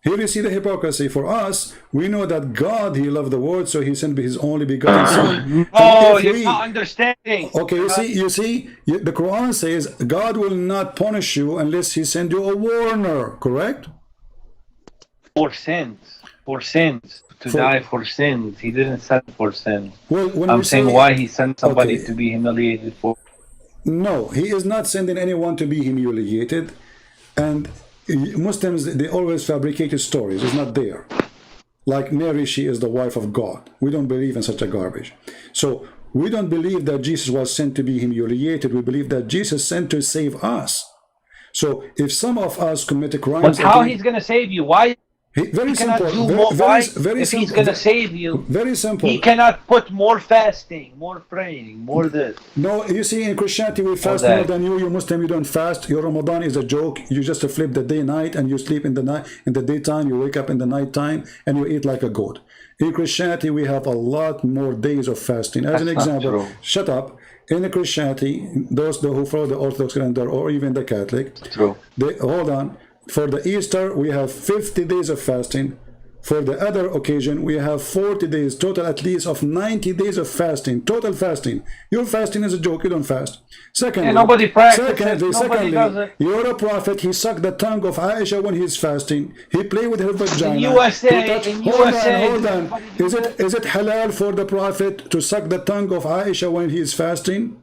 Here you see the hypocrisy. For us, we know that God he loved the world, so he sent his only begotten Son. Oh, you're not understanding. Okay, you see, the Quran says God will not punish you unless he send you a warner. Correct? For sins, to die for sins. He didn't send for sins. Well, when I'm saying why he sent somebody Okay. to be humiliated for. No, he is not sending anyone to be humiliated, and Muslims they always fabricated stories. It's not there. Like Mary, she is the wife of God. We don't believe in such a garbage. So we don't believe that Jesus was sent to be humiliated. We believe that Jesus sent to save us. So if some of us commit crimes, But how he's gonna save you? Why? Very He cannot simple. do more. Why? Very If simple. he's gonna save you, Very simple. he cannot put more fasting, more praying, more this. No, you see, in Christianity we fast that. more than you. You Muslim, you don't fast. Your Ramadan is a joke. You just flip the day night, and you sleep in the night. In the daytime, you wake up in the night time, and you eat like a goat. In Christianity, we have a lot more days of fasting. As an That's not example, true. shut up. In the Christianity, those who follow the Orthodox calendar or even the Catholic, True. hold on. For the Easter, we have 50 days of fasting. For the other occasion, we have 40 days, total at least of 90 days of fasting, total fasting. Your fasting is a joke, you don't fast. Secondly, And nobody practices. Nobody does it. you're a prophet, he sucked the tongue of Aisha when he's fasting. He played with her vagina. In USA, He touched- in hold USA, on, hold on. Is it halal for the prophet to suck the tongue of Aisha when he's fasting?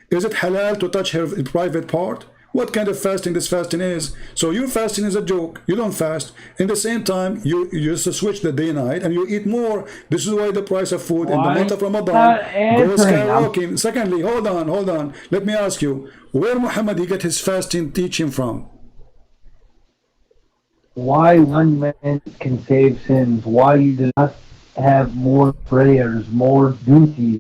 Is it halal to touch her private part? What kind of fasting this fasting is? So your fasting is a joke. You don't fast. In the same time, you just switch the day night and you eat more. This is why the price of food in the Why month of Ramadan not goes answering? skyrocketing. Secondly, hold on. Let me ask you, where Muhammad he get his fasting teaching from? Why one man can save sins? Why you do not have more prayers, more duties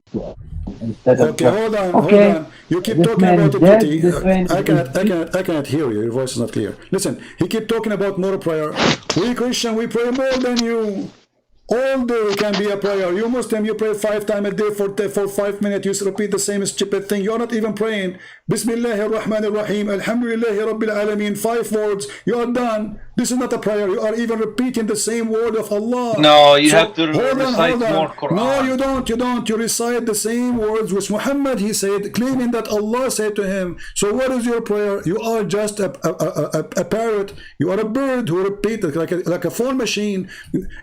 instead of Okay, hold on. You keep This talking man about is dead, equity. this man is I cannot hear you. Your voice is not clear. Listen, he keep talking about more prayer. We Christian, we pray more than you. All day can be a prayer. You Muslim, you pray 5 times a day for 5 minutes. You repeat the same stupid thing. You are not even praying. Bismillahir Rahmanir Rahim. Alhamdulillahi Rabbil Alameen. 5 words. You are done. This is not a prayer. You are even repeating the same word of Allah. No, you have to recite more Quran. No, you don't. You recite the same words which Muhammad he said, claiming that Allah said to him. So what is your prayer? You are just a parrot. You are a bird who repeats like a phone machine.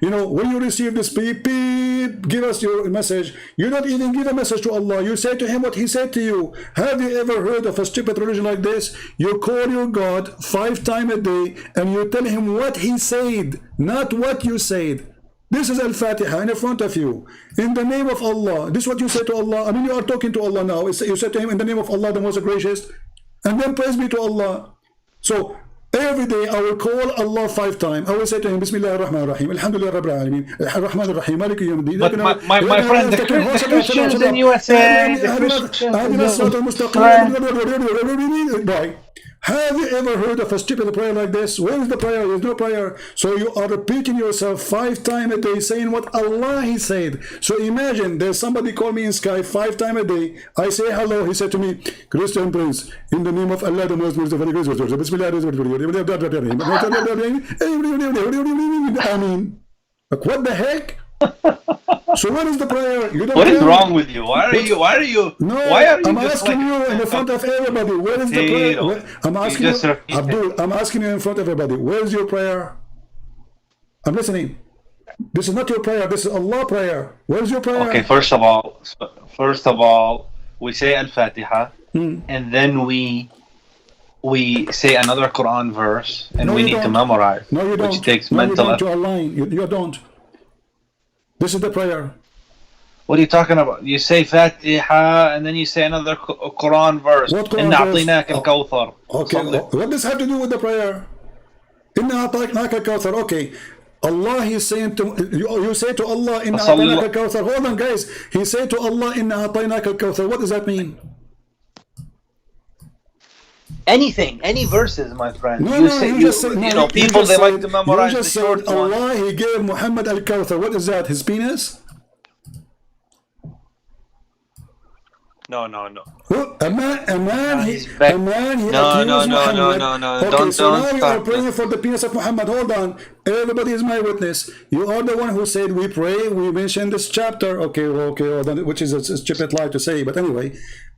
You know, when you receive this beep, beep, give us your message. You don't even give a message to Allah. You say to him what he said to you. Have you ever heard of a stupid religion like this? You call your God 5 times a day and you tell him what he said, not what you said. This is Al-Fatiha in front of you. In the name of Allah. This is what you say to Allah. I mean, you are talking to Allah now. You say to him, in the name of Allah, the most gracious. And then praise be to Allah. So Every day I will call Allah 5 times. I will say to him, Bismillah ar-Rahman ar-Rahim, Alhamdulillah Rabbil Alameen, Ar-Rahman ar-Rahim, Maliki Yawm Ad-Din. But my friend, the Christians in USA, the Christians Boy, have you ever heard of a stupid prayer like this? Where is the prayer? There's no prayer. So you are repeating yourself 5 times a day, saying what Allah He said. So imagine there's somebody call me in Skype 5 times a day. I say hello. He said to me, Christian Prince, in the name of Allah, the most merciful, I mean, like, what the heck? So what is the prayer? You don't what is wrong with you? Why are you? No, why are you I'm just asking like, you in front of everybody. Where is the prayer? I'm asking you, Abdul. I'm asking you in front of everybody. Where is your prayer? I'm listening. This is not your prayer. This is Allah prayer. Where is your prayer? Okay, first of all, we say Al-Fatiha, and then we say another Quran verse, and we need to memorize. No, you don't. Which takes no, mental you effort. don't. You are lying. You don't. This is the prayer. What are you talking about? You say Fatiha and then you say another Quran verse. What Quran إِنَّا أَعْطِينَاكَ الْكَوْثَرَ. Okay, what does have to do with the prayer? إِنَّا أَعْطَيْنَاكَ الْكَوْثَرَ. Okay, Allah He's saying to you say to Allah إِنَّا أَعْطَيْنَاكَ الْكَوْثَر. Hold on, guys. He said to Allah إِنَّا أَعْطَيْنَاكَ الْكَوْثَر. What does that mean? Anything, any verses, my friend. No, you no, say, you just said, you know, people they like to memorize you the just short said one. Allah He gave Muhammad al-Kawthar. What is that? His penis? No. A man he No, accused Muhammad. no. Okay, so now you are Start praying this. for the penis of Muhammad. Hold on. Everybody is my witness. You are the one who said we pray. We mentioned this chapter. Okay, hold on, which is a stupid lie to say. But anyway,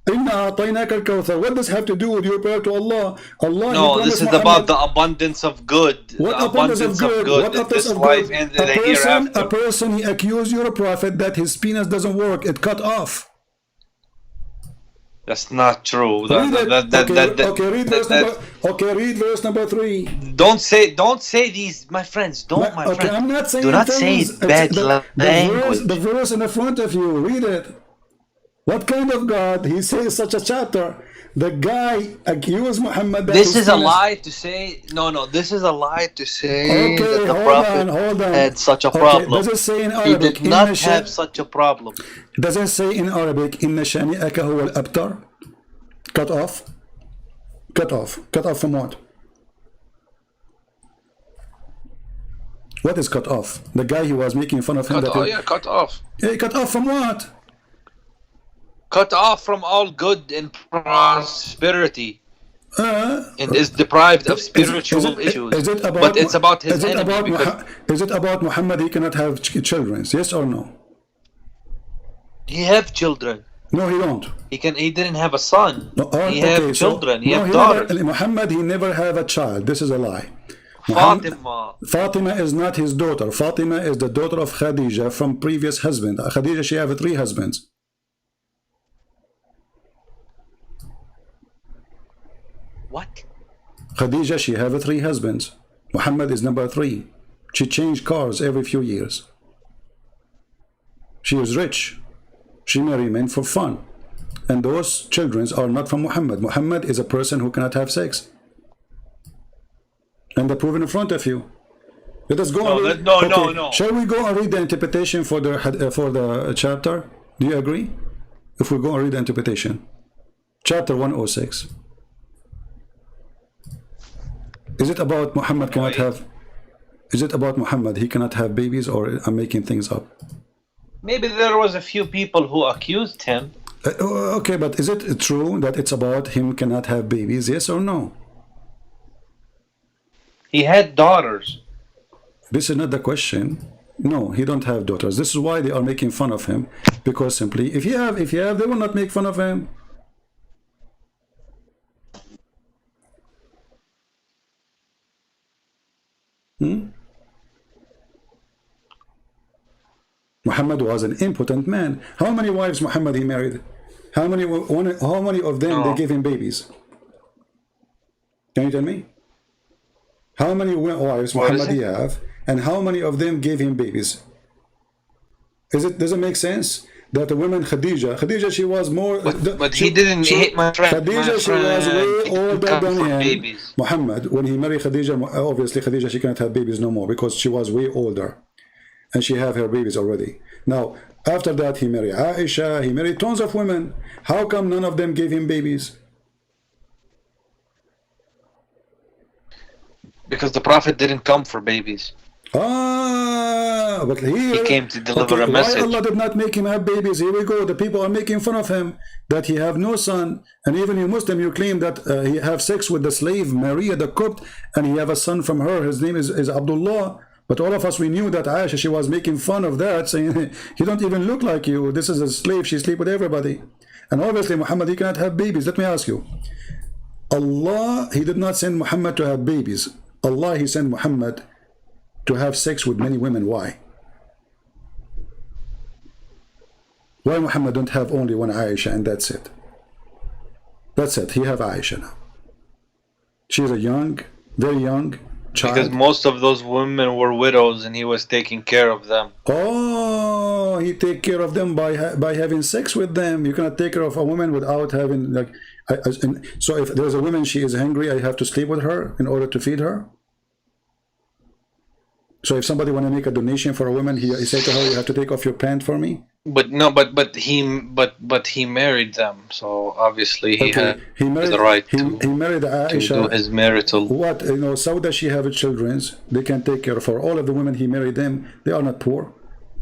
what does it have to do with your prayer to Allah? Allah. No, this is Muhammad, about the abundance of good. what The abundance of good. What In abundance this of life good? and the hereafter. A person, he accused your prophet that his penis doesn't work. It cut off. That's not true. Read verse number 3. Don't say these, my friends. My okay, friend. I'm not saying Do not things. say bad The language. verse in the front of you. Read it. What kind of God? He says such a chapter. The guy accused Muhammad. This is a lie to say. No. This is a lie to say that the prophet had such a problem. Does it say in He Arabic? did not have such a problem. Does it say in Arabic? Inna shani'aka huwa al-abtar? Cut off. Cut off. Cut off from what? What is cut off? The guy who was making fun of him. Cut off. Hey, cut off from what? Cut off from all good and prosperity. And is deprived of spiritual issues. But it's about his enemy. Is it about Muhammad he cannot have children? Yes or no? He have children. No, he don't. He didn't have a son. No, he have children. He have daughters. Muhammad, he never have a child. This is a lie. Fatima is not his daughter. Fatima is the daughter of Khadija from previous husband. Khadija, she have 3 husbands. What? Khadija, she have 3 husbands. Muhammad is number 3. She changed cars every few years. She is rich. She married men for fun. And those children are not from Muhammad. Muhammad is a person who cannot have sex. And they're proven in front of you. Let us go. No. Shall we go and read the interpretation for the chapter? Do you agree? If we go and read the interpretation. Chapter 106. Is it about Muhammad cannot have? Is it about Muhammad he cannot have babies, or I'm making things up? Maybe there was a few people who accused him. Okay, but is it true that it's about him cannot have babies? Yes or no? He had daughters. This is not the question. No, he don't have daughters. This is why they are making fun of him, because simply if you have, they will not make fun of him. Muhammad was an impotent man. How many wives Muhammad he married? How many of them they gave him babies? Can you tell me? How many wives Muhammad he have, and how many of them gave him babies? Does it make sense? that the woman Khadija, she was more. But he didn't hit my friend. Khadija, she was way older than him. Babies. Muhammad, when he married Khadija, obviously Khadija, she cannot have babies no more because she was way older, and she have her babies already. Now, after that, he married Aisha. He married tons of women. How come none of them gave him babies? Because the Prophet didn't come for babies. But He came to deliver a message. Why Allah did not make him have babies? Here we go. The people are making fun of him that he have no son, and even you Muslim, you claim that he have sex with the slave Maria the Copt, and he have a son from her. His name is Abdullah. But all of us, we knew that Aisha, she was making fun of that, saying he don't even look like you. This is a slave. She sleep with everybody. And obviously Muhammad, he cannot have babies. Let me ask you, Allah, he did not send Muhammad to have babies. Allah, he sent Muhammad to have sex with many women. Why? Why Muhammad don't have only one Aisha and that's it? That's it. He have Aisha now. She's a young, very young child. Because most of those women were widows and he was taking care of them. Oh, he take care of them by having sex with them. You cannot take care of a woman without having like. So if there's a woman, she is hungry, I have to sleep with her in order to feed her. So if somebody want to make a donation for a woman, he say to her, you have to take off your pant for me. But no, but he married them, so obviously he had the right he married Aisha, to do his marital. What, you know, so that she have children, they can take care of her. All of the women he married them, they are not poor.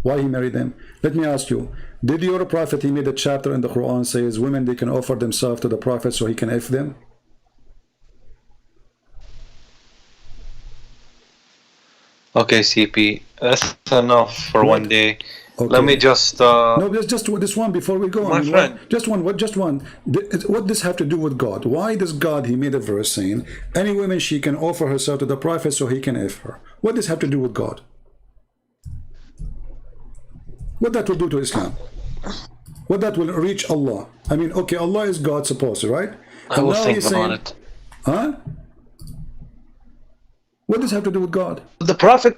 Why he married them? Let me ask you, did your prophet, he made a chapter in the Quran says women, they can offer themselves to the prophet so he can F them? Okay, CP, that's enough for What? one day. Okay. Let me just no, just this one before we go. My friend. Just one. What does have to do with God? Why does God, he made a verse saying any woman she can offer herself to the prophet so he can F her? What does have to do with God? What that will do to Islam? What that will reach Allah? I mean, okay, Allah is God supposed to, right? I will think about it. Huh? What does have to do with God? The prophet,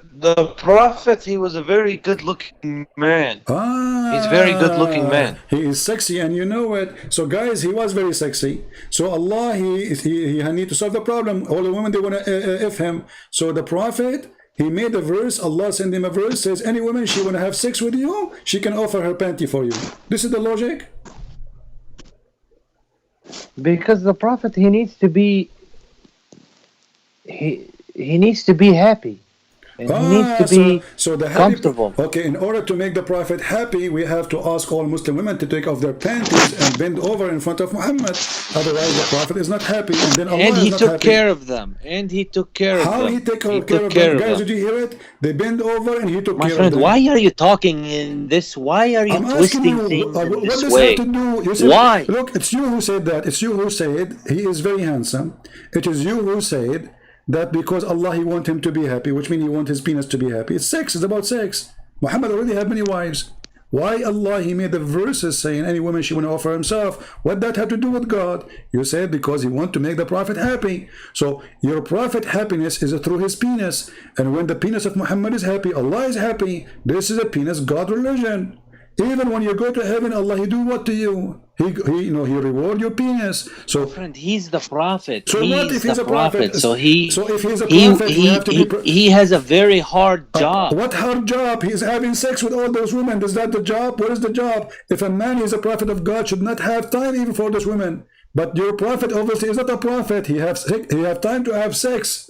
he was a very good-looking man. He's a very good-looking man. He is sexy, and you know it. So, guys, he was very sexy. So, Allah, he need to solve the problem. All the women, they want to F him. So, the prophet, he made a verse. Allah sent him a verse. Says, any woman, she want to have sex with you, she can offer her panty for you. This is the logic. Because the prophet, he needs to be happy. And he needs to be comfortable. Okay, in order to make the prophet happy, we have to ask all Muslim women to take off their panties and bend over in front of Muhammad. Otherwise, the prophet is not happy, and then Allah and he is not took happy. care of them. And he took care of them. How he take care of them? Guys, did you hear it? They bend over and he took care friend, of them. why are you talking in this? Why are you twisting things in what this does way? have to do? You said, Why? Look, it's you who said that. It's you who said he is very handsome. It is you who said that because Allah, he want him to be happy, which means he want his penis to be happy. It's sex. It's about sex. Muhammad already had many wives. Why Allah, he made the verses saying any woman she want to offer himself? What that have to do with God? You said because he want to make the prophet happy. So your prophet happiness is through his penis. And when the penis of Muhammad is happy, Allah is happy. This is a penis God religion. Even when you go to heaven, Allah, he do what to you? He reward your penis. So, friend, he's the prophet. So he's what if he's the a prophet? So if he's a prophet, he has a very hard job. What hard job? He's having sex with all those women. Is that the job? What is the job? If a man is a prophet of God, should not have time even for those women. But your prophet obviously is not a prophet. He have time to have sex.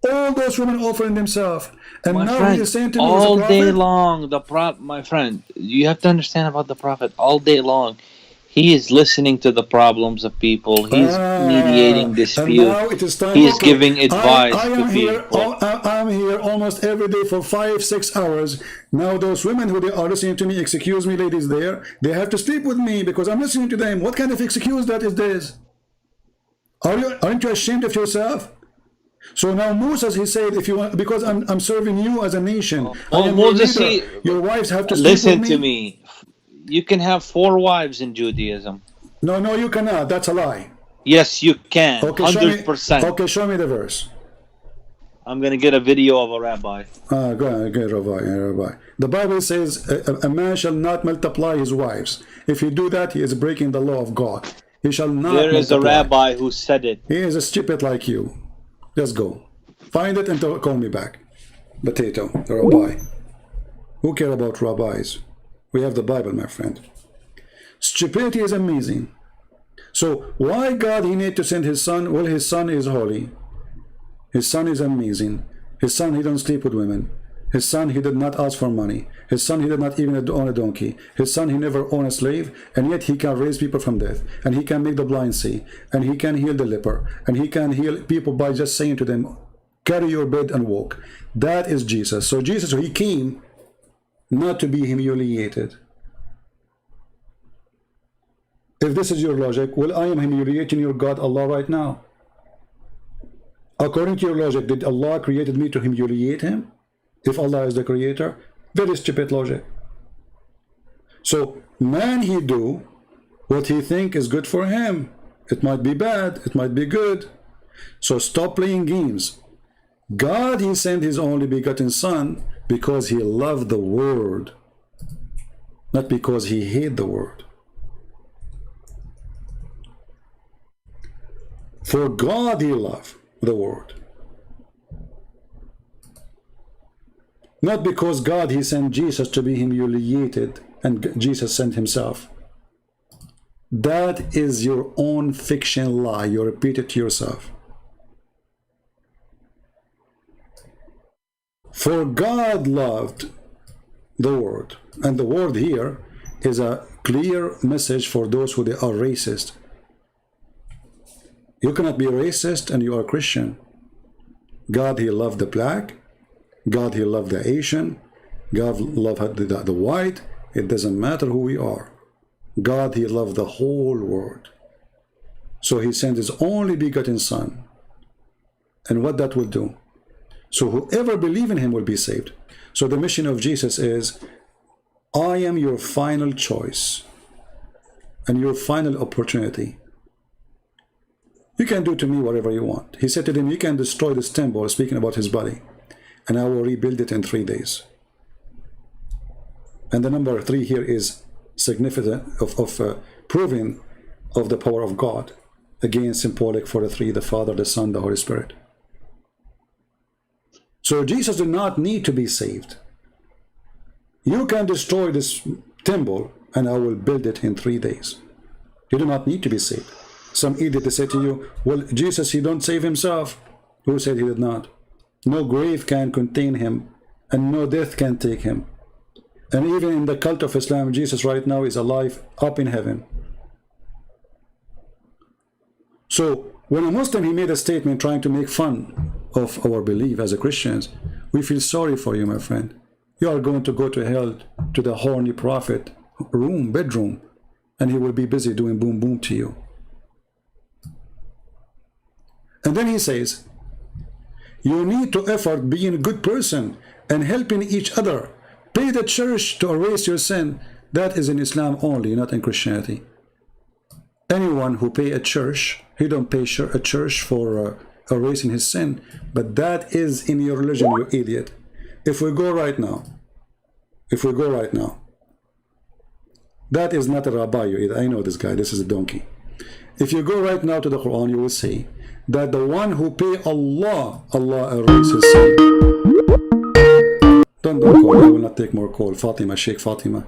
All those women offering themselves, and my now friend, he is saying to me, all day long, my friend, you have to understand about the prophet. All day long, he is listening to the problems of people. He's mediating disputes. He's giving advice to people. I'm here almost every day for 5-6 hours. Now those women who they are listening to me, excuse me, ladies, they have to sleep with me because I'm listening to them. What kind of excuse that is this? Aren't you ashamed of yourself? So now Moses, he said, if you want, because I'm serving you as a nation. Moses, your wives have to sleep with me. Listen to me. You can have 4 wives in Judaism. No, you cannot. That's a lie. Yes, you can. Okay, 100%. Okay, show me the verse. I'm gonna get a video of a rabbi. Go ahead, Rabbi. The Bible says a man shall not multiply his wives. If he do that, he is breaking the law of God. He shall not There is multiply. a rabbi who said it. He is a stupid like you. Just go. Find it and call me back. Potato, the rabbi. Who care about rabbis? We have the Bible, my friend. Stupidity is amazing. So why God he need to send his son? Well, his son is holy. His son is amazing. His son, he don't sleep with women. His son, he did not ask for money. His son, he did not even own a donkey. His son, he never owned a slave, and yet he can raise people from death, and he can make the blind see, and he can heal the leper, and he can heal people by just saying to them, carry your bed and walk. That is Jesus. So Jesus, he came not to be humiliated. If this is your logic, well, I am humiliating your God, Allah, right now. According to your logic, did Allah created me to humiliate him? If Allah is the creator? Very stupid logic. So, man he do what he think is good for him. It might be bad, it might be good. So stop playing games. God, he sent his only begotten son because he loved the world, not because he hated the world. For God he loved the world. Not because God he sent Jesus to be humiliated and Jesus sent himself. That is your own fiction lie. You repeat it to yourself. For God loved the world. And the word here is a clear message for those who they are racist. You cannot be racist and you are Christian. God, he loved the black. God, he loved the Asian. God loved the white. It doesn't matter who we are. God, he loved the whole world. So he sent his only begotten son. And what that will do? So whoever believes in him will be saved. So the mission of Jesus is, I am your final choice and your final opportunity. You can do to me whatever you want. He said to them, you can destroy this temple, speaking about his body, and I will rebuild it in 3 days. And the number 3 here is significant of proving of the power of God. Again, symbolic for the 3, the Father, the Son, the Holy Spirit. So Jesus did not need to be saved. You can destroy this temple and I will build it in 3 days. You do not need to be saved. Some idiot, they say to you, well, Jesus, he don't save himself. Who said he did not? No grave can contain him and no death can take him. And even in the cult of Islam, Jesus right now is alive up in heaven. So when a Muslim, he made a statement trying to make fun of our belief as a Christians, we feel sorry for you, my friend. You are going to go to hell, to the horny prophet bedroom, and he will be busy doing boom boom to you. And then he says, you need to effort being a good person and helping each other. Pay the church to erase your sin. That is in Islam only, not in Christianity. Anyone who pay a church, he don't pay a church for erasing his sin, but that is in your religion, you idiot. If we go right now, that is not a rabbi, you idiot. I know this guy, this is a donkey. If you go right now to the Quran, you will see that the one who pay Allah, Allah erases sin. Don't call, I will not take more call. Fatima, Sheikh Fatima.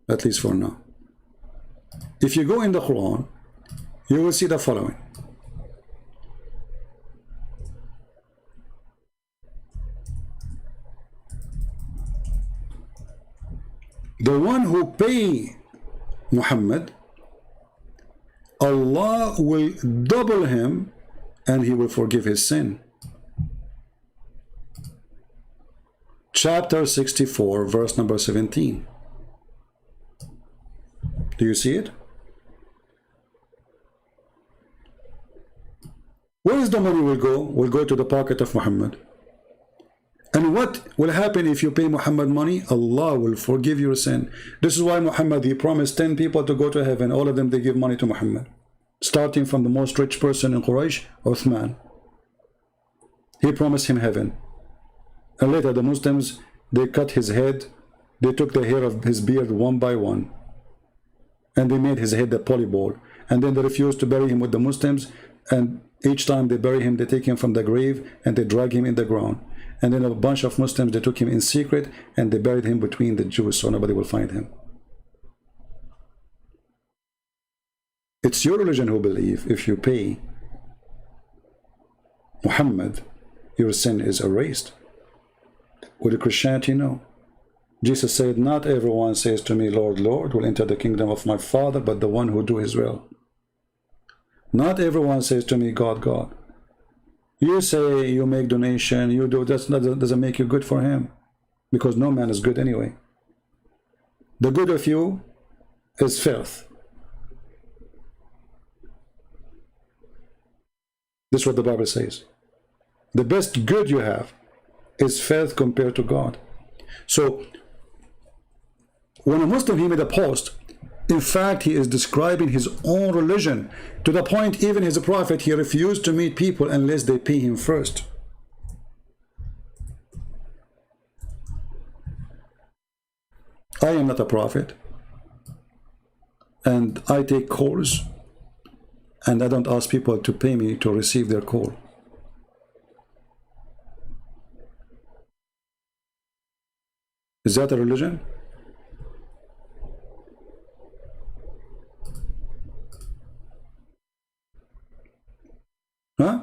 At least for now. If you go in the Quran, you will see the following. The one who pay Muhammad, Allah will double him and he will forgive his sin. Chapter 64, verse number 17. Do you see it? Where is the money will go? Will go to the pocket of Muhammad. And what will happen if you pay Muhammad money? Allah will forgive your sin. This is why Muhammad, he promised 10 people to go to heaven. All of them, they give money to Muhammad. starting from the most rich person in Quraysh, Uthman. He promised him heaven. And later the Muslims, they cut his head, they took the hair of his beard one by one, and they made his head a polyball. And then they refused to bury him with the Muslims, and each time they bury him, they take him from the grave and they drag him in the ground. And then a bunch of Muslims, they took him in secret and they buried him between the Jews so nobody will find him. It's your religion who believe if you pay Muhammad, your sin is erased. With the Christianity, no. Jesus said, not everyone says to me, Lord, Lord, will enter the kingdom of my Father, but the one who do his will. Not everyone says to me, God, God. You say you make donation, you do, that doesn't make you good for him, because no man is good anyway. The good of you is filth. This is what the Bible says. The best good you have is filth compared to God. So when a Muslim, he made a post, in fact, he is describing his own religion to the point even his prophet, he refused to meet people unless they pay him first. I am not a prophet, and I take calls, and I don't ask people to pay me to receive their call. Is that a religion? Huh?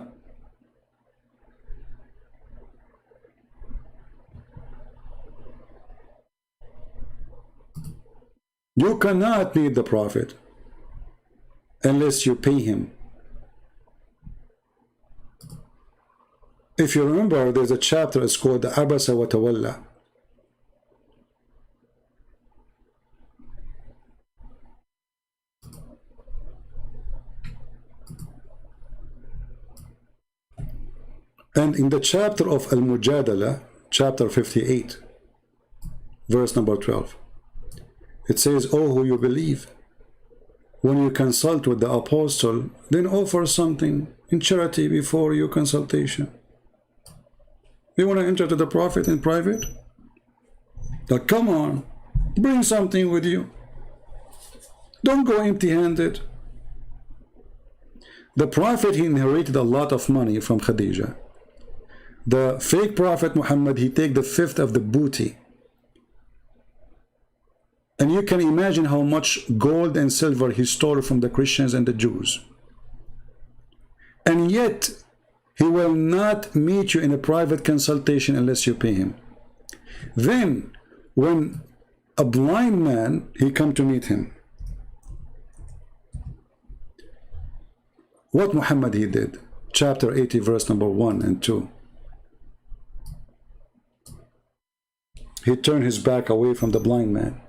You cannot meet the prophet unless you pay him. If you remember, there's a chapter, it's called the Abasa wa Tawalla. And in the chapter of Al-Mujadala, chapter 58, verse number 12, it says, "O who you believe, when you consult with the apostle, then offer something in charity before your consultation." You want to enter to the prophet in private? Like, come on, bring something with you. Don't go empty-handed. The prophet, he inherited a lot of money from Khadijah. The fake prophet Muhammad, he take the fifth of the booty. And you can imagine how much gold and silver he stole from the Christians and the Jews. And yet, he will not meet you in a private consultation unless you pay him. Then, when a blind man, he come to meet him, what Muhammad he did? Chapter 80, verse number 1 and 2. He turned his back away from the blind man.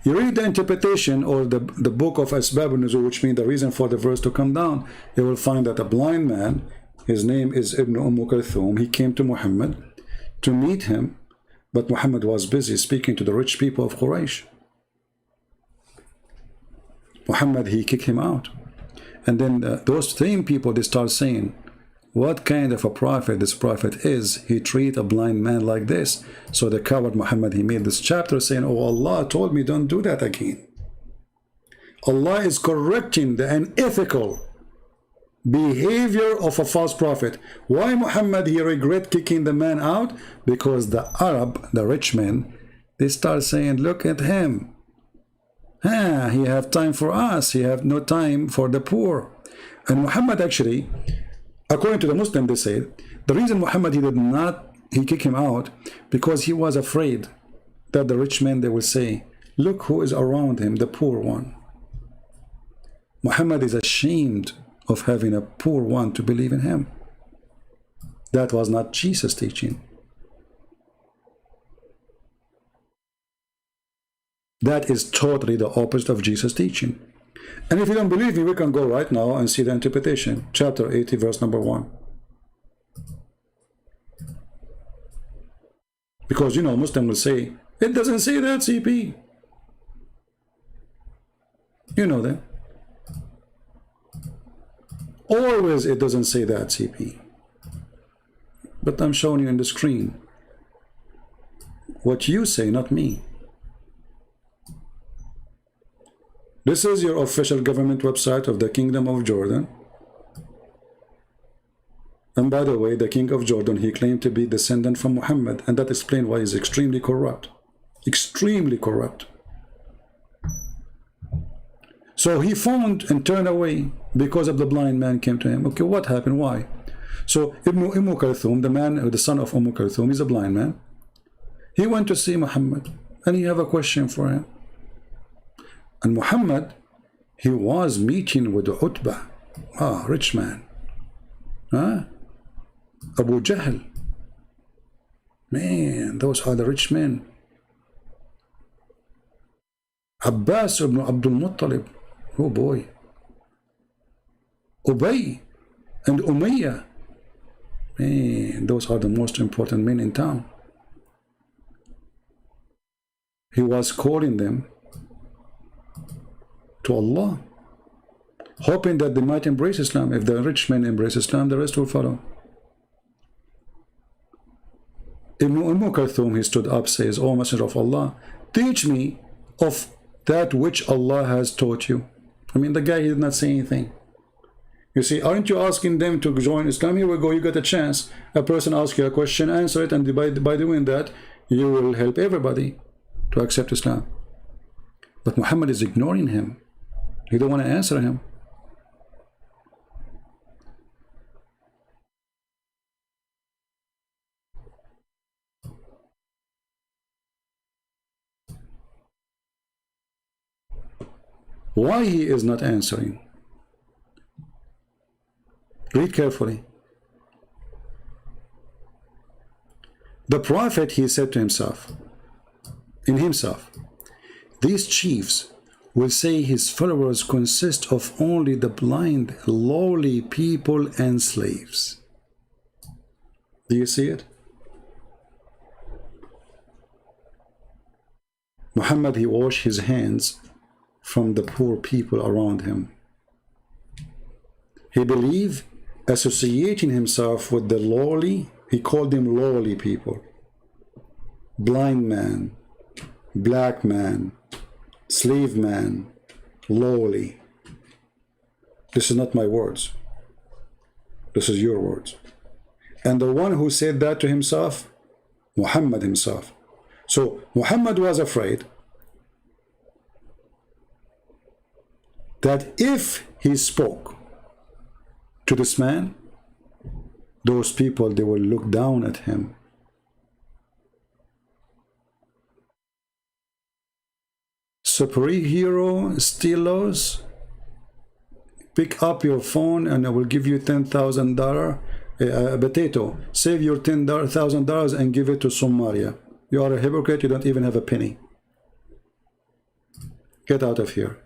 You read the interpretation or the book of Asbab al-Nuzul, which means the reason for the verse to come down, you will find that a blind man, his name is Ibn Kulthum, he came to Muhammad to meet him, but Muhammad was busy speaking to the rich people of Quraysh. Muhammad, he kicked him out. And then those same people, they start saying, what kind of a prophet this prophet is? He treat a blind man like this. So the coward Muhammad, he made this chapter saying, oh, Allah told me don't do that again. Allah is correcting the unethical behavior of a false prophet. Why Muhammad, he regret kicking the man out? Because the Arab, the rich men, they start saying, look at him. He have time for us. He have no time for the poor. And Muhammad actually, according to the Muslim, they say, the reason Muhammad, he kicked him out, because he was afraid that the rich men, they will say, look who is around him, the poor one. Muhammad is ashamed of having a poor one to believe in him. That was not Jesus' teaching. That is totally the opposite of Jesus' teaching. And if you don't believe me, we can go right now and see the interpretation. Chapter 80, verse number 1. Because, you know, Muslim will say, it doesn't say that, CP. You know that. Always it doesn't say that, CP. But I'm showing you in the screen what you say, not me. This is your official government website of the Kingdom of Jordan. And by the way, the King of Jordan, he claimed to be descendant from Muhammad, and that explains why he's extremely corrupt. Extremely corrupt. So he phoned and turned away because of the blind man came to him. Okay, what happened? Why? So Ibn Kulthum, the man, the son of Kulthum, is a blind man. He went to see Muhammad, and he have a question for him. And Muhammad, he was meeting with Utbah, rich man. Abu Jahl. Man, those are the rich men. Abbas ibn Abdul Muttalib. Oh boy. Ubay and Umayyah. Man, those are the most important men in town. He was calling them to Allah, hoping that they might embrace Islam. If the rich men embrace Islam, the rest will follow. Ibn Kulthum, he stood up, says, O Messenger of Allah, teach me of that which Allah has taught you. I mean, the guy, he did not say anything. You see, aren't you asking them to join Islam? Here we go, you get a chance. A person asks you a question, answer it, and by doing that, you will help everybody to accept Islam. But Muhammad is ignoring him. He don't want to answer him. Why he is not answering? Read carefully. The Prophet, he said to himself, these chiefs will say his followers consist of only the blind, lowly people and slaves. Do you see it? Muhammad, he washed his hands from the poor people around him. He believed associating himself with the lowly, he called them lowly people. Blind man, black man, slave man, lowly. This is not my words. This is your words. And the one who said that to himself, Muhammad himself. So Muhammad was afraid that if he spoke to this man, those people, they will look down at him. Superhero Steelers, pick up your phone and I will give you $10,000 a potato. Save your $10,000 and give it to Somalia. You are a hypocrite, you don't even have a penny. Get out of here.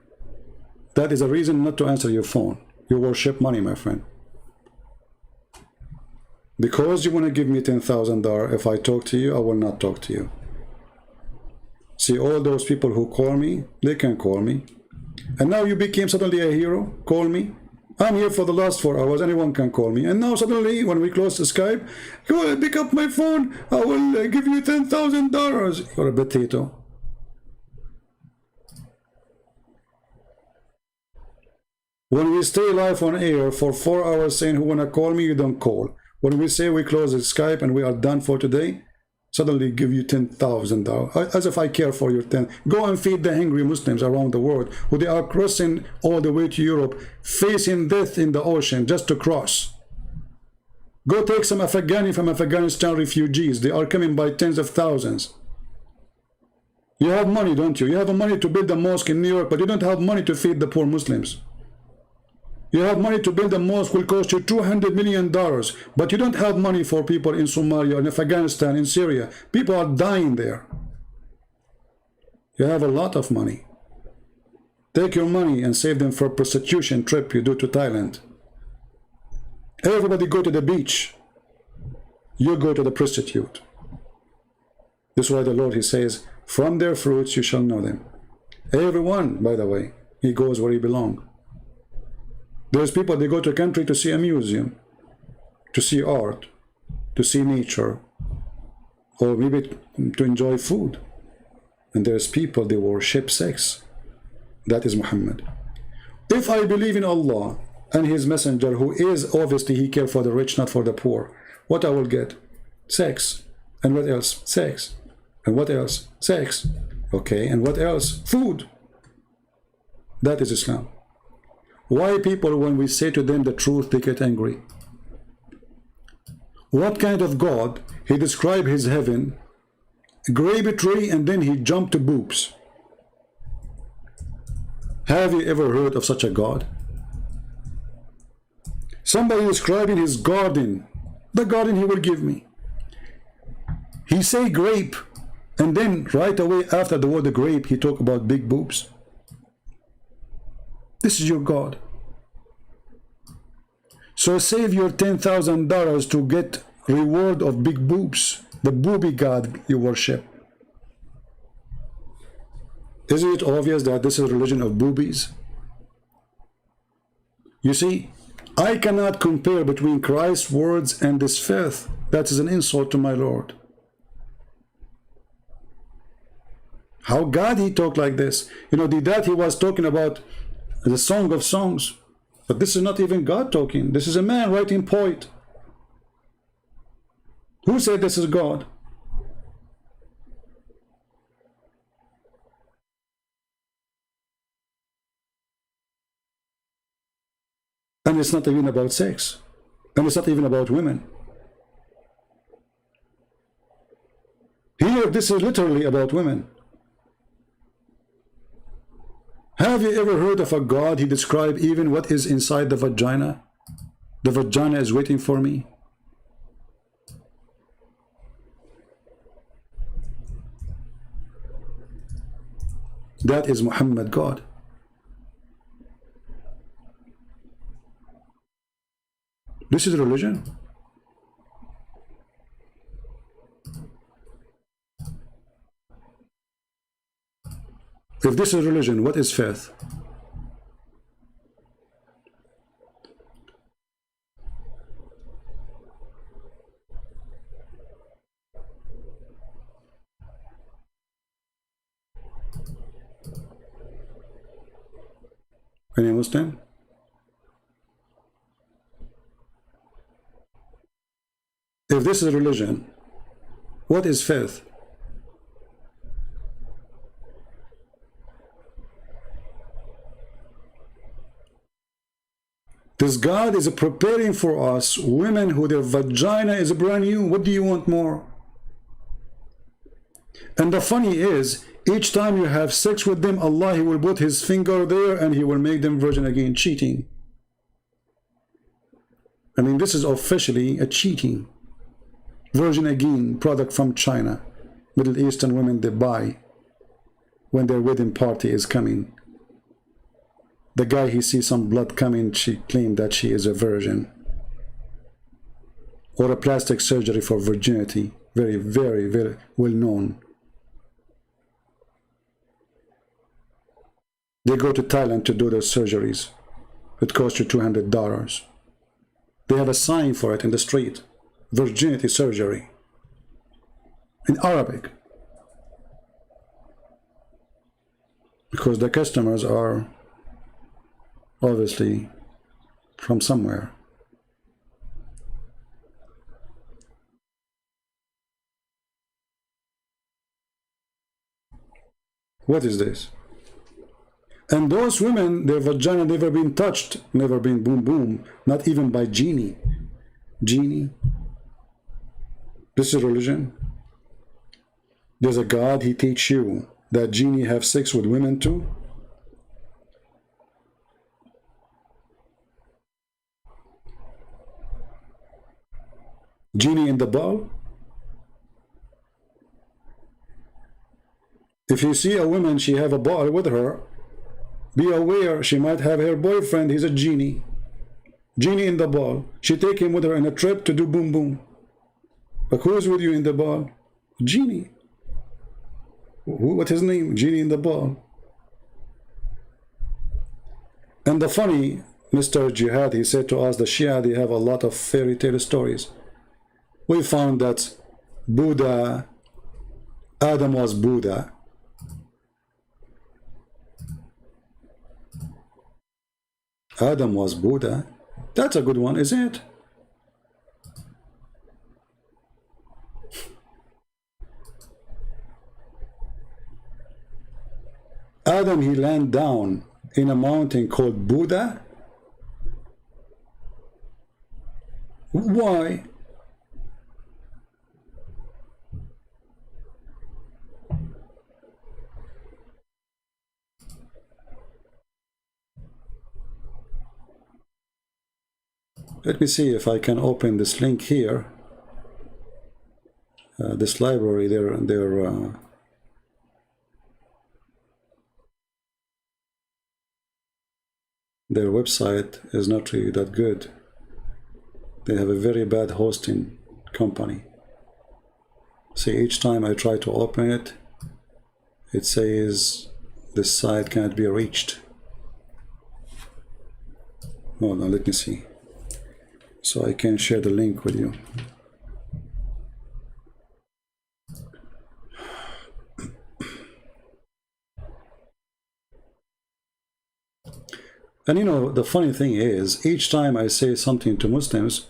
That is a reason not to answer your phone. You worship money, my friend. Because you want to give me $10,000, if I talk to you, I will not talk to you. See, all those people who call me, they can call me. And now you became suddenly a hero, call me. I'm here for the last 4 hours, anyone can call me. And now suddenly, when we close the Skype, go pick up my phone, I will give you $10,000. You're a potato. When we stay live on air for 4 hours saying who wanna call me, you don't call. When we say we close the Skype and we are done for today, suddenly give you $10,000. As if I care for your 10. Go and feed the hungry Muslims around the world who they are crossing all the way to Europe, facing death in the ocean just to cross. Go take some Afghani from Afghanistan refugees. They are coming by tens of thousands. You have money, don't you? You have money to build a mosque in New York, but you don't have money to feed the poor Muslims. You have money to build a mosque will cost you $200 million, but you don't have money for people in Somalia, in Afghanistan, in Syria. People are dying there. You have a lot of money. Take your money and save them for a prostitution trip you do to Thailand. Everybody go to the beach. You go to the prostitute. This is why the Lord, he says, from their fruits you shall know them. Everyone, by the way, he goes where he belongs. There's people, they go to a country to see a museum, to see art, to see nature, or maybe to enjoy food. And there's people, they worship sex. That is Muhammad. If I believe in Allah and His Messenger, who is obviously He cares for the rich, not for the poor, what I will get? Sex. And what else? Sex. And what else? Sex. Okay, and what else? Food. That is Islam. Why people, when we say to them the truth, they get angry? What kind of God? He described His heaven, a grape tree, and then He jumped to boobs. Have you ever heard of such a God? Somebody describing His garden, the garden He will give me. He say grape, and then right away after the word grape, He talk about big boobs. This is your God. So save your $10,000 to get reward of big boobs, the booby God you worship. Isn't it obvious that this is a religion of boobies? You see, I cannot compare between Christ's words and this filth. That is an insult to my Lord. How God He talked like this? You know, that He was talking about the Song of Songs. But this is not even God talking. This is a man writing poet. Who said this is God? And it's not even about sex. And it's not even about women. Here, this is literally about women. Have you ever heard of a God He described even what is inside the vagina? The vagina is waiting for me. That is Muhammad God. This is religion. If this is religion, what is faith? Any Muslim? If this is religion, what is faith? This God is preparing for us women who their vagina is brand new. What do you want more? And the funny is, each time you have sex with them, Allah, He will put His finger there and He will make them virgin again, cheating. I mean, this is officially a cheating. Virgin again, product from China. Middle Eastern women, they buy when their wedding party is coming. The guy, he sees some blood coming, she claimed that she is a virgin. Or a plastic surgery for virginity. Very, very, very well known. They go to Thailand to do their surgeries. It costs you $200. They have a sign for it in the street. Virginity surgery. In Arabic. Because the customers are obviously from somewhere. What is this? And those women, their vagina never been touched, never been boom boom, not even by genie. Genie? This is religion? There's a God, He teach you that genie have sex with women too? Genie in the ball? If you see a woman, she have a ball with her, be aware she might have her boyfriend, he's a genie. Genie in the ball. She take him with her on a trip to do boom boom. But who's with you in the ball? Genie. What's his name? Genie in the ball. And the funny, Mr. Jihad, he said to us, the Shia, they have a lot of fairy tale stories. We found that Buddha, Adam was Buddha. Adam was Buddha. That's a good one, isn't it? Adam, he landed down in a mountain called Buddha. Why? Let me see if I can open this link here. This library, their website is not really that good. They have a very bad hosting company. See, each time I try to open it, it says this site can't be reached. Hold on, let me see. So I can share the link with you. And you know, the funny thing is, each time I say something to Muslims,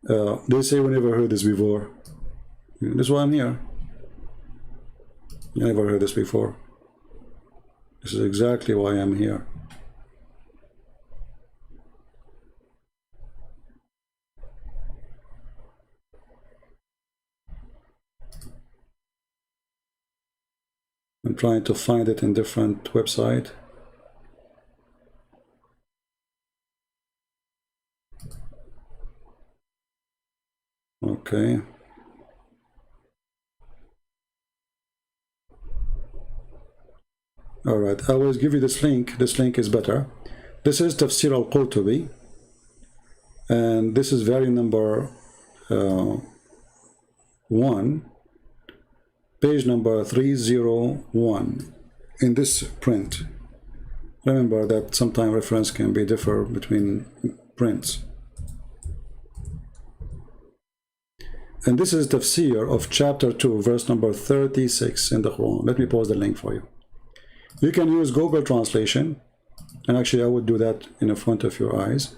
they say, we never heard this before. This is why I'm here. You never heard this before. This is exactly why I'm here. I'm trying to find it in different website. Okay. All right, I will give you this link. This link is better. This is Tafsir al-Qurtubi, and this is volume number 1, page number 301 in this print. Remember that sometimes reference can be differ between prints. And this is Tafsir of chapter 2, verse number 36 in the Quran. Let me post the link for you. You can use Google Translation, and actually I would do that in the front of your eyes.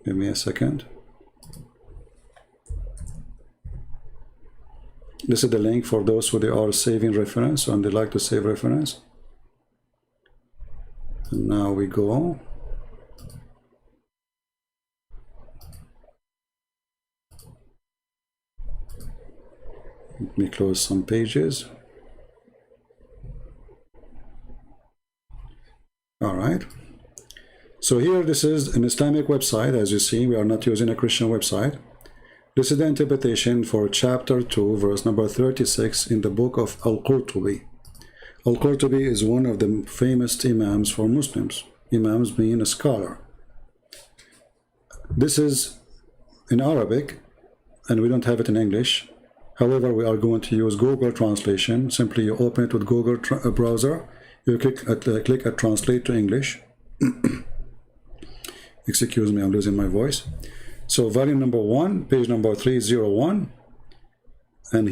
Give me a second. This is the link for those who they are saving reference and they like to save reference. And now we go. Let me close some pages. All right. So here, this is an Islamic website. As you see, we are not using a Christian website. This is the interpretation for chapter 2, verse number 36 in the book of Al-Qurtubi. Al-Qurtubi is one of the famous imams for Muslims. Imams being a scholar. This is in Arabic, and we don't have it in English. However, we are going to use Google Translation. Simply you open it with Google browser. You click at Translate to English. Excuse me, I'm losing my voice. So volume number 1, page number 301. And